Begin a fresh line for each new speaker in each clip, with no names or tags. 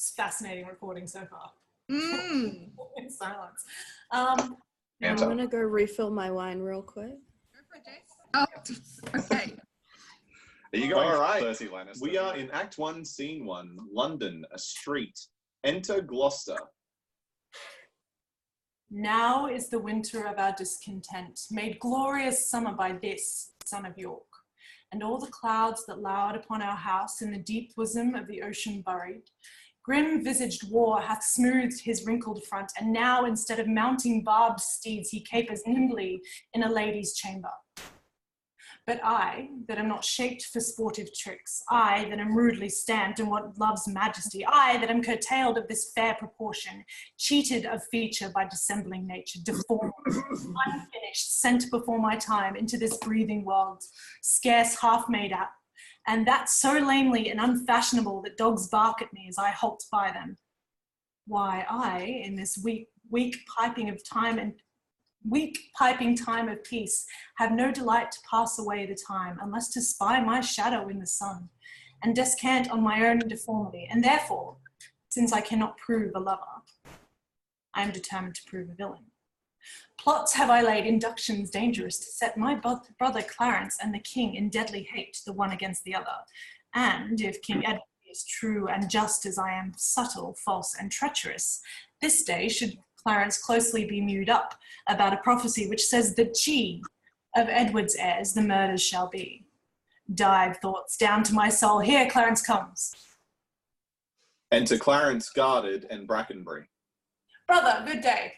It's fascinating recording so far. In silence.
I'm going to go refill my wine real quick.
Go for it, Jace. Oh, okay.
Are you going
All right.
Cersei Lannister?
We are in Act 1, Scene 1, London, a street. Enter Gloucester.
Now is the winter of our discontent, made glorious summer by this, son of York, and all the clouds that lowered upon our house in the deep bosom of the ocean buried. Grim-visaged war hath smoothed his wrinkled front, and now instead of mounting barbed steeds, he capers nimbly in a lady's chamber. But I, that am not shaped for sportive tricks, I, that am rudely stamped in what love's majesty, I, that am curtailed of this fair proportion, cheated of feature by dissembling nature, deformed, unfinished, sent before my time into this breathing world, scarce half made up, and that so lamely and unfashionable that dogs bark at me as I halt by them. Why, I, in this weak piping time of peace, have no delight to pass away the time, unless to spy my shadow in the sun, and descant on my own deformity. And therefore, since I cannot prove a lover, I am determined to prove a villain. Plots have I laid, inductions dangerous, to set my brother Clarence and the king in deadly hate, the one against the other. And if King Edward is true and just as I am subtle, false, and treacherous, this day should Clarence closely be mewed up about a prophecy which says that she of Edward's heirs the murders shall be. Dive thoughts down to my soul. Here Clarence comes.
Enter Clarence guarded and Brackenbury.
Brother, good day.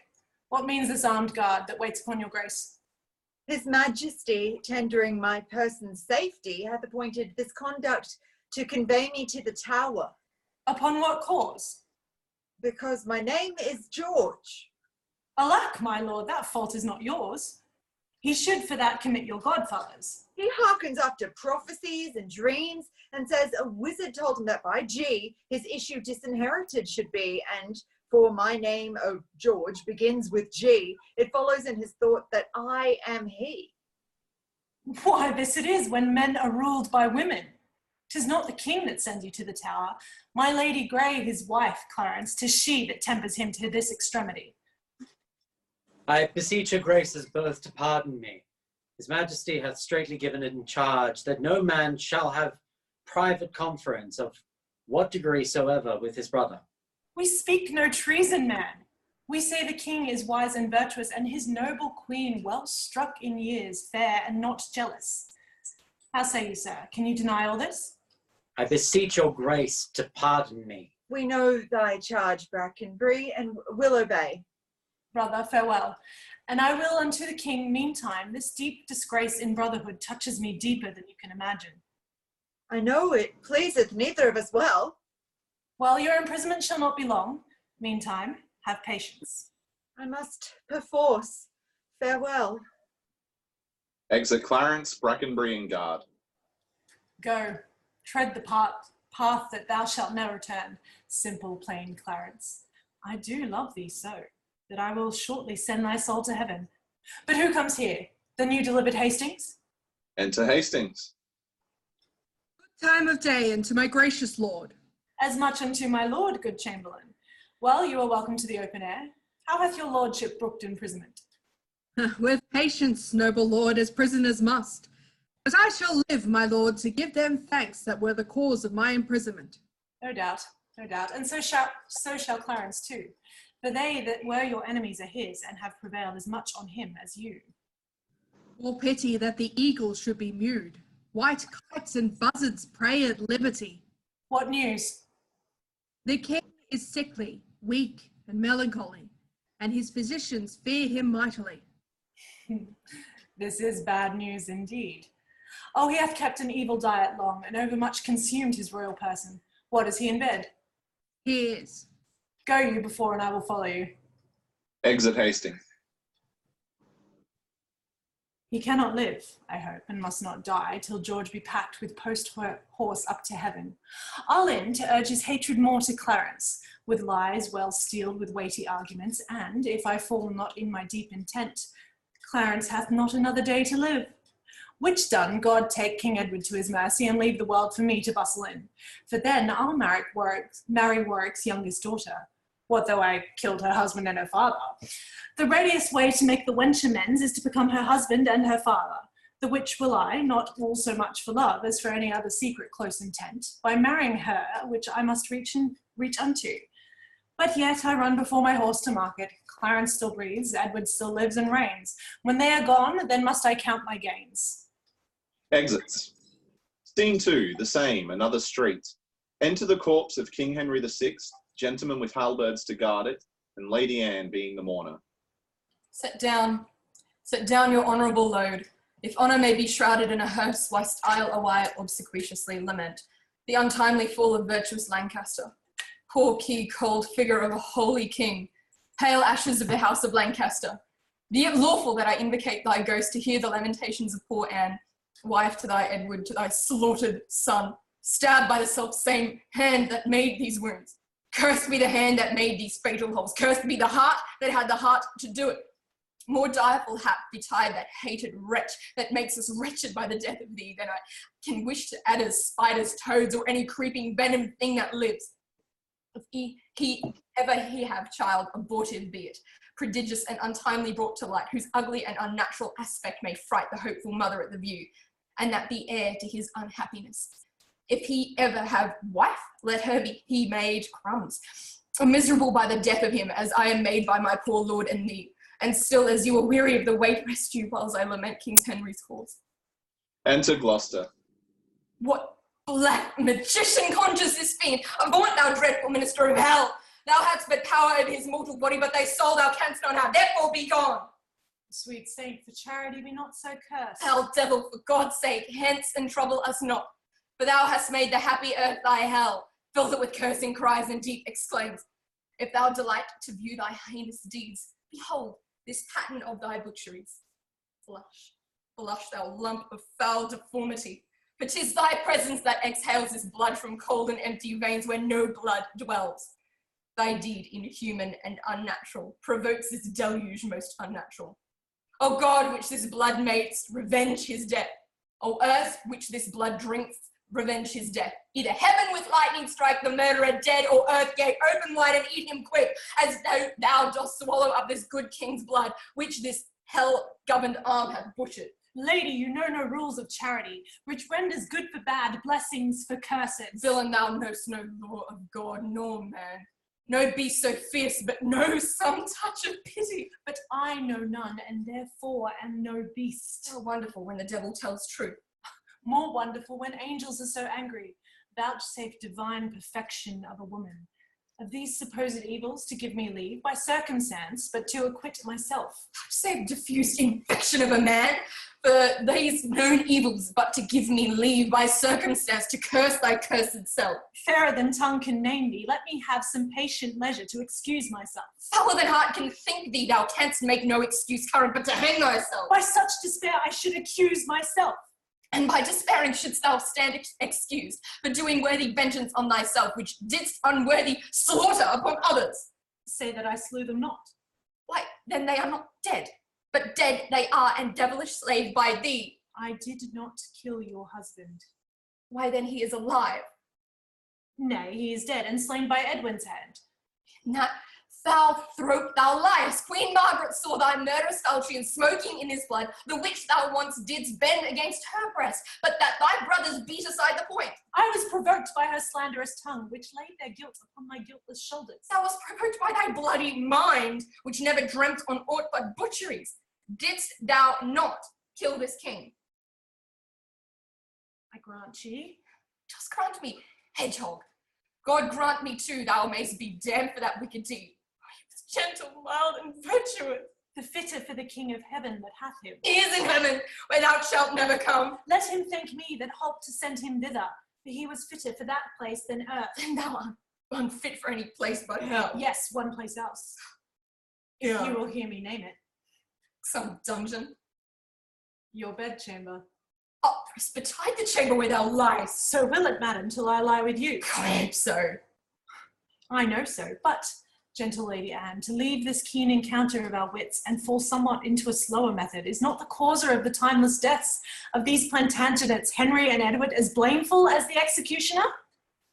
What means this armed guard that waits upon your grace?
His Majesty, tendering my person's safety, hath appointed this conduct to convey me to the Tower.
Upon what cause?
Because my name is George.
Alack, my lord, that fault is not yours. He should for that commit your godfathers.
He hearkens after prophecies and dreams, and says a wizard told him that by G his issue disinherited should be, and for my name, O George, begins with G, it follows in his thought that I am he.
Why, this it is when men are ruled by women. 'Tis not the king that sends you to the Tower. My Lady Grey, his wife, Clarence, 'tis she that tempers him to this extremity.
I beseech your graces both to pardon me. His Majesty hath straitly given it in charge that no man shall have private conference of what degree soever with his brother.
We speak no treason, man. We say the king is wise and virtuous, and his noble queen well struck in years, fair and not jealous. How say you, sir? Can you deny all this?
I beseech your grace to pardon me.
We know thy charge, Brackenbury, and will obey.
Brother, farewell. And I will unto the king, meantime, this deep disgrace in brotherhood touches me deeper than you can imagine.
I know it pleaseth neither of us well.
Well, your imprisonment shall not be long. Meantime, have patience.
I must perforce. Farewell.
Exit Clarence, Brackenbury, and guard.
Go, tread the path that thou shalt never return, simple, plain Clarence. I do love thee so, that I will shortly send thy soul to heaven. But who comes here? The new delivered Hastings?
Enter Hastings.
Good time of day, and to my gracious lord.
As much unto my lord, good chamberlain. Well, you are welcome to the open air. How hath your lordship brooked imprisonment?
With patience, noble lord, as prisoners must. But I shall live, my lord, to give them thanks that were the cause of my imprisonment.
No doubt, no doubt. And so shall Clarence too. For they that were your enemies are his, and have prevailed as much on him as you.
More pity that the eagles should be mewed. White kites and buzzards pray at liberty.
What news?
The king is sickly, weak, and melancholy, and his physicians fear him mightily.
This is bad news indeed. Oh, he hath kept an evil diet long, and overmuch consumed his royal person. What, is he in bed?
He is.
Go you before, and I will follow you.
Exit Hastings.
He cannot live, I hope, and must not die, till George be packed with post-horse up to heaven. I'll in to urge his hatred more to Clarence, with lies well steeled with weighty arguments, and, if I fall not in my deep intent, Clarence hath not another day to live. Which done, God take King Edward to his mercy and leave the world for me to bustle in. For then I'll marry Warwick's youngest daughter. What though I killed her husband and her father? The readiest way to make the wench amends is to become her husband and her father. The which will I, not all so much for love as for any other secret close intent, by marrying her, which I must reach unto. But yet I run before my horse to market. Clarence still breathes, Edward still lives and reigns. When they are gone, then must I count my gains.
Exits. Scene 2, the same, another street. Enter the corpse of King Henry VI, gentlemen with halberds to guard it, and Lady Anne being the mourner.
Set down, your honourable load, if honour may be shrouded in a hearse, whilst I'll awhile obsequiously lament the untimely fall of virtuous Lancaster. Poor key cold figure of a holy king, pale ashes of the house of Lancaster. Be it lawful that I invocate thy ghost to hear the lamentations of poor Anne, wife to thy Edward, to thy slaughtered son, stabbed by the self-same hand that made these wounds. Cursed be the hand that made these fatal holes. Cursed be the heart that had the heart to do it. More direful hap betide that hated wretch that makes us wretched by the death of thee than I can wish to adders, spiders, toads, or any creeping venom thing that lives. If he ever have child, abortive be it, prodigious and untimely brought to light, whose ugly and unnatural aspect may fright the hopeful mother at the view, and that be heir to his unhappiness. If he ever have wife, let her be he made crumbs, miserable by the death of him, as I am made by my poor lord and thee. And still, as you are weary of the weight, rest you whilst I lament King Henry's cause.
Enter Gloucester.
What black magician conjures this fiend? Avaunt, thou dreadful minister of hell! Thou hadst but power over his mortal body, but thy soul thou canst not have, therefore be gone!
Sweet saint, for charity be not so cursed.
Hell devil, for God's sake, hence and trouble us not. For thou hast made the happy earth thy hell, fills it with cursing cries and deep exclaims. If thou delight to view thy heinous deeds, behold this pattern of thy butcheries. Blush, blush, thou lump of foul deformity, for 'tis thy presence that exhales this blood from cold and empty veins where no blood dwells. Thy deed, inhuman and unnatural, provokes this deluge most unnatural. O God, which this blood makes, revenge his death. O earth, which this blood drinks, revenge his death. Either heaven with lightning strike the murderer dead, or earth gate open wide and eat him quick, as thou dost swallow up this good king's blood, which this hell-governed arm hath butchered.
Lady, you know no rules of charity, which renders good for bad, blessings for curses.
Villain, thou know'st no law of God nor man. No beast so fierce, but know some touch of pity.
But I know none, and therefore am no beast.
How wonderful when the devil tells truth.
More wonderful when angels are so angry. Vouchsafe divine perfection of a woman. Of these supposed evils to give me leave, by circumstance, but to acquit myself.
Vouchsafe diffused infection of a man, for these known evils, but to give me leave by circumstance to curse thy cursed self.
Fairer than tongue can name thee, let me have some patient leisure to excuse myself.
Fouler than heart can think thee, thou canst make no excuse current but to hang thyself.
By such despair I should accuse myself.
And by despairing shouldst thou stand excused for doing worthy vengeance on thyself, which didst unworthy slaughter upon others.
Say that I slew them not.
Why, then they are not dead, but dead they are and devilish slave by thee.
I did not kill your husband.
Why, then he is alive.
Nay, he is dead and slain by Edwin's hand.
In that foul throat thou liest. Queen Margaret saw thy murderous falchion smoking in his blood, the which thou once didst bend against her breast, but that thy brothers beat aside the point.
I was provoked by her slanderous tongue, which laid their guilt upon my guiltless shoulders.
Thou wast provoked by thy bloody mind, which never dreamt on aught but butcheries. Didst thou not kill this king?
I grant ye.
Just grant me, hedgehog. God grant me too, thou mayst be damned for that wicked deed. He was gentle, mild, and virtuous.
The fitter for the King of heaven that hath him.
He is in heaven, where thou shalt never come.
Let him thank me that holp to send him thither, for he was fitter for that place than earth.
And thou art unfit for any place but hell.
Yes, one place else.
Yeah.
You will hear me name it.
Some dungeon.
Your bedchamber.
Oh, press betide the chamber where thou liest.
So will it, madam, till I lie with you.
I hope so.
I know so, but Gentle Lady Anne, to leave this keen encounter of our wits and fall somewhat into a slower method is not the causer of the timeless deaths of these Plantagenets, Henry and Edward, as blameful as the executioner?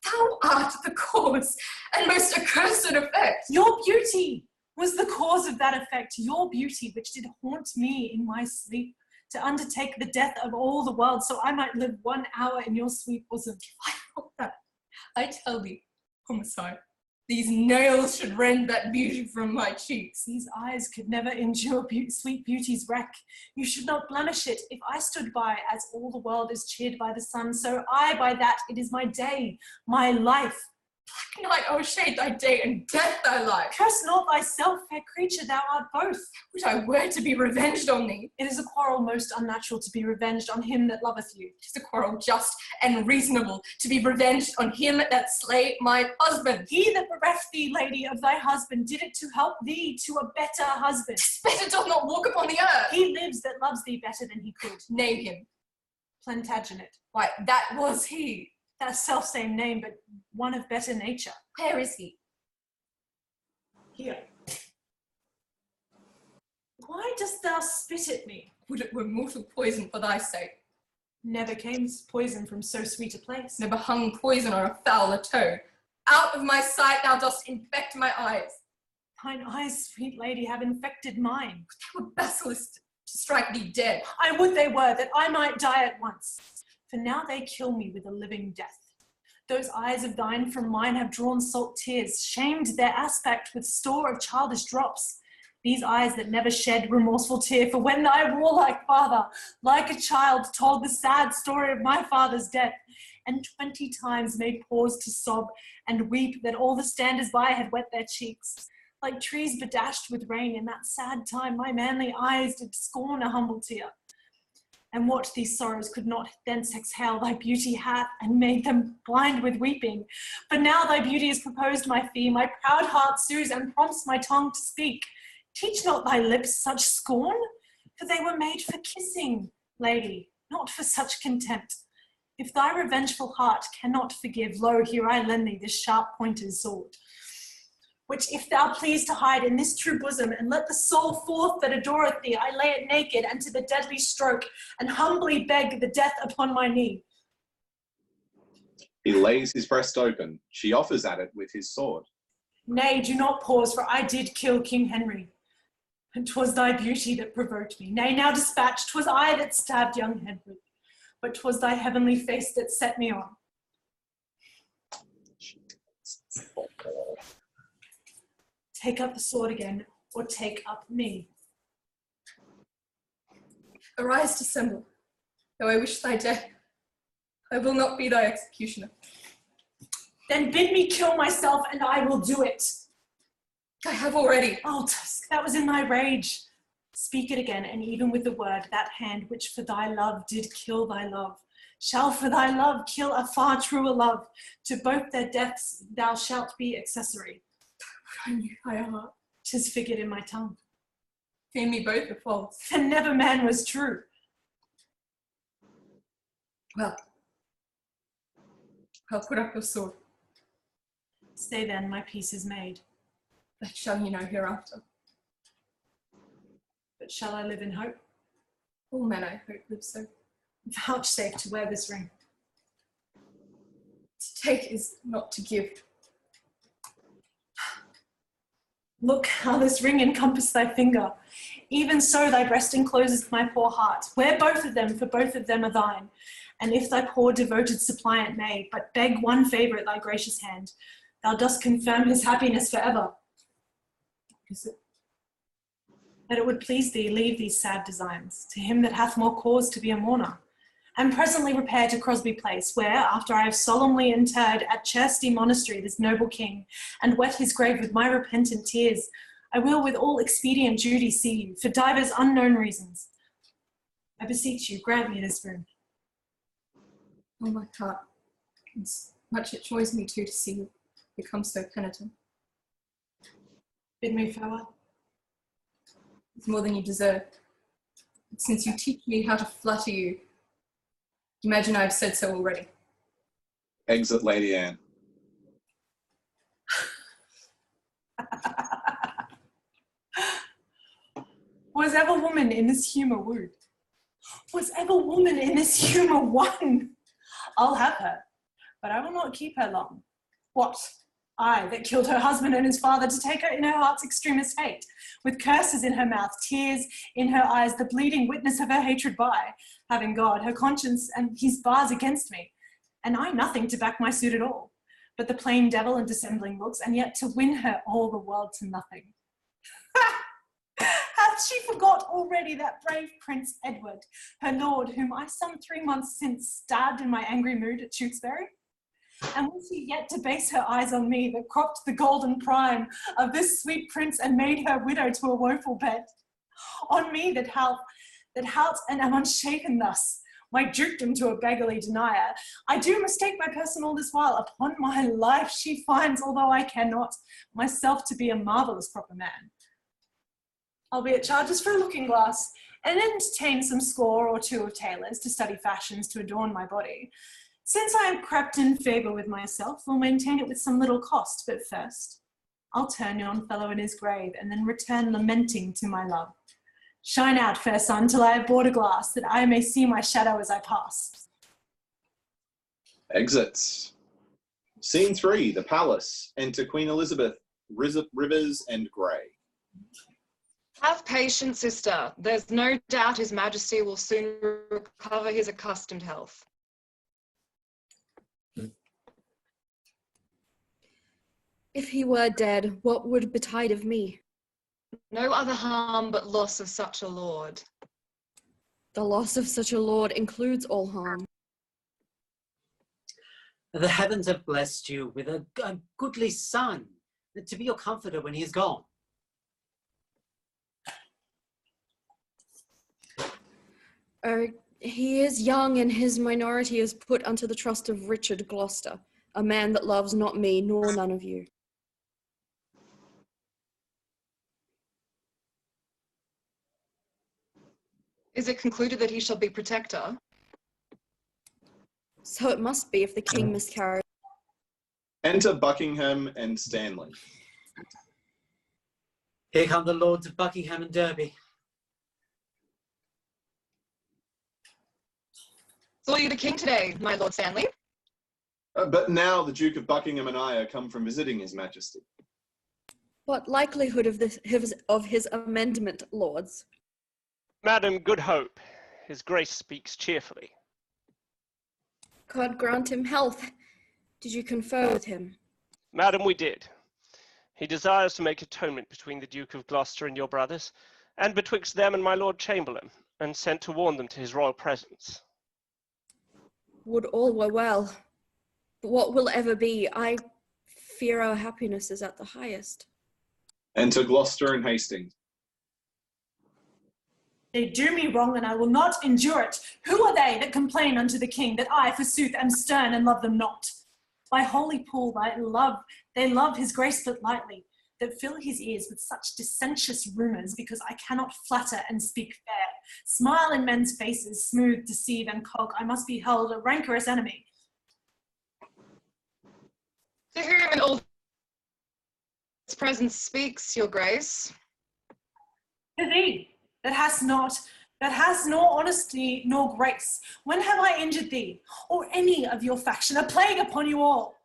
Thou art the cause and most accursed effect.
Your beauty was the cause of that effect, your beauty which did haunt me in my sleep, to undertake the death of all the world, so I might live 1 hour in your sweet bosom.
I thought that. I tell thee, homicide, these nails should rend that beauty from my cheeks.
These eyes could never endure sweet beauty's wreck. You should not blemish it. If I stood by, as all the world is cheered by the sun, so I by that. It is my day, my life.
Black night o'ershade thy day, and death thy life.
Curse not thyself, fair creature, thou art both.
Would I were to be revenged on thee.
It is a quarrel most unnatural to be revenged on him that loveth you.
It is a quarrel just and reasonable to be revenged on him that slay my husband.
He that bereft thee, lady, of thy husband, did it to help thee to a better husband.
Better doth not walk upon the earth.
He lives that loves thee better than he could.
Name him.
Plantagenet.
Why, that was he.
That self-same name, but one of better nature.
Where is he?
Here. Why dost thou spit at me?
Would it were mortal poison for thy sake.
Never came poison from so sweet a place.
Never hung poison or a fouler toad. Out of my sight thou dost infect my eyes.
Thine eyes, sweet lady, have infected mine.
They were basilisk to strike thee dead.
I would they were, that I might die at once. For now they kill me with a living death. Those eyes of thine from mine have drawn salt tears, shamed their aspect with store of childish drops. These eyes that never shed remorseful tear, for when thy warlike father, like a child, told the sad story of my father's death, and 20 times made pause to sob and weep that all the standers by had wet their cheeks. Like trees bedashed with rain, in that sad time my manly eyes did scorn a humble tear. And what these sorrows could not thence exhale, thy beauty hath, and made them blind with weeping. But now thy beauty is proposed my fee, my proud heart sues and prompts my tongue to speak. Teach not thy lips such scorn, for they were made for kissing, lady, not for such contempt. If thy revengeful heart cannot forgive, lo, here I lend thee this sharp-pointed sword, which if thou please to hide in this true bosom, and let the soul forth that adoreth thee, I lay it naked and to the deadly stroke, and humbly beg the death upon my knee.
He lays his breast open. She offers at it with his sword.
Nay, do not pause, for I did kill King Henry. And 'twas thy beauty that provoked me. Nay, now dispatch, 'twas I that stabbed young Henry, but 'twas thy heavenly face that set me on. Take up the sword again, or take up me.
Arise, dissemble. Though I wish thy death, I will not be thy executioner.
Then bid me kill myself, and I will do it.
I have already.
Oh, Tusk, that was in thy rage. Speak it again, and even with the word, that hand which for thy love did kill thy love, shall for thy love kill a far truer love. To both their deaths thou shalt be accessory.
I knew thy heart.
'Tis figured in my tongue.
Fear me both are false.
And never man was true.
Well, I'll put up your sword.
Stay then, my peace is made.
That shall you know hereafter.
But shall I live in hope?
All men, I hope, live so.
Vouchsafe to wear this ring.
To take is not to give.
Look how this ring encompassed thy finger. Even so thy breast encloses my poor heart. Wear both of them, for both of them are thine. And if thy poor devoted suppliant may but beg one favour at thy gracious hand, thou dost confirm his happiness forever. Is it? That it would please thee leave these sad designs to him that hath more cause to be a mourner, and presently repair to Crosby Place, where, after I have solemnly interred at Chertsey Monastery this noble king, and wet his grave with my repentant tears, I will with all expedient duty see you, for divers unknown reasons. I beseech you, grant me this boon.
Oh, my heart, it's much it joys me too to see you become so penitent.
Bid me farewell.
It's more than you deserve. But since you teach me how to flatter you, imagine I've said so already.
Exit Lady Anne.
Was ever woman in this humour wooed? Was ever woman in this humour won? I'll have her, but I will not keep her long. What? I that killed her husband and his father to take her in her heart's extremest hate, with curses in her mouth, tears in her eyes, the bleeding witness of her hatred by, having God, her conscience, and his bars against me, and I nothing to back my suit at all, but the plain devil and dissembling looks, and yet to win her all the world to nothing. Hath she forgot already that brave Prince Edward, her lord, whom I some 3 months since stabbed in my angry mood at Tewkesbury? And will she yet debase her eyes on me that cropped the golden prime of this sweet prince and made her widow to a woeful bed? On me that halt and am unshaken thus, my dukedom to a beggarly denier, I do mistake my person all this while. Upon my life she finds, although I cannot, myself to be a marvellous proper man. Albeit charges for a looking glass, and entertain some score or two of tailors to study fashions to adorn my body. Since I am crept in favour with myself, will maintain it with some little cost, but first I'll turn yon fellow in his grave, and then return lamenting to my love. Shine out, fair sun, till I have bought a glass, that I may see my shadow as I pass.
Exits. Scene 3, the palace. Enter Queen Elizabeth, Rivers and Grey.
Have patience, sister. There's no doubt His Majesty will soon recover his accustomed health.
If he were dead, what would betide of me?
No other harm but loss of such a lord.
The loss of such a lord includes all harm.
The heavens have blessed you with a goodly son, to be your comforter when he is gone.
He is young, and his minority is put unto the trust of Richard Gloucester, a man that loves not me nor none of you.
Is it concluded that he shall be protector?
So it must be if the king miscarries.
Enter Buckingham and Stanley.
Here come the lords of Buckingham and Derby.
Saw you the king today, my Lord Stanley.
But now the Duke of Buckingham and I are come from visiting His Majesty.
What likelihood of his amendment, lords?
Madam, good hope. His Grace speaks cheerfully.
God grant him health. Did you confer with him?
Madam, we did. He desires to make atonement between the Duke of Gloucester and your brothers, and betwixt them and my Lord Chamberlain, and sent to warn them to his royal presence.
Would all were well. But what will ever be? I fear our happiness is at the highest.
Enter Gloucester and Hastings.
They do me wrong, and I will not endure it. Who are they that complain unto the king, that I, forsooth, am stern and love them not? By holy Paul, they love his grace but lightly, that fill his ears with such dissentious rumours, because I cannot flatter and speak fair. Smile in men's faces, smooth, deceive, and cog, I must be held a rancorous enemy.
To whom in all his presence speaks, your grace?
To thee, that hast nor honesty nor grace. When have I injured thee, or any of your faction? A plague upon you all!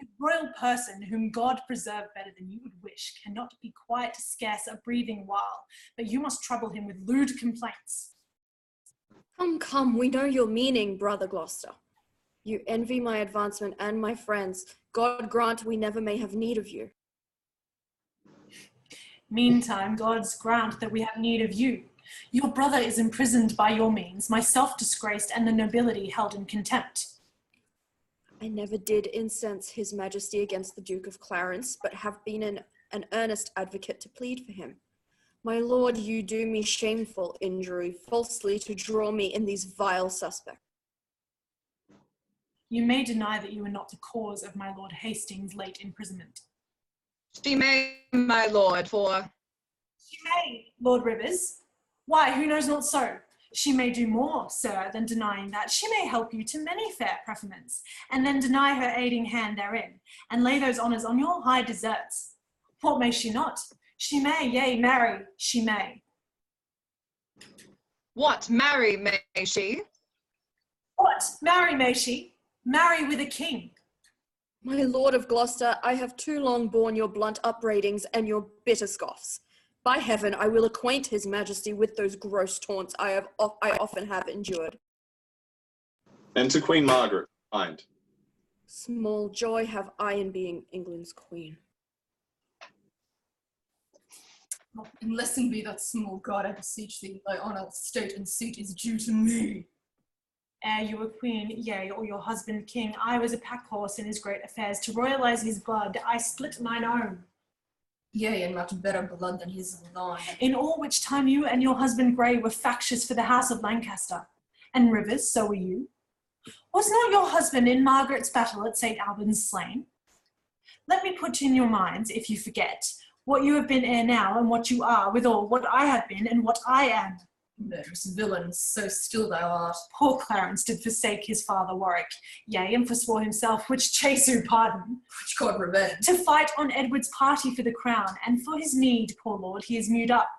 A royal person, whom God preserve better than you would wish, cannot be quiet scarce a breathing while, but you must trouble him with lewd complaints.
Come, come, we know your meaning, brother Gloucester. You envy my advancement and my friends. God grant we never may have need of you.
Meantime, God's grant that we have need of you. Your brother is imprisoned by your means, myself disgraced, and the nobility held in contempt.
I never did incense his majesty against the Duke of Clarence, but have been an earnest advocate to plead for him. My lord, you do me shameful injury, falsely to draw me in these vile suspects.
You may deny that you were not the cause of my Lord Hastings' late imprisonment.
She may, my lord, for...
She may, Lord Rivers. Why, who knows not so? She may do more, sir, than denying that. She may help you to many fair preferments, and then deny her aiding hand therein, and lay those honours on your high deserts. What may she not? She may, yea, marry, she may.
What, marry may she?
What? Marry may she? Marry with a king.
My lord of Gloucester, I have too long borne your blunt upbraidings and your bitter scoffs. By heaven, I will acquaint his majesty with those gross taunts I often have endured.
Enter Queen Margaret, behind.
Small joy have I in being England's queen.
Blessing be that small god, I beseech thee, thy honour, state, and seat is due to me.
Ere you were queen, yea, or your husband king, I was a pack horse in his great affairs. To royalize his blood, I split mine own.
Yea, and much better blood than his line.
In all which time you and your husband Grey were factious for the house of Lancaster. And Rivers, so were you. Was not your husband in Margaret's battle at St. Albans slain? Let me put in your minds, if you forget, what you have been ere now, and what you are, withal what I have been, and what I am.
Murderous villain, so still thou art.
Poor Clarence did forsake his father Warwick, yea, and forswore himself, which Jesu pardon,
Which God revenge.
to fight on Edward's party for the crown, and for his need, poor lord, he is mewed up.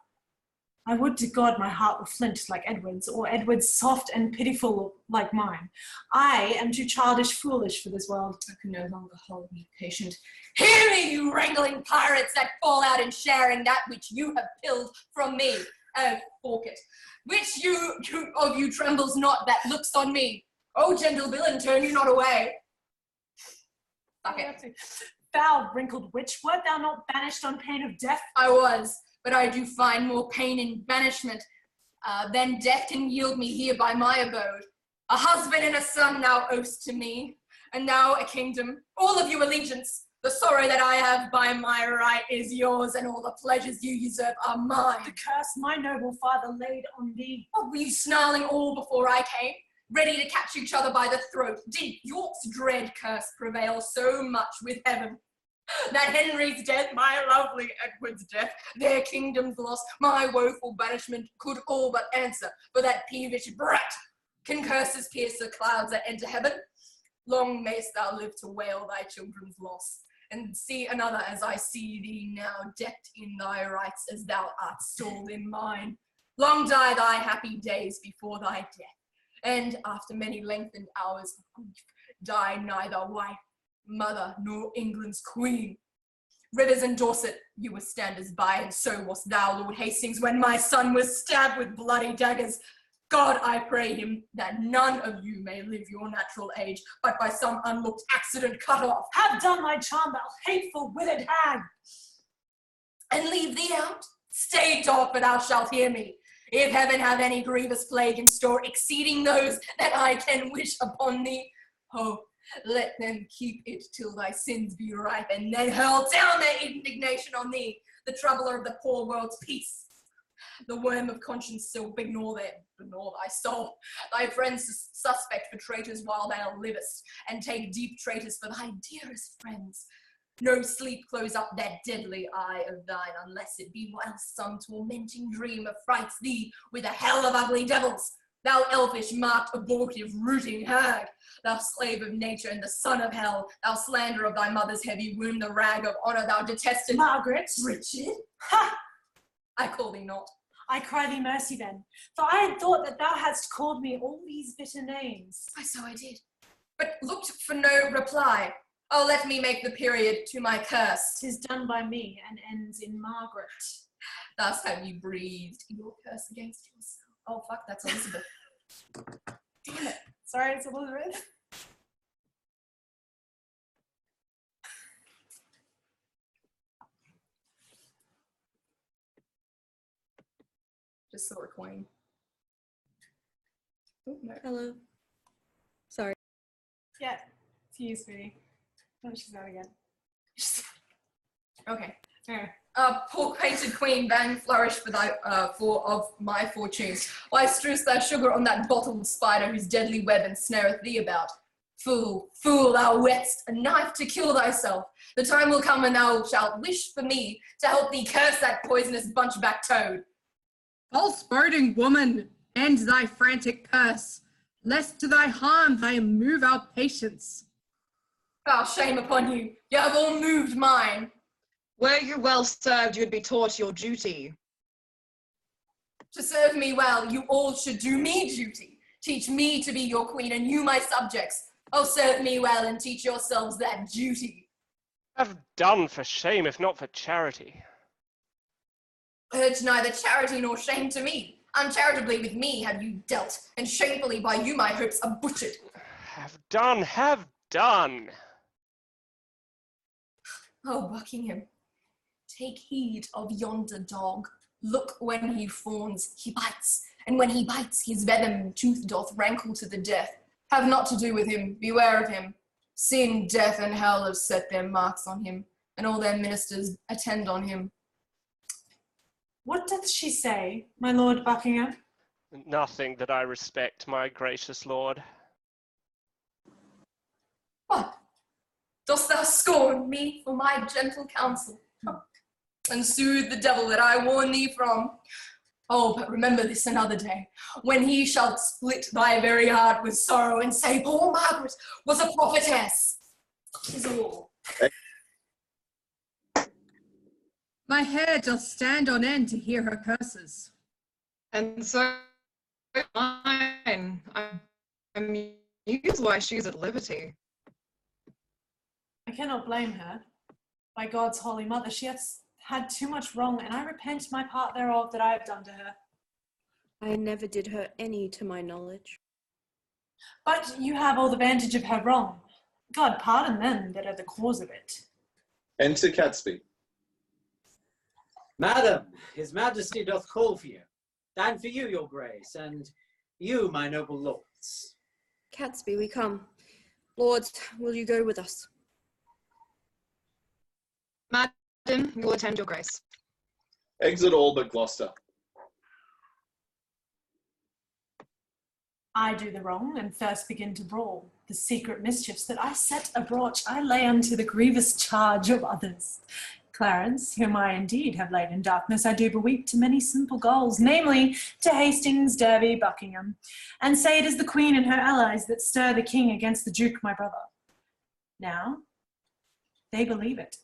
I would to God my heart were flint like Edward's, or Edward's soft and pitiful like mine. I am too childish foolish for this world.
I can no longer hold me patient. Hear me, you wrangling pirates that fall out in sharing that which you have pilled from me. Oh, fork it. Which of you trembles not that looks on me? Oh, gentle villain, turn you not away. Fuck it.
Foul wrinkled witch, wert thou not banished on pain of death?
I was, but I do find more pain in banishment than death can yield me here by my abode. A husband and a son now owest to me, and now a kingdom, all of you allegiance. The sorrow that I have by my right is yours, and all the pleasures you usurp are mine.
The curse my noble father laid on thee.
What were you snarling all before I came, ready to catch each other by the throat? Did York's dread curse prevail so much with heaven, that Henry's death, my lovely Edward's death, their kingdom's loss, my woeful banishment could all but answer for that peevish brat? Can curses pierce the clouds that enter heaven? Long mayst thou live to wail thy children's loss, and see another as I see thee now, decked in thy rights as thou art stalled in mine. Long die thy happy days before thy death, and after many lengthened hours of grief, die neither wife, mother, nor England's queen. Rivers and Dorset, you were standers by, and so wast thou, Lord Hastings, when my son was stabbed with bloody daggers. God, I pray him that none of you may live your natural age, but by some unlooked accident cut off.
Have done thy charm, thou hateful withered hag.
And leave thee out? Stay, dog, for thou shalt hear me. If heaven have any grievous plague in store, exceeding those that I can wish upon thee, oh, let them keep it till thy sins be ripe, and then hurl down their indignation on thee, the troubler of the poor world's peace. The worm of conscience still ignore thy soul. Thy friends suspect for traitors while thou livest, and take deep traitors for thy dearest friends. No sleep close up that deadly eye of thine, unless it be while some tormenting dream affrights thee with a hell of ugly devils. Thou elfish, marked, abortive, rooting hag, thou slave of nature and the son of hell, thou slanderer of thy mother's heavy womb, the rag of honour thou detested.
Margaret.
Richard?
Ha!
I call thee not.
I cry thee mercy then, for I had thought that thou hadst called me all these bitter names.
Why, so I did, but looked for no reply. Oh, let me make the period to my curse.
'Tis done by me, and ends in Margaret.
Thus have you breathed your curse against yourself. Oh, fuck, that's Elizabeth. Damn it.
Sorry, it's Elizabeth.
Just saw a coin. Oh, no.
Hello. Sorry.
Yeah, it's you, sweetie. Oh, she's out again.
Okay.
There.
Poor painted queen, bang flourish for thy of my fortunes. Why strewest thou sugar on that bottled spider whose deadly web ensnareth thee about? Fool, fool, thou whetst a knife to kill thyself. The time will come when thou shalt wish for me to help thee curse that poisonous bunchback toad.
False boding woman, end thy frantic curse, lest to thy harm thy move our patience.
Foul shame upon you, you have all moved mine.
Were you well served, you'd be taught your duty.
To serve me well, you all should do me duty. Teach me to be your queen, and you my subjects. Oh, serve me well and teach yourselves that duty.
Have done for shame, if not for charity.
Urge neither charity nor shame to me. Uncharitably with me have you dealt, and shamefully by you my hopes are butchered.
Have done, have done.
Oh, Buckingham, take heed of yonder dog. Look, when he fawns, he bites, and when he bites, his venom tooth doth rankle to the death. Have not to do with him, beware of him. Sin, death, and hell have set their marks on him, and all their ministers attend on him.
What doth she say, my Lord Buckingham?
Nothing that I respect, my gracious lord.
What? Dost thou scorn me for my gentle counsel, and soothe the devil that I warn thee from? Oh, but remember this another day, when he shall split thy very heart with sorrow and say, poor Margaret was a prophetess. 'Tis all.
My hair doth stand on end to hear her curses.
And so mine. I'm amused why she's at liberty.
I cannot blame her. By God's holy mother, she hath had too much wrong, and I repent my part thereof that I have done to her.
I never did her any to my knowledge.
But you have all the vantage of her wrong. God pardon them that are the cause of it.
Enter Catesby.
Madam, his majesty doth call for you, and for you, your grace, and you, my noble lords.
Catesby, we come. Lords, will you go with us?
Madam, we will attend your grace.
Exit all but Gloucester.
I do the wrong, and first begin to brawl. The secret mischiefs that I set abroad, I lay unto the grievous charge of others. Clarence, whom I indeed have laid in darkness, I do beweep to many simple goals, namely to Hastings, Derby, Buckingham, and say it is the Queen and her allies that stir the King against the Duke my brother. Now, they believe it,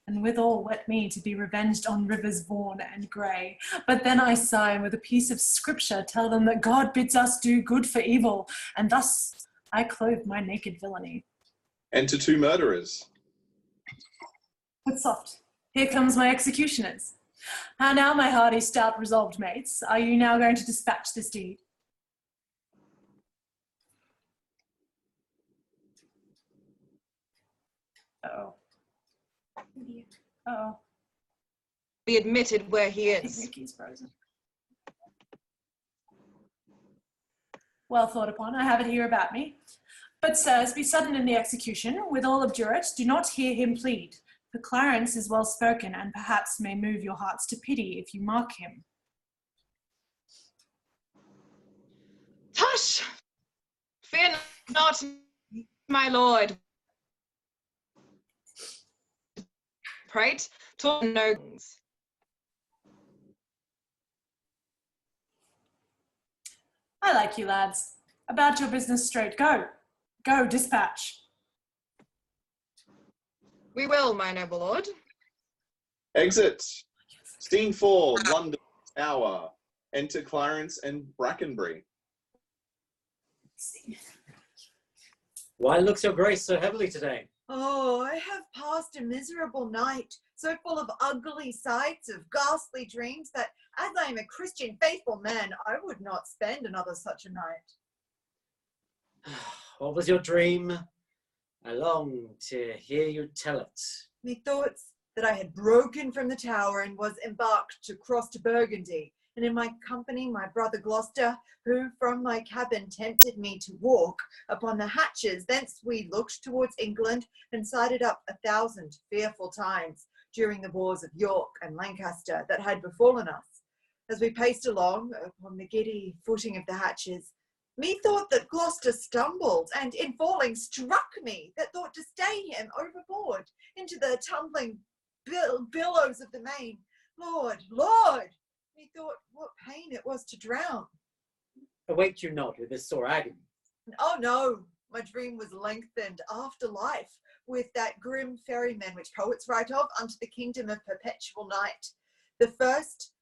and withal wet me to be revenged on rivers Vaughan and Grey. But then I sigh, and with a piece of scripture tell them that God bids us do good for evil, and thus I clothe my naked villainy.
Enter two murderers.
But soft, here comes my executioners. How now, my hardy, stout, resolved mates, are you now going to dispatch this deed? Uh-oh. Uh-oh.
Be admitted where he
I think
is.
Ricky's frozen. Well thought upon, I have it here about me. But, sirs, be sudden in the execution, with all obdurate, do not hear him plead. For Clarence is well spoken, and perhaps may move your hearts to pity if you mark him.
Tush! Fear not, my lord. Prate, talk no things.
I like you, lads. About your business straight. Go. Go, dispatch.
We will, my noble lord.
Exit. Scene 4, London Tower. Enter Clarence and Brackenbury.
Why looks your grace so heavily today?
Oh, I have passed a miserable night, so full of ugly sights, of ghastly dreams, that as I am a Christian, faithful man, I would not spend another such a night.
What was your dream? I long to hear you tell it.
Methought that I had broken from the tower and was embarked to cross to Burgundy, and in my company my brother Gloucester, who from my cabin tempted me to walk upon the hatches. Thence we looked towards England and sighted up 1,000 fearful times during the wars of York and Lancaster that had befallen us. As we paced along upon the giddy footing of the hatches, methought that Gloucester stumbled, and in falling struck me, that thought to stay him overboard into the tumbling billows of the main. Lord, Lord, methought what pain it was to drown.
Awake you not with this sore agony.
Oh no, my dream was lengthened after life with that grim ferryman which poets write of unto the kingdom of perpetual night. The first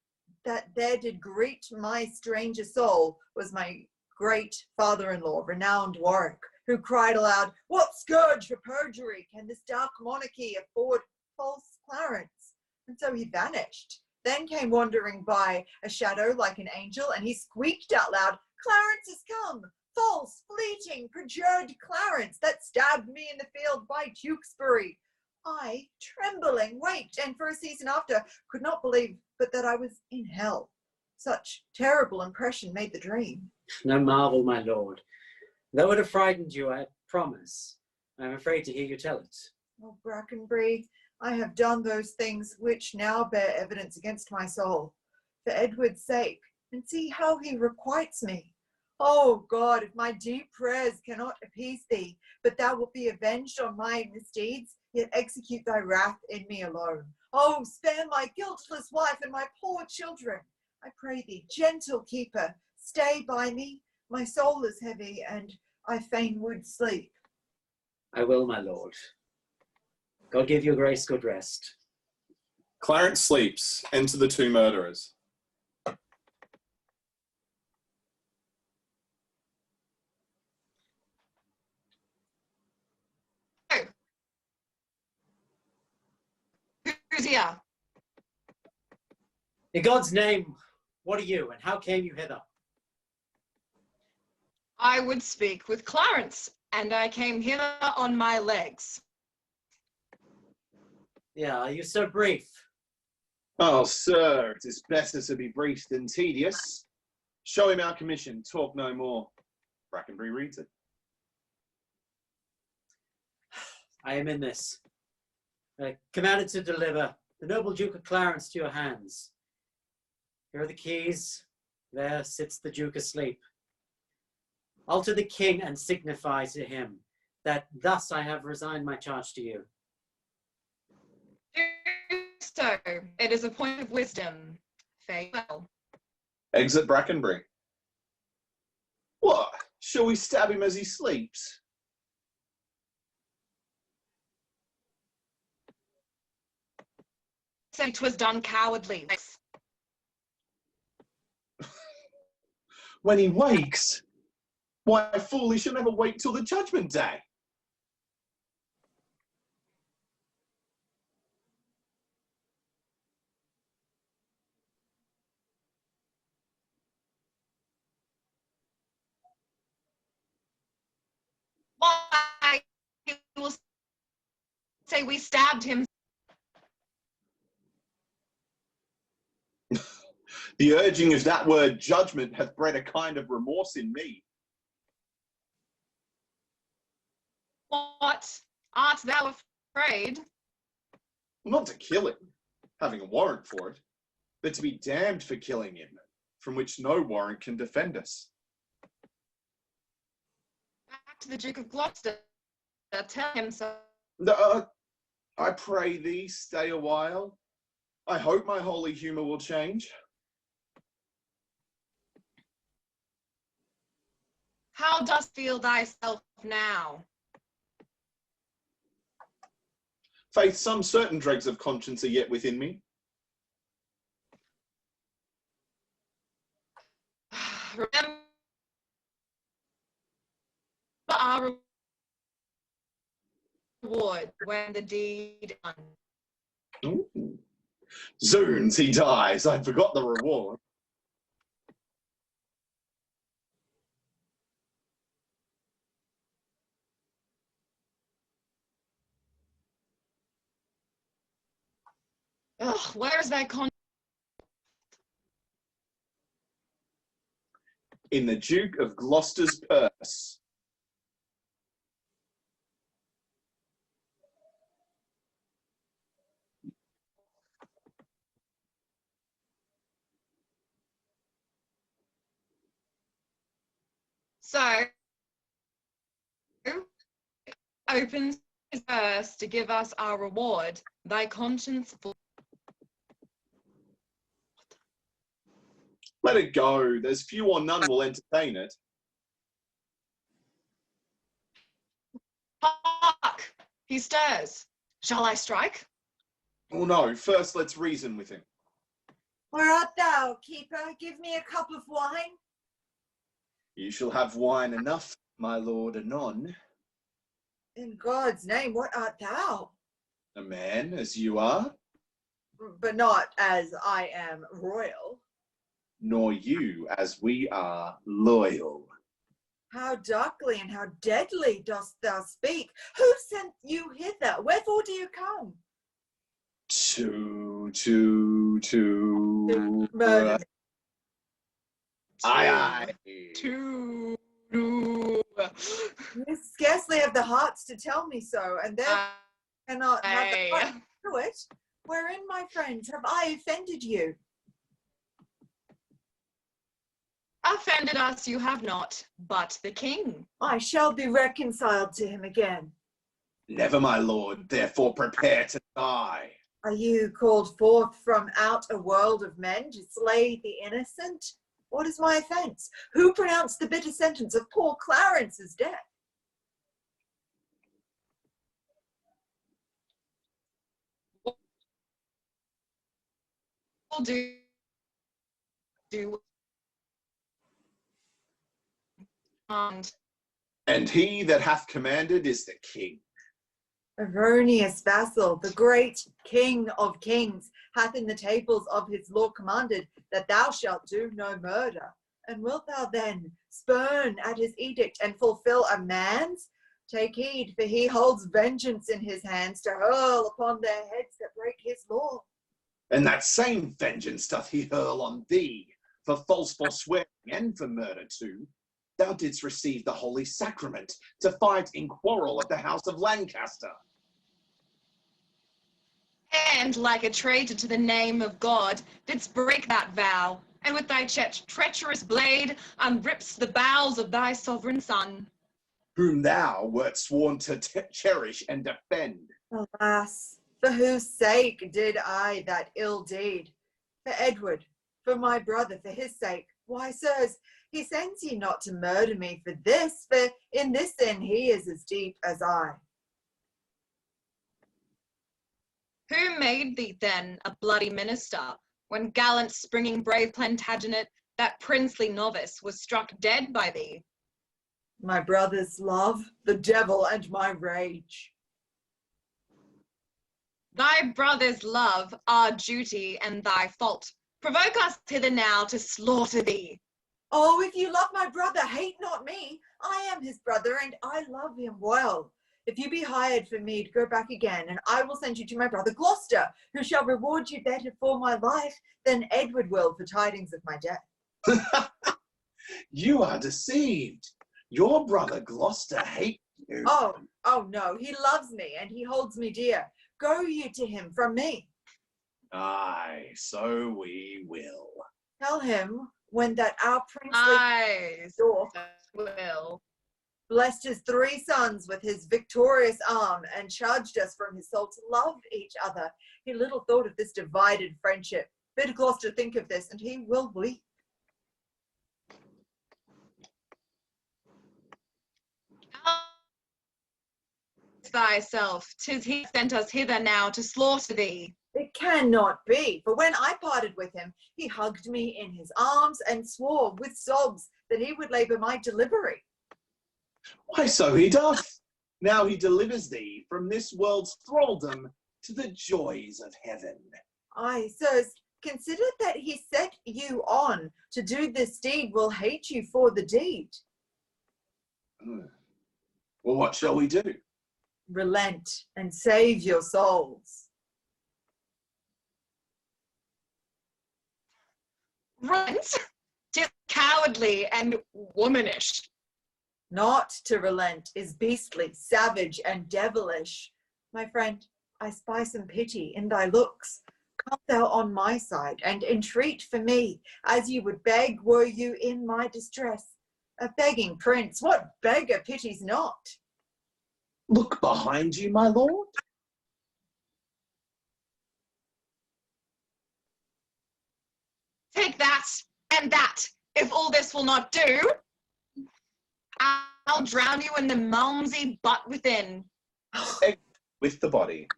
that there did greet my stranger soul was my great father-in-law, renowned Warwick, who cried aloud, "What scourge for perjury can this dark monarchy afford false Clarence?" And so he vanished. Then came wandering by a shadow like an angel, and he squeaked out loud, "Clarence is come! False, fleeting, perjured Clarence that stabbed me in the field by Tewkesbury." I, trembling, waked, and for a season after could not believe but that I was in hell. Such terrible impression made the dream.
No marvel, my lord. Though it have frightened you, I promise. I am afraid to hear you tell it.
Oh, Brackenbury, I have done those things which now bear evidence against my soul, for Edward's sake, and see how he requites me. Oh God, if my deep prayers cannot appease thee, but thou wilt be avenged on my misdeeds, yet execute thy wrath in me alone. Oh, spare my guiltless wife and my poor children. I pray thee, gentle keeper, stay by me. My soul is heavy, and I fain would sleep.
I will, my lord. God give your grace good rest.
Clarence sleeps. Enter the two murderers.
Who's here?
In God's name, what are you, and how came you hither?
I would speak with Clarence, and I came hither on my legs.
Yeah, are you so brief?
Oh, sir, it is better to be brief than tedious. Show him our commission, talk no more. Brackenbury reads it.
I am in this. Commanded to deliver the noble Duke of Clarence to your hands. Here are the keys. There sits the Duke asleep. Alter the king and signify to him that thus I have resigned my charge to you.
Do so. It is a point of wisdom. Farewell.
Exit Brackenbury. What? Shall we stab him as he sleeps?
Say 'twas done cowardly.
When he wakes? Why, fool, he shall never wake till the judgment day.
Why? He will say we stabbed him.
The urging of that word judgment hath bred a kind of remorse in me.
What? Art thou afraid?
Not to kill him, having a warrant for it, but to be damned for killing him, from which no warrant can defend us.
Back to the Duke of Gloucester. Tell him so.
I pray thee, stay a while. I hope my holy humour will change.
How dost feel thyself now?
Faith, some certain dregs of conscience are yet within me.
Remember our reward when the deed done.
Ooh. Zoons, he dies. I forgot the reward.
Ugh, where is that
In the Duke of Gloucester's purse.
So, opens his purse to give us our reward. Thy conscience full.
Let it go. There's few or none will entertain it.
Hark! He stirs. Shall I strike?
Oh no, first let's reason with him.
Where art thou, keeper? Give me a cup of wine.
You shall have wine enough, my lord, anon.
In God's name, what art thou?
A man as you are,
But not as I am royal.
nor you as we are loyal.
How darkly and how deadly dost thou speak? Who sent you hither? Wherefore do you come?
To
Murder.
aye.
To
You scarcely have the hearts to tell me so, and therefore cannot have the heart to do it. Wherein, my friends, have I offended you?
offended us you have not, but the king.
I shall be reconciled to him again.
Never, my lord, therefore prepare to die.
Are you called forth from out a world of men to slay the innocent? What is my offence? Who pronounced the bitter sentence of poor Clarence's death?
Will do
And he that hath commanded is the king.
Erroneous vassal, the great King of kings, hath in the tables of his law commanded that thou shalt do no murder. And wilt thou then spurn at his edict and fulfill a man's? Take heed, for he holds vengeance in his hands to hurl upon their heads that break his law.
And that same vengeance doth he hurl on thee, for false forswearing and for murder too. Thou didst receive the holy sacrament to fight in quarrel at the house of Lancaster.
and like a traitor to the name of God, didst break that vow, and with thy treacherous blade unrips the bowels of thy sovereign son.
Whom thou wert sworn to cherish and defend.
Alas, for whose sake did I that ill deed? For Edward, for my brother, for his sake. Why, sirs, he sends ye not to murder me for this, for in this sin he is as deep as I.
Who made thee then a bloody minister, when gallant springing brave Plantagenet, that princely novice, was struck dead by thee?
My brother's love, the devil, and my rage.
Thy brother's love, our duty, and thy fault, provoke us hither now to slaughter thee.
Oh, if you love my brother, hate not me. I am his brother, and I love him well. If you be hired for me to go back again, and I will send you to my brother Gloucester, who shall reward you better for my life than Edward will for tidings of my death.
You are deceived. Your brother Gloucester hates you.
Oh no, he loves me, and he holds me dear. Go you to him from me.
Aye, so we will.
Tell him when that our princely
I
York
will.
blessed his 3 sons with his victorious arm and charged us from his soul to love each other. He little thought of this divided friendship. Bid Gloucester think of this, and he will weep.
Thyself, 'tis he sent us hither now to slaughter thee.
It cannot be, for when I parted with him, he hugged me in his arms and swore with sobs that he would labour my delivery.
Why, so he doth. Now he delivers thee from this world's thraldom to the joys of heaven.
Aye, sirs, consider that he set you on to do this deed will hate you for the deed.
Well, what shall we do?
Relent and save your souls.
Relent? 'Tis cowardly and womanish.
Not to relent is beastly, savage, and devilish. My friend, I spy some pity in thy looks. Come thou on my side and entreat for me, as you would beg were you in my distress. A begging prince, what beggar pities not?
Look behind you, my lord.
Take that and that, if all this will not do. I'll drown you in the malmsey butt within.
With the body.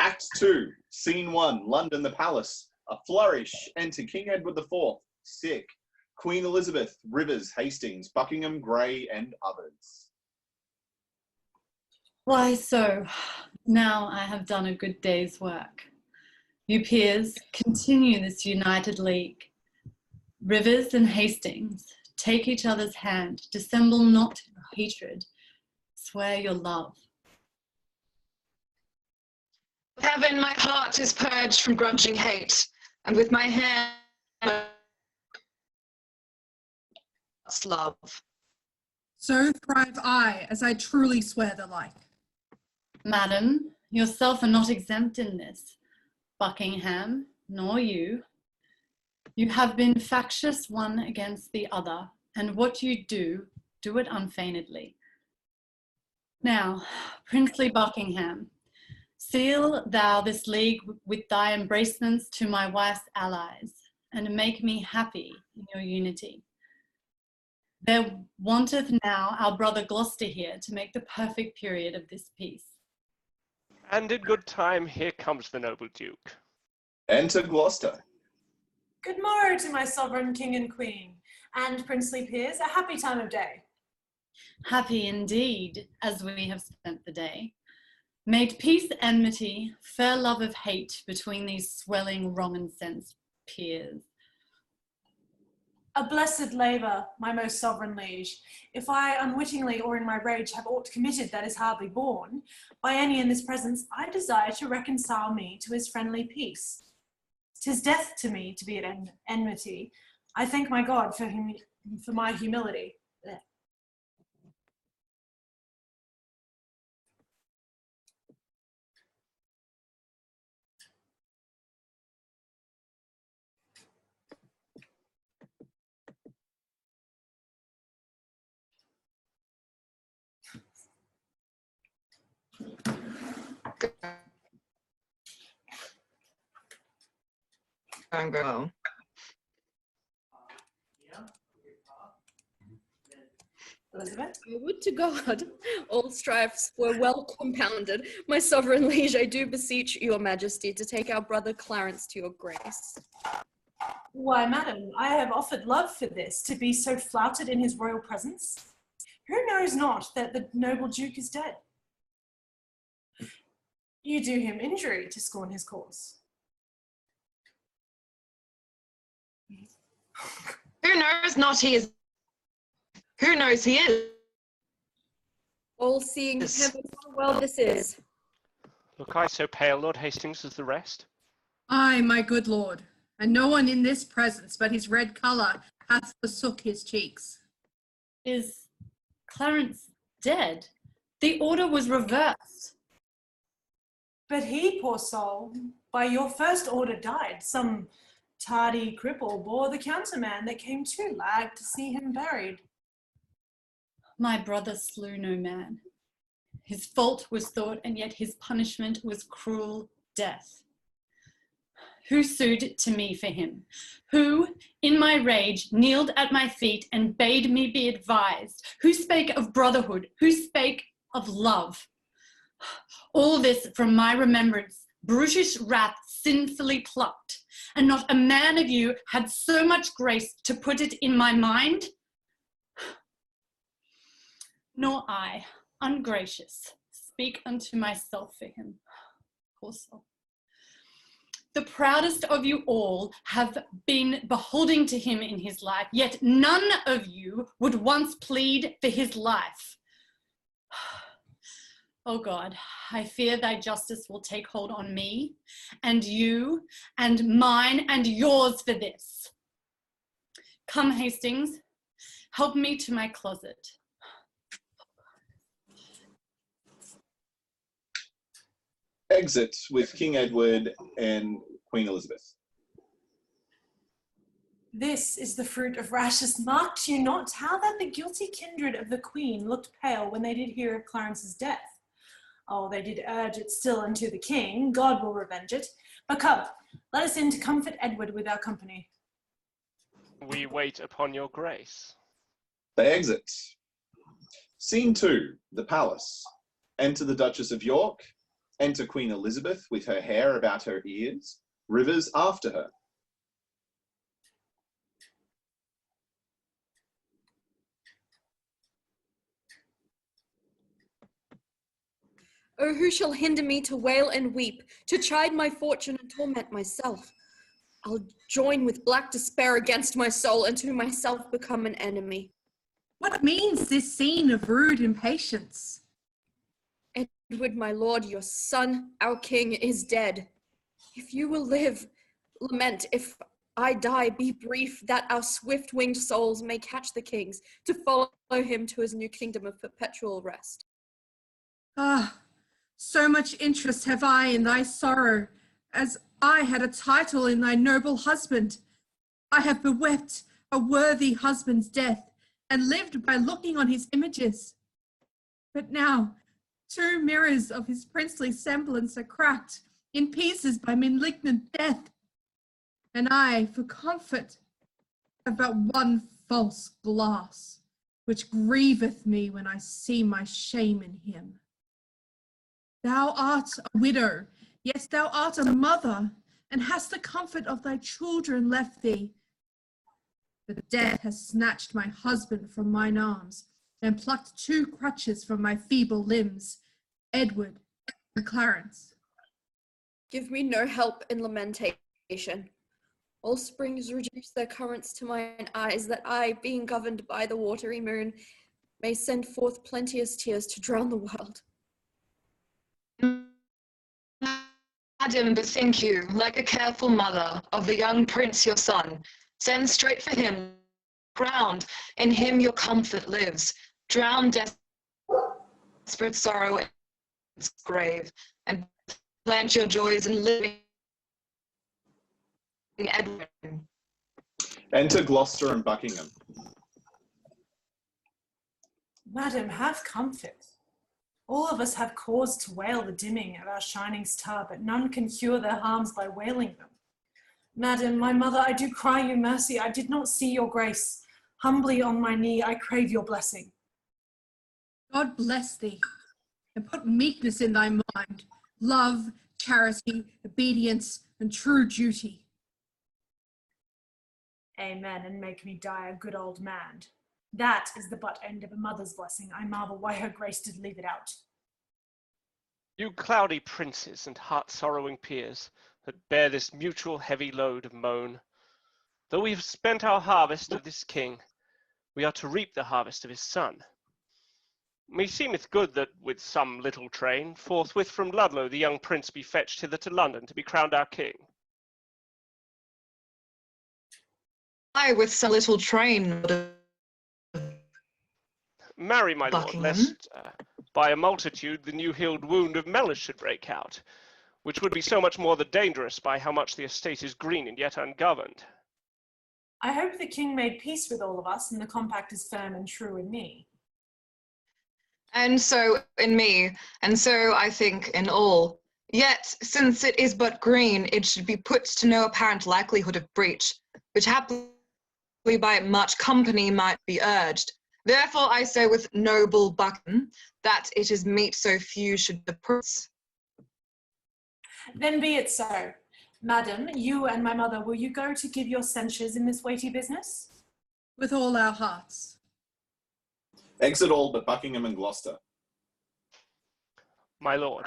Act Act 2, Scene 1, London, the Palace. A flourish. Enter King Edward IV, sick. Queen Elizabeth, Rivers, Hastings, Buckingham, Grey, and others.
Why so? Now I have done a good day's work. You peers, continue this united league. Rivers and Hastings, take each other's hand, dissemble not hatred, swear your love.
With heaven my heart is purged from grudging hate, and with my hand love.
So thrive I, as I truly swear the like.
Madam, yourself are not exempt in this. Buckingham, nor you. You have been factious one against the other, and what you do, do it unfeignedly. Now, princely Buckingham, seal thou this league with thy embracements to my wife's allies, and make me happy in your unity. There wanteth now our brother Gloucester here to make the perfect period of this peace.
And in good time, here comes the noble Duke.
Enter Gloucester.
Good morrow to my sovereign king and queen, and princely peers, a happy time of day.
Happy indeed, as we have spent the day. Made peace enmity, fair love of hate between these swelling Roman-sense peers.
A blessed labour, my most sovereign liege, if I unwittingly or in my rage have aught committed that is hardly borne, by any in this presence I desire to reconcile me to his friendly peace. 'Tis death to me to be at enmity. I thank my God for my humility.
Go.
Elizabeth?
I would to God all strifes were well compounded. My sovereign liege, I do beseech your majesty to take our brother Clarence to your grace.
Why, madam, I have offered love for this, to be so flouted in his royal presence. Who knows not that the noble Duke is dead? You do him injury to scorn his cause.
Who knows not he is? Who knows he is?
All-seeing heaven, how well this is.
Look I so pale, Lord Hastings, as the rest?
Aye, my good lord, and no one in this presence but his red colour hath forsook his cheeks.
Is Clarence dead? The order was reversed.
But he, poor soul, by your first order died. Some tardy cripple bore the counterman that came too lag to see him buried.
My brother slew no man. His fault was thought, and yet his punishment was cruel death. Who sued to me for him? Who, in my rage, kneeled at my feet and bade me be advised? Who spake of brotherhood? Who spake of love? All this from my remembrance, brutish wrath sinfully plucked, and not a man of you had so much grace to put it in my mind? Nor I, ungracious, speak unto myself for him. Poor soul. The proudest of you all have been beholding to him in his life, yet none of you would once plead for his life. Oh God, I fear thy justice will take hold on me, and you, and mine, and yours for this. Come, Hastings, help me to my closet.
Exit with King Edward and Queen Elizabeth.
This is the fruit of rashness. Marked you not how that the guilty kindred of the queen looked pale when they did hear of Clarence's death? Oh, they did urge it still unto the king. God will revenge it. But come, let us in to comfort Edward with our company.
We wait upon your grace.
They exit. Scene 2, the palace. Enter the Duchess of York, Enter Queen Elizabeth with her hair about her ears, Rivers after her.
Oh, who shall hinder me to wail and weep, to chide my fortune and torment myself? I'll join with black despair against my soul, and to myself become an enemy.
What means this scene of rude impatience?
Edward, my lord, your son, our king, is dead. If you will live, lament. If I die, be brief, that our swift-winged souls may catch the king's, to follow him to his new kingdom of perpetual rest.
Ah, so much interest have I in thy sorrow, as I had a title in thy noble husband. I have bewept a worthy husband's death, and lived by looking on his images. But now, 2 mirrors of his princely semblance are cracked in pieces by malignant death, and I, for comfort, have but one false glass, which grieveth me when I see my shame in him. Thou art a widow, yes, thou art a mother, and hast the comfort of thy children left thee. But death has snatched my husband from mine arms, and plucked 2 crutches from my feeble limbs, Edward and Clarence.
Give me no help in lamentation. All springs reduce their currents to mine eyes, that I, being governed by the watery moon, may send forth plenteous tears to drown the world.
Madam, bethink you, like a careful mother, of the young prince your son. Send straight for him, ground, in him your comfort lives. Drown desperate sorrow in its grave, and plant your joys in living Edward.
Enter Gloucester and Buckingham.
Madam, have comfort. All of us have cause to wail the dimming of our shining star, but none can cure their harms by wailing them. Madam, my mother, I do cry you mercy. I did not see your grace. Humbly on my knee, I crave your blessing.
God bless thee, and put meekness in thy mind, love, charity, obedience, and true duty.
Amen, and make me die a good old man. That is the butt end of a mother's blessing. I marvel why her grace did leave it out.
You cloudy princes and heart-sorrowing peers, that bear this mutual heavy load of moan, though we have spent our harvest of this king, we are to reap the harvest of his son. Meseemeth good that with some little train, forthwith from Ludlow the young prince be fetched hither to London to be crowned our king.
I with some little train.
Marry, my lord,
Buckingham?
lest by a multitude the new-healed wound of Mellis should break out, which would be so much more the dangerous by how much the estate is green and yet ungoverned.
I hope the king made peace with all of us, and the compact is firm and true in me.
And so in me, and so I think in all. Yet, since it is but green, it should be put to no apparent likelihood of breach, which happily by much company might be urged. Therefore I say with noble Buckingham, that it is meet so few should the prince.
Then be it so. Madam, you and my mother, will you go to give your censures in this weighty business?
With all our hearts.
Exit all but Buckingham and Gloucester.
My lord,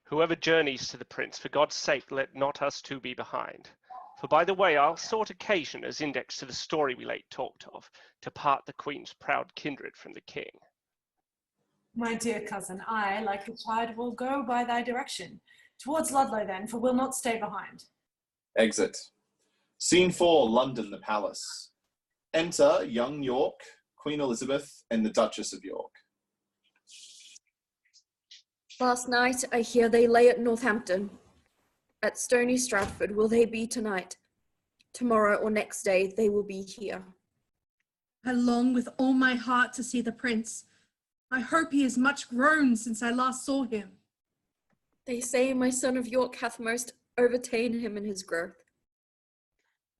whoever journeys to the prince, for God's sake let not us 2 be behind. For by the way, I'll sort occasion, as index to the story we late talked of, to part the queen's proud kindred from the king.
My dear cousin, I, like the child, will go by thy direction. Towards Ludlow then, for we'll not stay behind.
Exit. Scene 4, London, the palace. Enter young York, Queen Elizabeth, and the Duchess of York.
Last night I hear they lay at Northampton. At Stony Stratford will they be tonight? Tomorrow or next day they will be here.
I long with all my heart to see the prince. I hope he is much grown since I last saw him.
They say my son of York hath most overta'en him in his growth.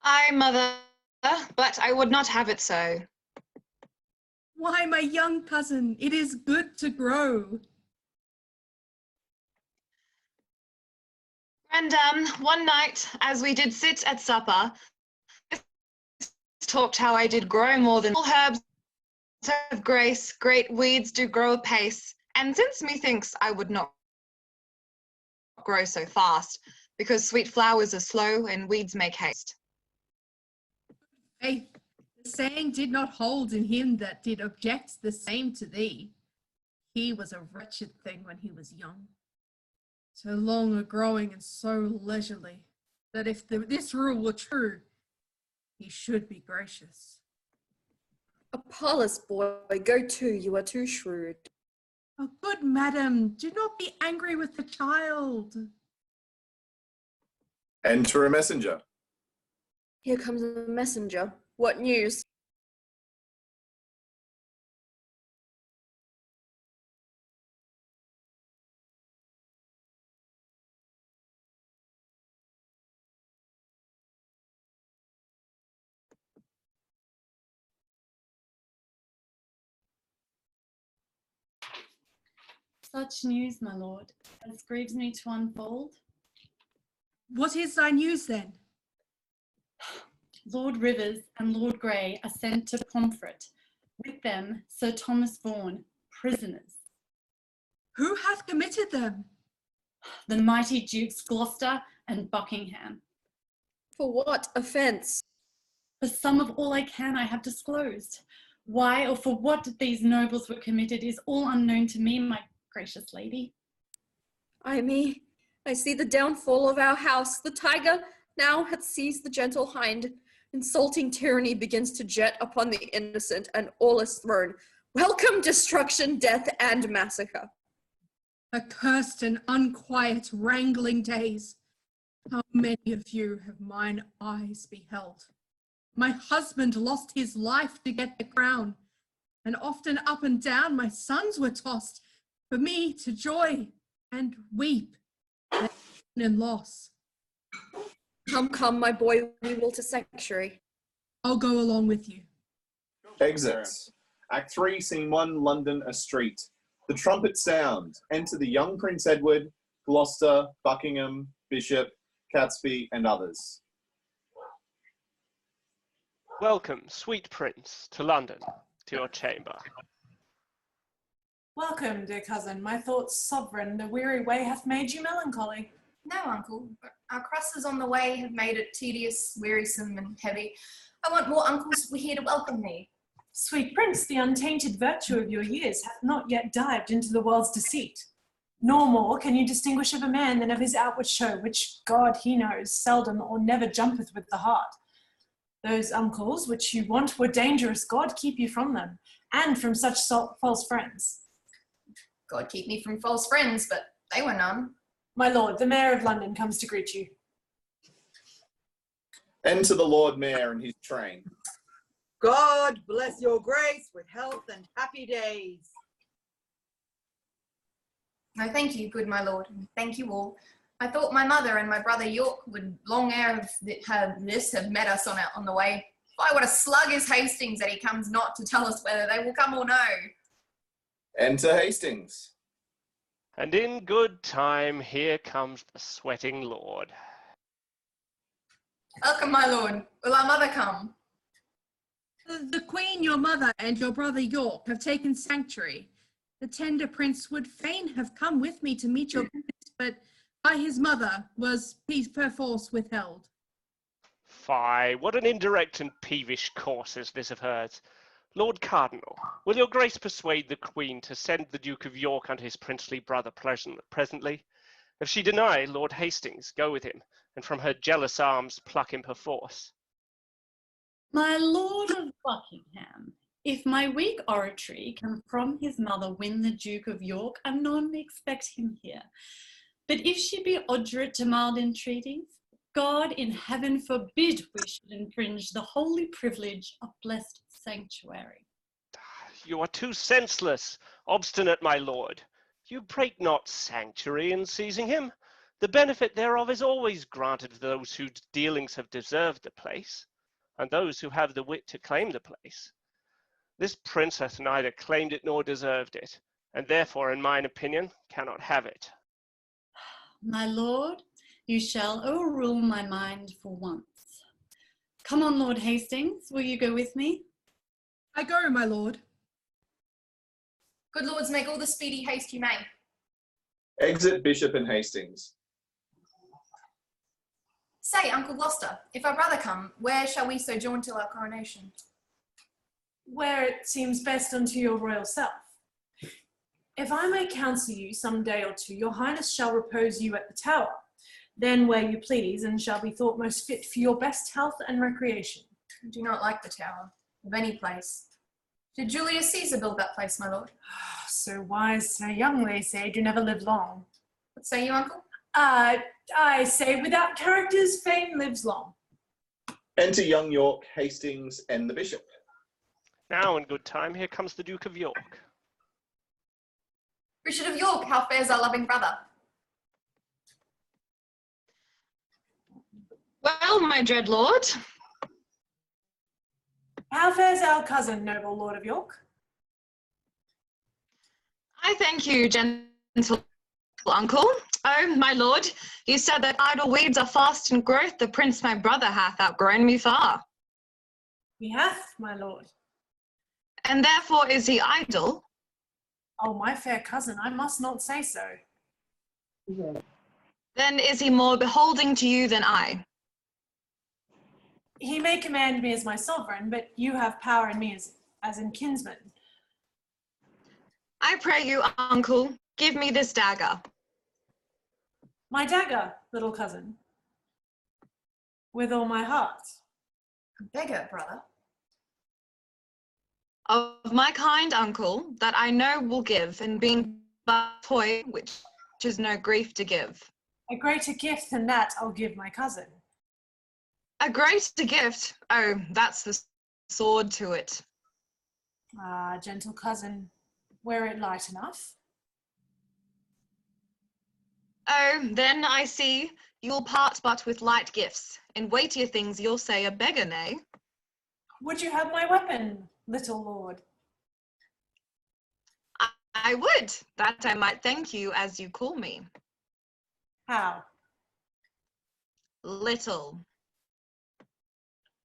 Aye, mother, but I would not have it so.
Why, my young cousin, it is good to grow.
And one night, as we did sit at supper, talked how I did grow more than all herbs of grace, great weeds do grow apace. And since methinks I would not grow so fast, because sweet flowers are slow and weeds make haste.
Faith, the saying did not hold in him that did object the same to thee. He was a wretched thing when he was young, so long a growing and so leisurely, that if this rule were true, he should be gracious.
Apollos, boy, go to, you are too shrewd.
Oh, good madam, do not be angry with the child.
Enter a messenger.
Here comes a messenger. What news?
Such news, my lord, as grieves me to unfold.
What is thy news then?
Lord Rivers and Lord Grey are sent to Pomfret. With them, Sir Thomas Vaughan, prisoners.
Who hath committed them?
The mighty Dukes Gloucester and Buckingham.
For what offence?
For some of all I can, I have disclosed. Why or for what these nobles were committed is all unknown to me, my gracious lady.
Ay me, I see the downfall of our house. The tiger now hath seized the gentle hind. Insulting tyranny begins to jet upon the innocent, and all is thrown. Welcome destruction, death, and massacre.
Accursed and unquiet wrangling days. How many of you have mine eyes beheld? My husband lost his life to get the crown, and often up and down my sons were tossed, for me to joy and weep and loss.
Come, come, my boy, we will to sanctuary.
I'll go along with you.
Exits.
Act 3, Scene 1, London, a street. The trumpets sound. Enter the young Prince Edward, Gloucester, Buckingham, Bishop, Catesby, and others.
Welcome, sweet prince, to London, to your chamber.
Welcome, dear cousin. My thoughts sovereign, the weary way hath made you melancholy.
No, uncle, but our crosses on the way have made it tedious, wearisome, and heavy. I want more uncles here to welcome me.
Sweet prince, the untainted virtue of your years hath not yet dived into the world's deceit. Nor more can you distinguish of a man than of his outward show, which God he knows seldom or never jumpeth with the heart. Those uncles which you want were dangerous. God keep you from them, and from such false friends.
God keep me from false friends, but they were none.
My lord, the Mayor of London comes to greet you.
Enter the Lord Mayor and his train.
God bless your grace with health and happy days.
I thank you, good my lord, and thank you all. I thought my mother and my brother York would long ere have met us on the way. Why, what a slug is Hastings that he comes not to tell us whether they will come or no.
Enter Hastings.
And in good time, here comes the sweating lord.
Welcome, my lord. Will our mother come?
The Queen, your mother, and your brother York have taken sanctuary. The tender prince would fain have come with me to meet your prince, but by his mother was he perforce withheld.
Fie, what an indirect and peevish course is this of hers. Lord Cardinal, will your grace persuade the Queen to send the Duke of York and his princely brother presently? If she deny, Lord Hastings, go with him, and from her jealous arms pluck him perforce.
My Lord of Buckingham, if my weak oratory can from his mother win the Duke of York, anon expect him here. But if she be obdurate to mild entreaties, God in heaven forbid we should infringe the holy privilege of blessed sanctuary.
You are too senseless, obstinate, my lord. You break not sanctuary in seizing him. The benefit thereof is always granted to those whose dealings have deserved the place, and those who have the wit to claim the place. This prince hath neither claimed it nor deserved it, and therefore, in mine opinion, cannot have it.
My lord, You shall overrule my mind for once. Come on, Lord Hastings, will you go with me?
I go, my lord.
Good lords, make all the speedy haste you may.
Exit Bishop and Hastings.
Say, Uncle Gloucester, if our brother come, where shall we sojourn till our coronation?
Where it seems best unto your royal self. If I may counsel you some day or two, your highness shall repose you at the Tower, then where you please, and shall be thought most fit for your best health and recreation.
I do not like the Tower, of any place. Did Julius Caesar build that place, my lord?
So wise, so young, they say, do never live long.
What say you, uncle?
I say, without characters, fame lives long.
Enter young York, Hastings, and the Bishop.
Now in good time, here comes the Duke of York.
Richard of York, how fares our loving brother?
Well, my dread lord,
How fares our cousin, noble Lord of York?
I thank you, gentle uncle. Oh, my lord, you said that idle weeds are fast in growth. The prince my brother hath outgrown me far.
He hath, my lord.
And therefore is he idle?
Oh, my fair cousin, I must not say so.
Then is he more beholding to you than I?
He may command me as my sovereign, but you have power in me as in kinsman.
I pray you, uncle, give me this dagger.
My dagger, little cousin. With all my heart.
A beggar, brother.
Of my kind, uncle, that I know will give, and being but a toy, which is no grief to give.
A greater gift than that I'll give my cousin.
A greater gift? Oh, that's the sword to it.
Ah, gentle cousin, wear it light enough.
Oh, then I see you'll part but with light gifts. In weightier things you'll say a beggar, nay?
Would you have my weapon, little lord?
I would, that I might thank you as you call me.
How?
Little.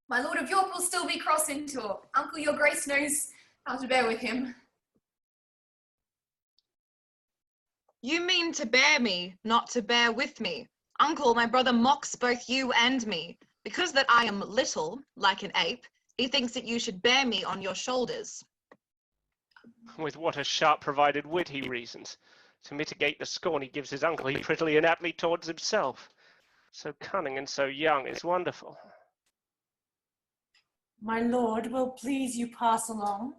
My Lord of York will still be cross in talk. Uncle, your grace knows how to bear with him.
You mean to bear me, not to bear with me. Uncle, my brother mocks both you and me. Because that I am little, like an ape, he thinks that you should bear me on your shoulders.
With what a sharp provided wit he reasons. To mitigate the scorn he gives his uncle, he prettily and aptly taunts himself. So cunning and so young is wonderful.
My lord will please you pass along.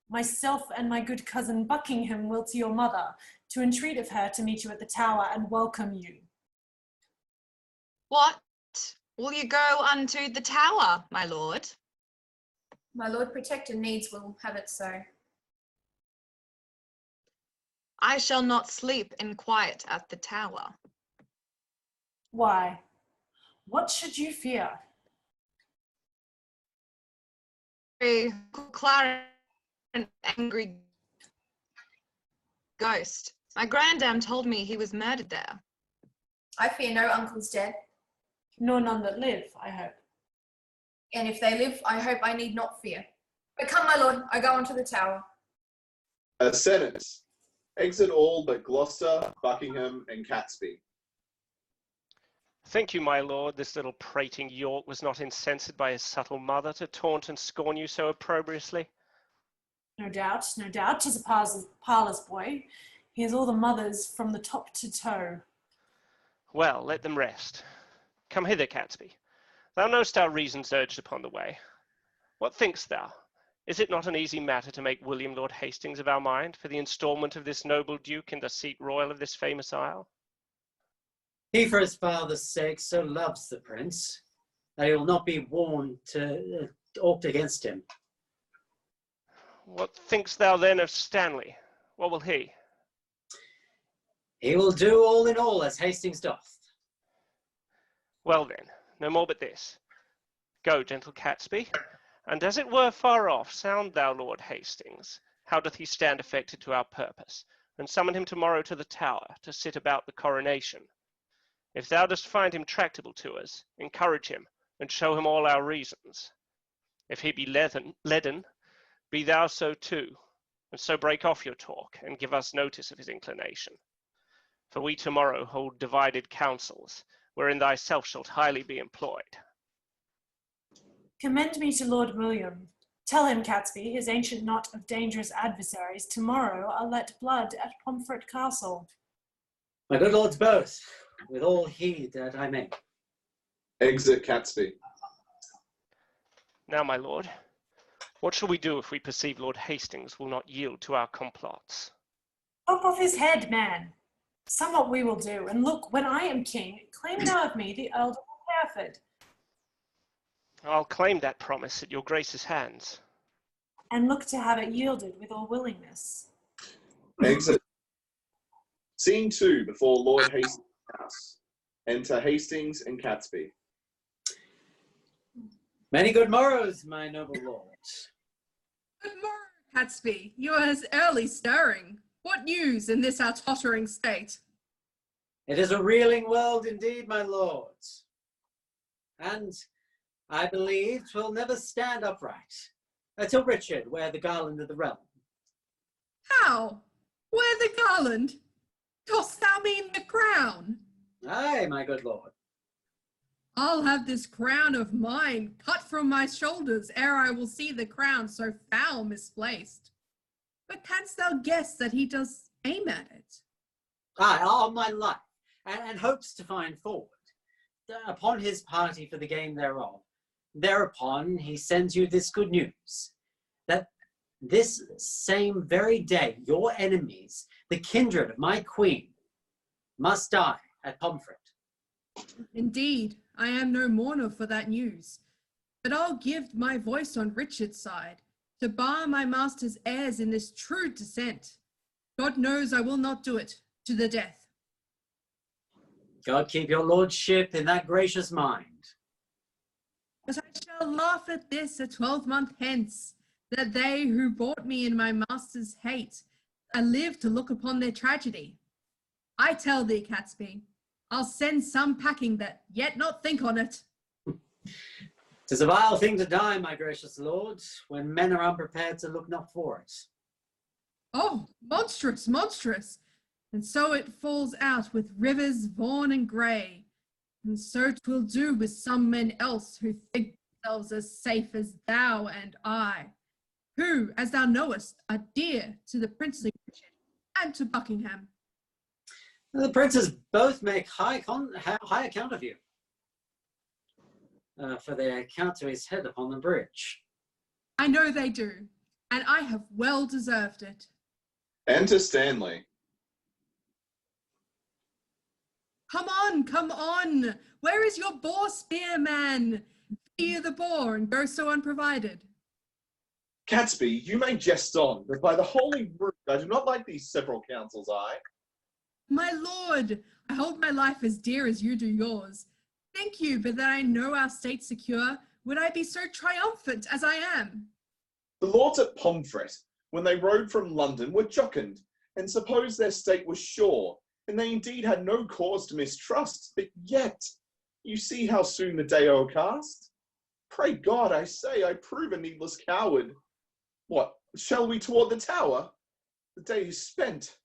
Myself and my good cousin Buckingham will to your mother, to entreat of her to meet you at the Tower and welcome you.
What? Will you go unto the Tower, my lord?
My Lord Protector needs will have it so.
I shall not sleep in quiet at the Tower.
Why? What should you fear?
Clara, an angry ghost. My grandam told me he was murdered there.
I fear no uncle's dead.
Nor none that live, I hope.
And if they live, I hope I need not fear. But come, my lord, I go on to the Tower.
A sentence. Exit all but Gloucester, Buckingham, and Catesby.
Think you, my lord, this little prating York was not incensed by his subtle mother to taunt and scorn you so opprobriously?
No doubt, no doubt. 'Tis a parlour's boy. He has all the mothers from the top to toe.
Well, let them rest. Come hither, Catesby. Thou knowst our reasons urged upon the way. What thinkst thou? Is it not an easy matter to make William Lord Hastings of our mind for the instalment of this noble duke in the seat royal of this famous isle?
He for his father's sake so loves the prince that he will not be warned to aught against him.
What thinkst thou then of Stanley? What will he?
He will do all in all as Hastings doth.
Well then, no more but this. Go, gentle Catesby, and as it were far off, sound thou Lord Hastings, how doth he stand affected to our purpose, and summon him tomorrow to the Tower to sit about the coronation. If thou dost find him tractable to us, encourage him, and show him all our reasons. If he be leaden, be thou so too, and so break off your talk, and give us notice of his inclination. For we tomorrow hold divided councils, wherein thyself shalt highly be employed.
Commend me to Lord William. Tell him, Catesby, his ancient knot of dangerous adversaries, tomorrow I'll let blood at Pomfret Castle.
My good lords both, with all heed that I may.
Exit Catesby.
Now, my lord, what shall we do if we perceive Lord Hastings will not yield to our complots?
Chop off his head, man. Somewhat we will do, and look, when I am king, claim now of me the Earl of Hereford.
I'll claim that promise at your grace's hands.
And look to have it yielded with all willingness.
Exit. Scene 2, before Lord Hastings' house. Enter Hastings and Catesby.
Many good morrows, my noble lords.
Good morrow, Catesby. You are as early stirring. What news in this our tottering state?
It is a reeling world indeed, my lords. And I believe 'twill never stand upright until Richard wear the garland of the realm.
How? Wear the garland? Dost thou mean the crown?
Aye, my good lord.
I'll have this crown of mine cut from my shoulders ere I will see the crown so foul misplaced. But canst thou guess that he does aim at it?
Aye, on my life, and hopes to find forward upon his party for the game thereof. Thereupon he sends you this good news, that this same very day your enemies, the kindred of my queen, must die at Pomfret.
Indeed, I am no mourner for that news, but I'll give my voice on Richard's side, to bar my master's heirs in this true descent. God knows I will not do it to the death.
God keep your lordship in that gracious mind.
But I shall laugh at this a 12-month hence, that they who bought me in my master's hate, live to look upon their tragedy. I tell thee, Catesby, I'll send some packing that yet not think on it.
'Tis a vile thing to die, my gracious lord, when men are unprepared to look not for it.
Oh, monstrous, monstrous. And so it falls out with Rivers, Vaughan, and Grey. And so 'twill do with some men else who think themselves as safe as thou and I, who, as thou knowest, are dear to the princely Richard and to Buckingham.
The princes both make high account of you for their account to his head upon the bridge.
I know they do, and I have well deserved it.
Enter Stanley.
Come on, come on. Where is your boar spear, man? Fear the boar and go so unprovided.
Catesby, you may jest on, but by the holy rood, I do not like these several councils,
My lord, I hold my life as dear as you do yours. Thank you, but that I know our state secure, would I be so triumphant as I am?
The lords at Pomfret, when they rode from London, were jocund, and supposed their state was sure, and they indeed had no cause to mistrust. But yet, you see how soon the day o'ercast. Pray God, I say, I prove a needless coward. What, shall we toward the tower? The day is spent.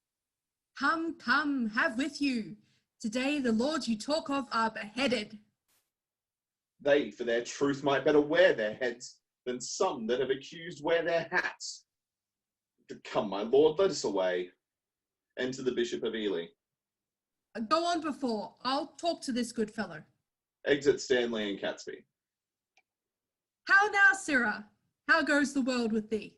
Come, come, have with you. Today the lords you talk of are beheaded.
They, for their truth, might better wear their heads than some that have accused wear their hats. But come, my lord, let us away. Enter the Bishop of Ely.
Go on before, I'll talk to this good fellow.
Exit Stanley and Catesby.
How now, Sirrah? How goes the world with thee?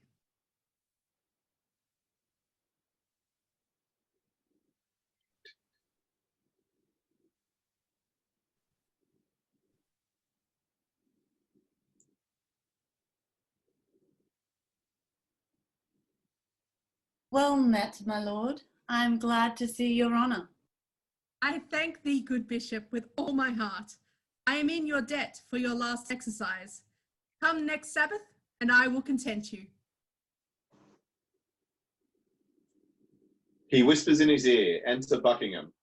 Well met, my lord. I am glad to see your honour.
I thank thee, good bishop, with all my heart. I am in your debt for your last exercise. Come next Sabbath, and I will content you.
He whispers in his ear, enter Buckingham.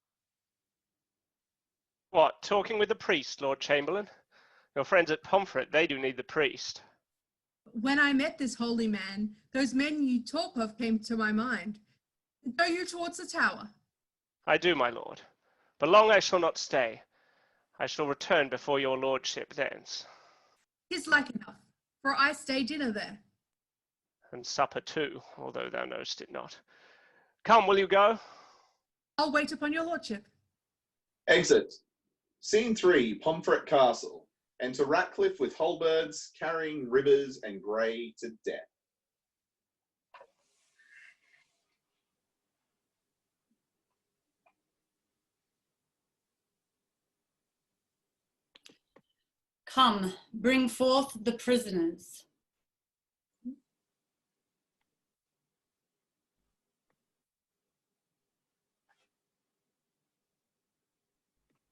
What, talking with the priest, Lord Chamberlain? Your friends at Pomfret, they do need the priest.
When I met this holy man, those men you talk of came to my mind. Go you towards the tower?
I do, my lord. But long I shall not stay. I shall return before your lordship thence.
'Tis like enough, for I stay dinner there.
And supper too, although thou knowest it not. Come, will you go?
I'll wait upon your lordship.
Exit. Scene 3, Pomfret Castle. Enter Ratcliffe with halberds, carrying Rivers and Grey to death.
Come, bring forth the prisoners.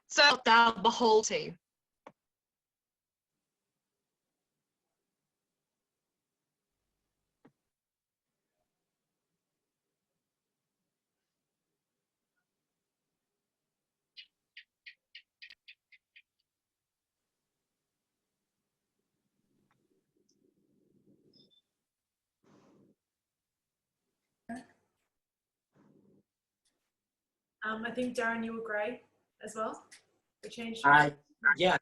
So shalt thou behold he.
I think, Darren, you were Grey as well. We changed.
Yeah,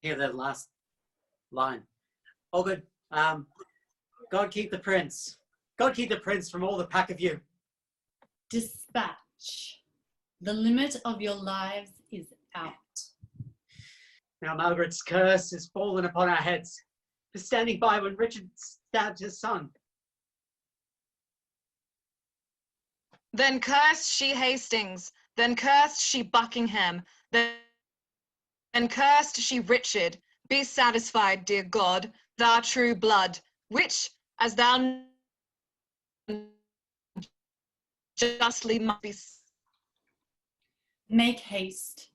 hear the last line. Oh, good. God keep the prince. God keep the prince from all the pack of you.
Dispatch. The limit of your lives is out.
Now Margaret's curse is fallen upon our heads for standing by when Richard stabbed his son.
Then cursed she Hastings, then cursed she Buckingham, then cursed she Richard. Be satisfied, dear God, thou true blood, which, as thou justly must be
Make haste.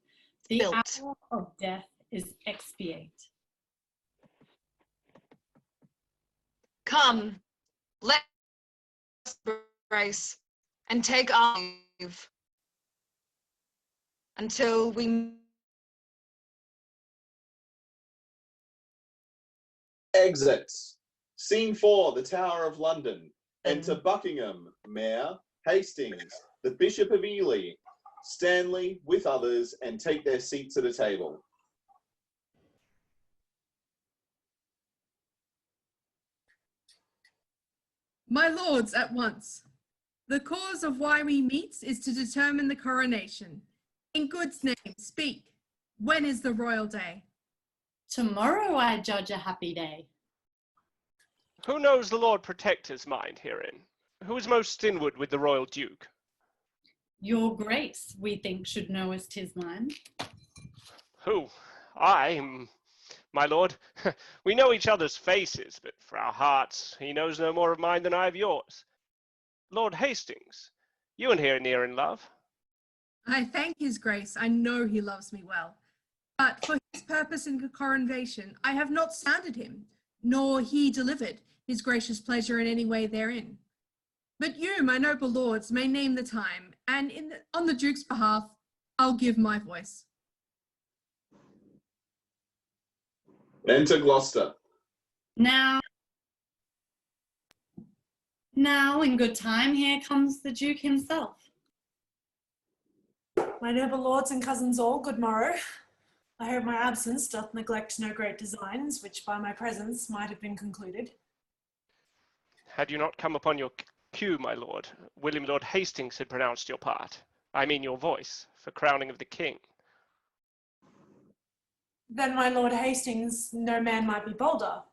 The
built.
hour of death is expiate.
Come, let us embrace and take our leave until we
Exit. Scene 4, the Tower of London. Enter Buckingham, Mayor, Hastings, the Bishop of Ely, Stanley with others, and take their seats at a table.
My lords, at once. The cause of why we meet is to determine the coronation. In God's name, speak. When is the royal day?
Tomorrow I judge a happy day.
Who knows the Lord Protector's mind herein? Who is most inward with the royal duke?
Your grace, we think, should know as 'tis mine.
Who? I, my lord? We know each other's faces, but for our hearts, he knows no more of mine than I of yours. Lord Hastings, you and he are near in love.
I thank his grace. I know he loves me well. But for his purpose in the coronation, I have not sounded him, nor he delivered his gracious pleasure in any way therein. But you, my noble lords, may name the time, and on the Duke's behalf, I'll give my voice.
Enter Gloucester.
Now, in good time, here comes the Duke himself.
My noble lords and cousins all, good morrow. I hope my absence doth neglect no great designs, which by my presence might have been concluded.
Had you not come upon your cue, my lord, William Lord Hastings had pronounced your part, I mean your voice, for crowning of the king.
Then my Lord Hastings, no man might be bolder.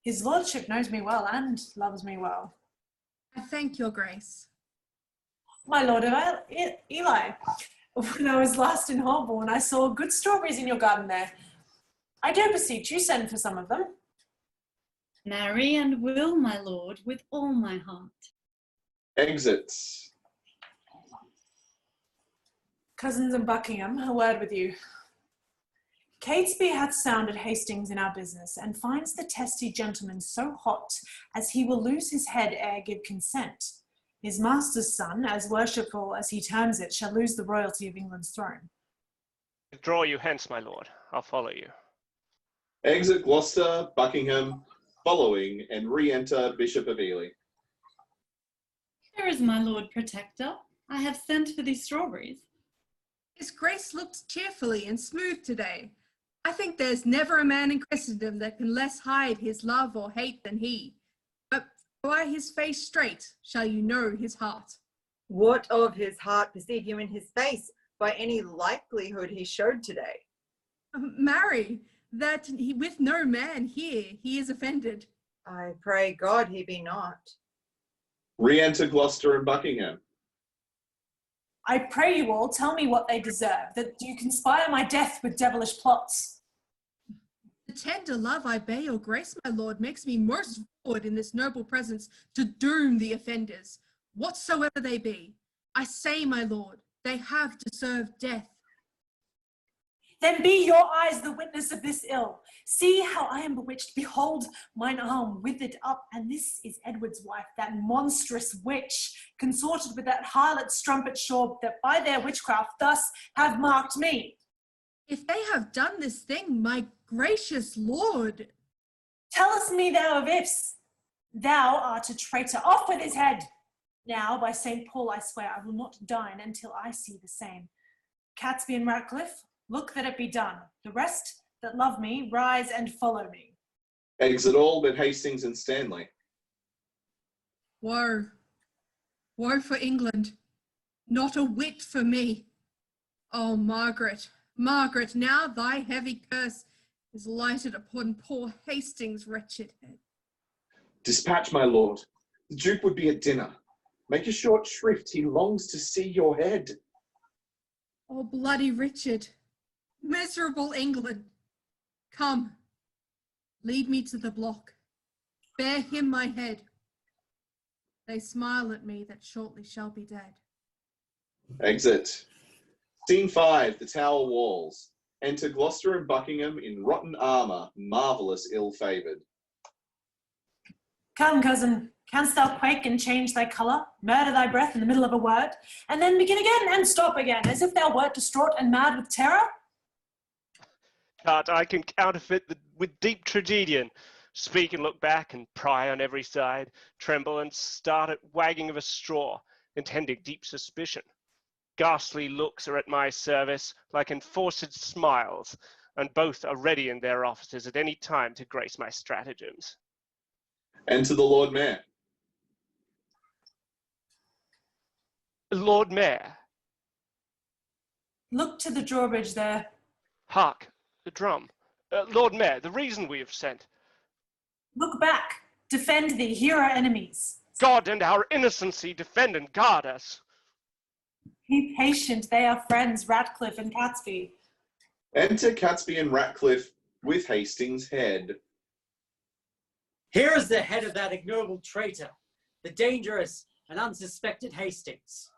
His lordship knows me well and loves me well.
I thank your grace.
My Lord Ely, when I was last in Holborn, I saw good strawberries in your garden there. I do beseech you, send for some of them.
Marry and will, my lord, with all my heart.
Exit.
Cousins and Buckingham, a word with you. Catesby hath sounded Hastings in our business, and finds the testy gentleman so hot as he will lose his head ere give consent. His master's son, as worshipful as he terms it, shall lose the royalty of England's throne.
Draw you hence, my lord. I'll follow you.
Exit Gloucester, Buckingham, following, and re-enter Bishop of Ely.
Here is my Lord Protector. I have sent for these strawberries.
His Grace looks cheerfully and smooth today. I think there's never a man in Christendom that can less hide his love or hate than he. But by his face straight shall you know his heart.
What of his heart perceive you in his face by any likelihood he showed today?
Marry, that he, with no man here he is offended.
I pray God he be not.
Re-enter Gloucester and Buckingham.
I pray you all, tell me what they deserve, that you conspire my death with devilish plots.
The tender love I bear your grace, my lord, makes me most forward in this noble presence to doom the offenders, whatsoever they be. I say, my lord, they have deserved death.
Then be your eyes the witness of this ill. See how I am bewitched. Behold, mine arm withered up, and this is Edward's wife, that monstrous witch, consorted with that harlot strumpet Shaw, that by their witchcraft thus have marked me.
If they have done this thing, my gracious lord.
Tell us me thou of ifs. Thou art a traitor. Off with his head. Now, by St. Paul, I swear I will not dine until I see the same. Catesby and Ratcliffe, look that it be done. The rest that love me, rise and follow me.
Exit all but Hastings and Stanley.
Woe, woe for England, not a whit for me. Oh, Margaret, Margaret, now thy heavy curse is lighted upon poor Hastings' wretched head.
Dispatch, my lord. The Duke would be at dinner. Make a short shrift, he longs to see your head.
Oh, bloody Richard, miserable England, come, lead me to the block, bear him my head. They smile at me that shortly shall be dead.
Exit. Scene 5, the Tower Walls. Enter Gloucester and Buckingham in rotten armour, marvellous ill-favoured.
Come, cousin, canst thou quake and change thy colour, murder thy breath in the middle of a word, and then begin again and stop again, as if thou wert distraught and mad with terror?
Can't I can counterfeit with deep tragedian, speak and look back and pry on every side, tremble and start at wagging of a straw, intending deep suspicion. Ghastly looks are at my service, like enforced smiles, and both are ready in their offices at any time to grace my stratagems.
Enter the Lord Mayor.
Lord Mayor.
Look to the drawbridge there.
Hark, the drum. Lord Mayor, the reason we have sent.
Look back, defend thee, hear our enemies.
God and our innocency defend and guard us.
Be patient, they are friends, Ratcliffe and Catesby.
Enter Catesby and Ratcliffe with Hastings' head.
Here is the head of that ignoble traitor, the dangerous and unsuspected Hastings.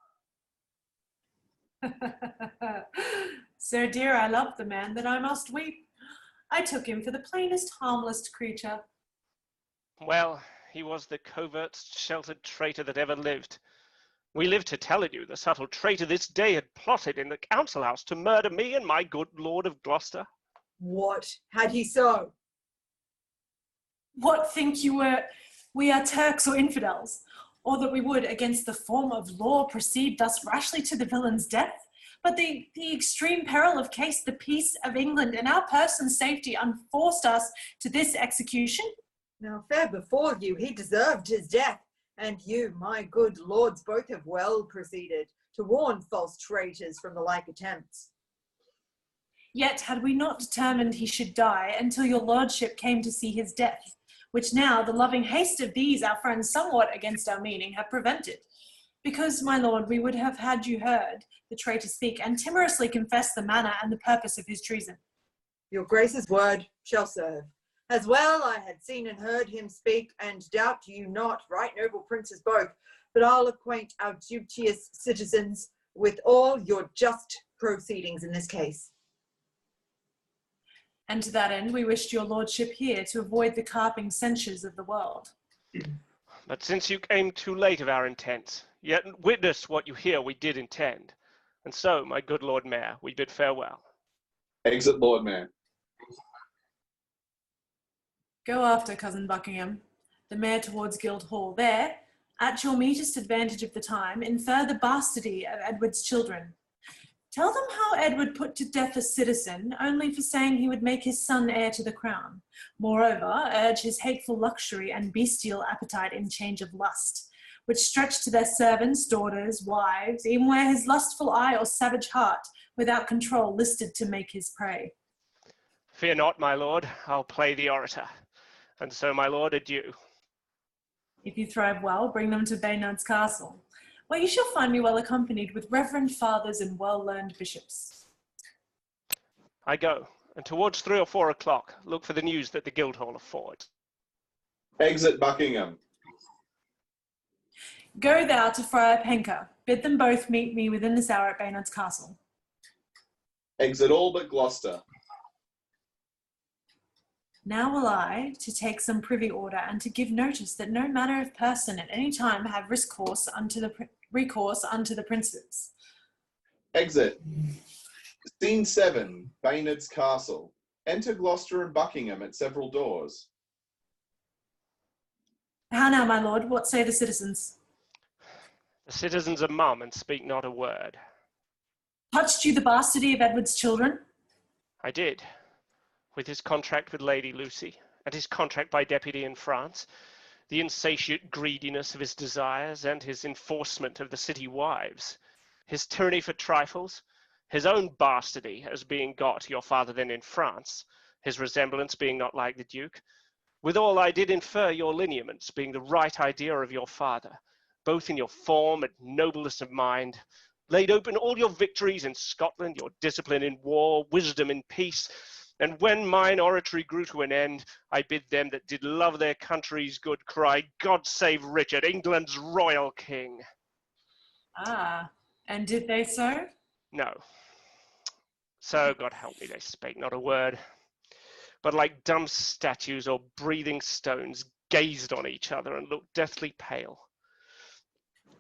So dear I loved the man that I must weep. I took him for the plainest, harmless creature.
Well, he was the covert, sheltered traitor that ever lived. We live to tell it you, the subtle traitor this day had plotted in the council house to murder me and my good lord of Gloucester.
What had he so?
What think you we are Turks or infidels, or that we would, against the form of law, proceed thus rashly to the villain's death? But the extreme peril of case, the peace of England, and our person's safety unforced us to this execution.
Now fair before you, he deserved his death, and you, my good lords, both have well proceeded to warn false traitors from the like attempts.
Yet had we not determined he should die until your lordship came to see his death, which now the loving haste of these our friends somewhat against our meaning have prevented. Because, my lord, we would have had you heard the traitor speak and timorously confess the manner and the purpose of his treason.
Your grace's word shall serve. As well I had seen and heard him speak, and doubt you not, right noble princes both, but I'll acquaint our duteous citizens with all your just proceedings in this case.
And to that end, we wished your lordship here to avoid the carping censures of the world.
But since you came too late of our intents, yet witness what you hear we did intend. And so, my good Lord Mayor, we bid farewell.
Exit Lord Mayor.
Go after cousin Buckingham, the mayor towards Guildhall. There, at your meetest advantage of the time, infer the bastardy of Edward's children. Tell them how Edward put to death a citizen only for saying he would make his son heir to the crown. Moreover, urge his hateful luxury and bestial appetite in change of lust, which stretched to their servants, daughters, wives, even where his lustful eye or savage heart, without control, listed to make his prey.
Fear not, my lord, I'll play the orator. And so, my lord, adieu.
If you thrive well, bring them to Baynard's Castle, where you shall find me well accompanied with reverend fathers and well-learned bishops.
I go, and towards 3 or 4 o'clock, look for the news that the Guildhall affords.
Exit Buckingham.
Go thou to Friar Penker. Bid them both meet me within this hour at Baynard's Castle.
Exit all but Gloucester.
Now will I to take some privy order and to give notice that no manner of person at any time have recourse unto the princes.
Exit. Scene 7, Baynard's Castle. Enter Gloucester and Buckingham at several doors.
How now, my lord, what say the citizens?
The citizens are mum and speak not a word.
Touched you the bastardy of Edward's children?
I did. With his contract with Lady Lucy, and his contract by deputy in France, the insatiate greediness of his desires, and his enforcement of the city wives, his tyranny for trifles, his own bastardy as being got your father then in France, his resemblance being not like the Duke, withal I did infer your lineaments being the right idea of your father, both in your form and nobleness of mind, laid open all your victories in Scotland, your discipline in war, wisdom in peace, and when mine oratory grew to an end, I bid them that did love their country's good cry, God save Richard, England's royal king.
Ah, and did they so?
No. So, God help me, they spake not a word, but like dumb statues or breathing stones, gazed on each other and looked deathly pale.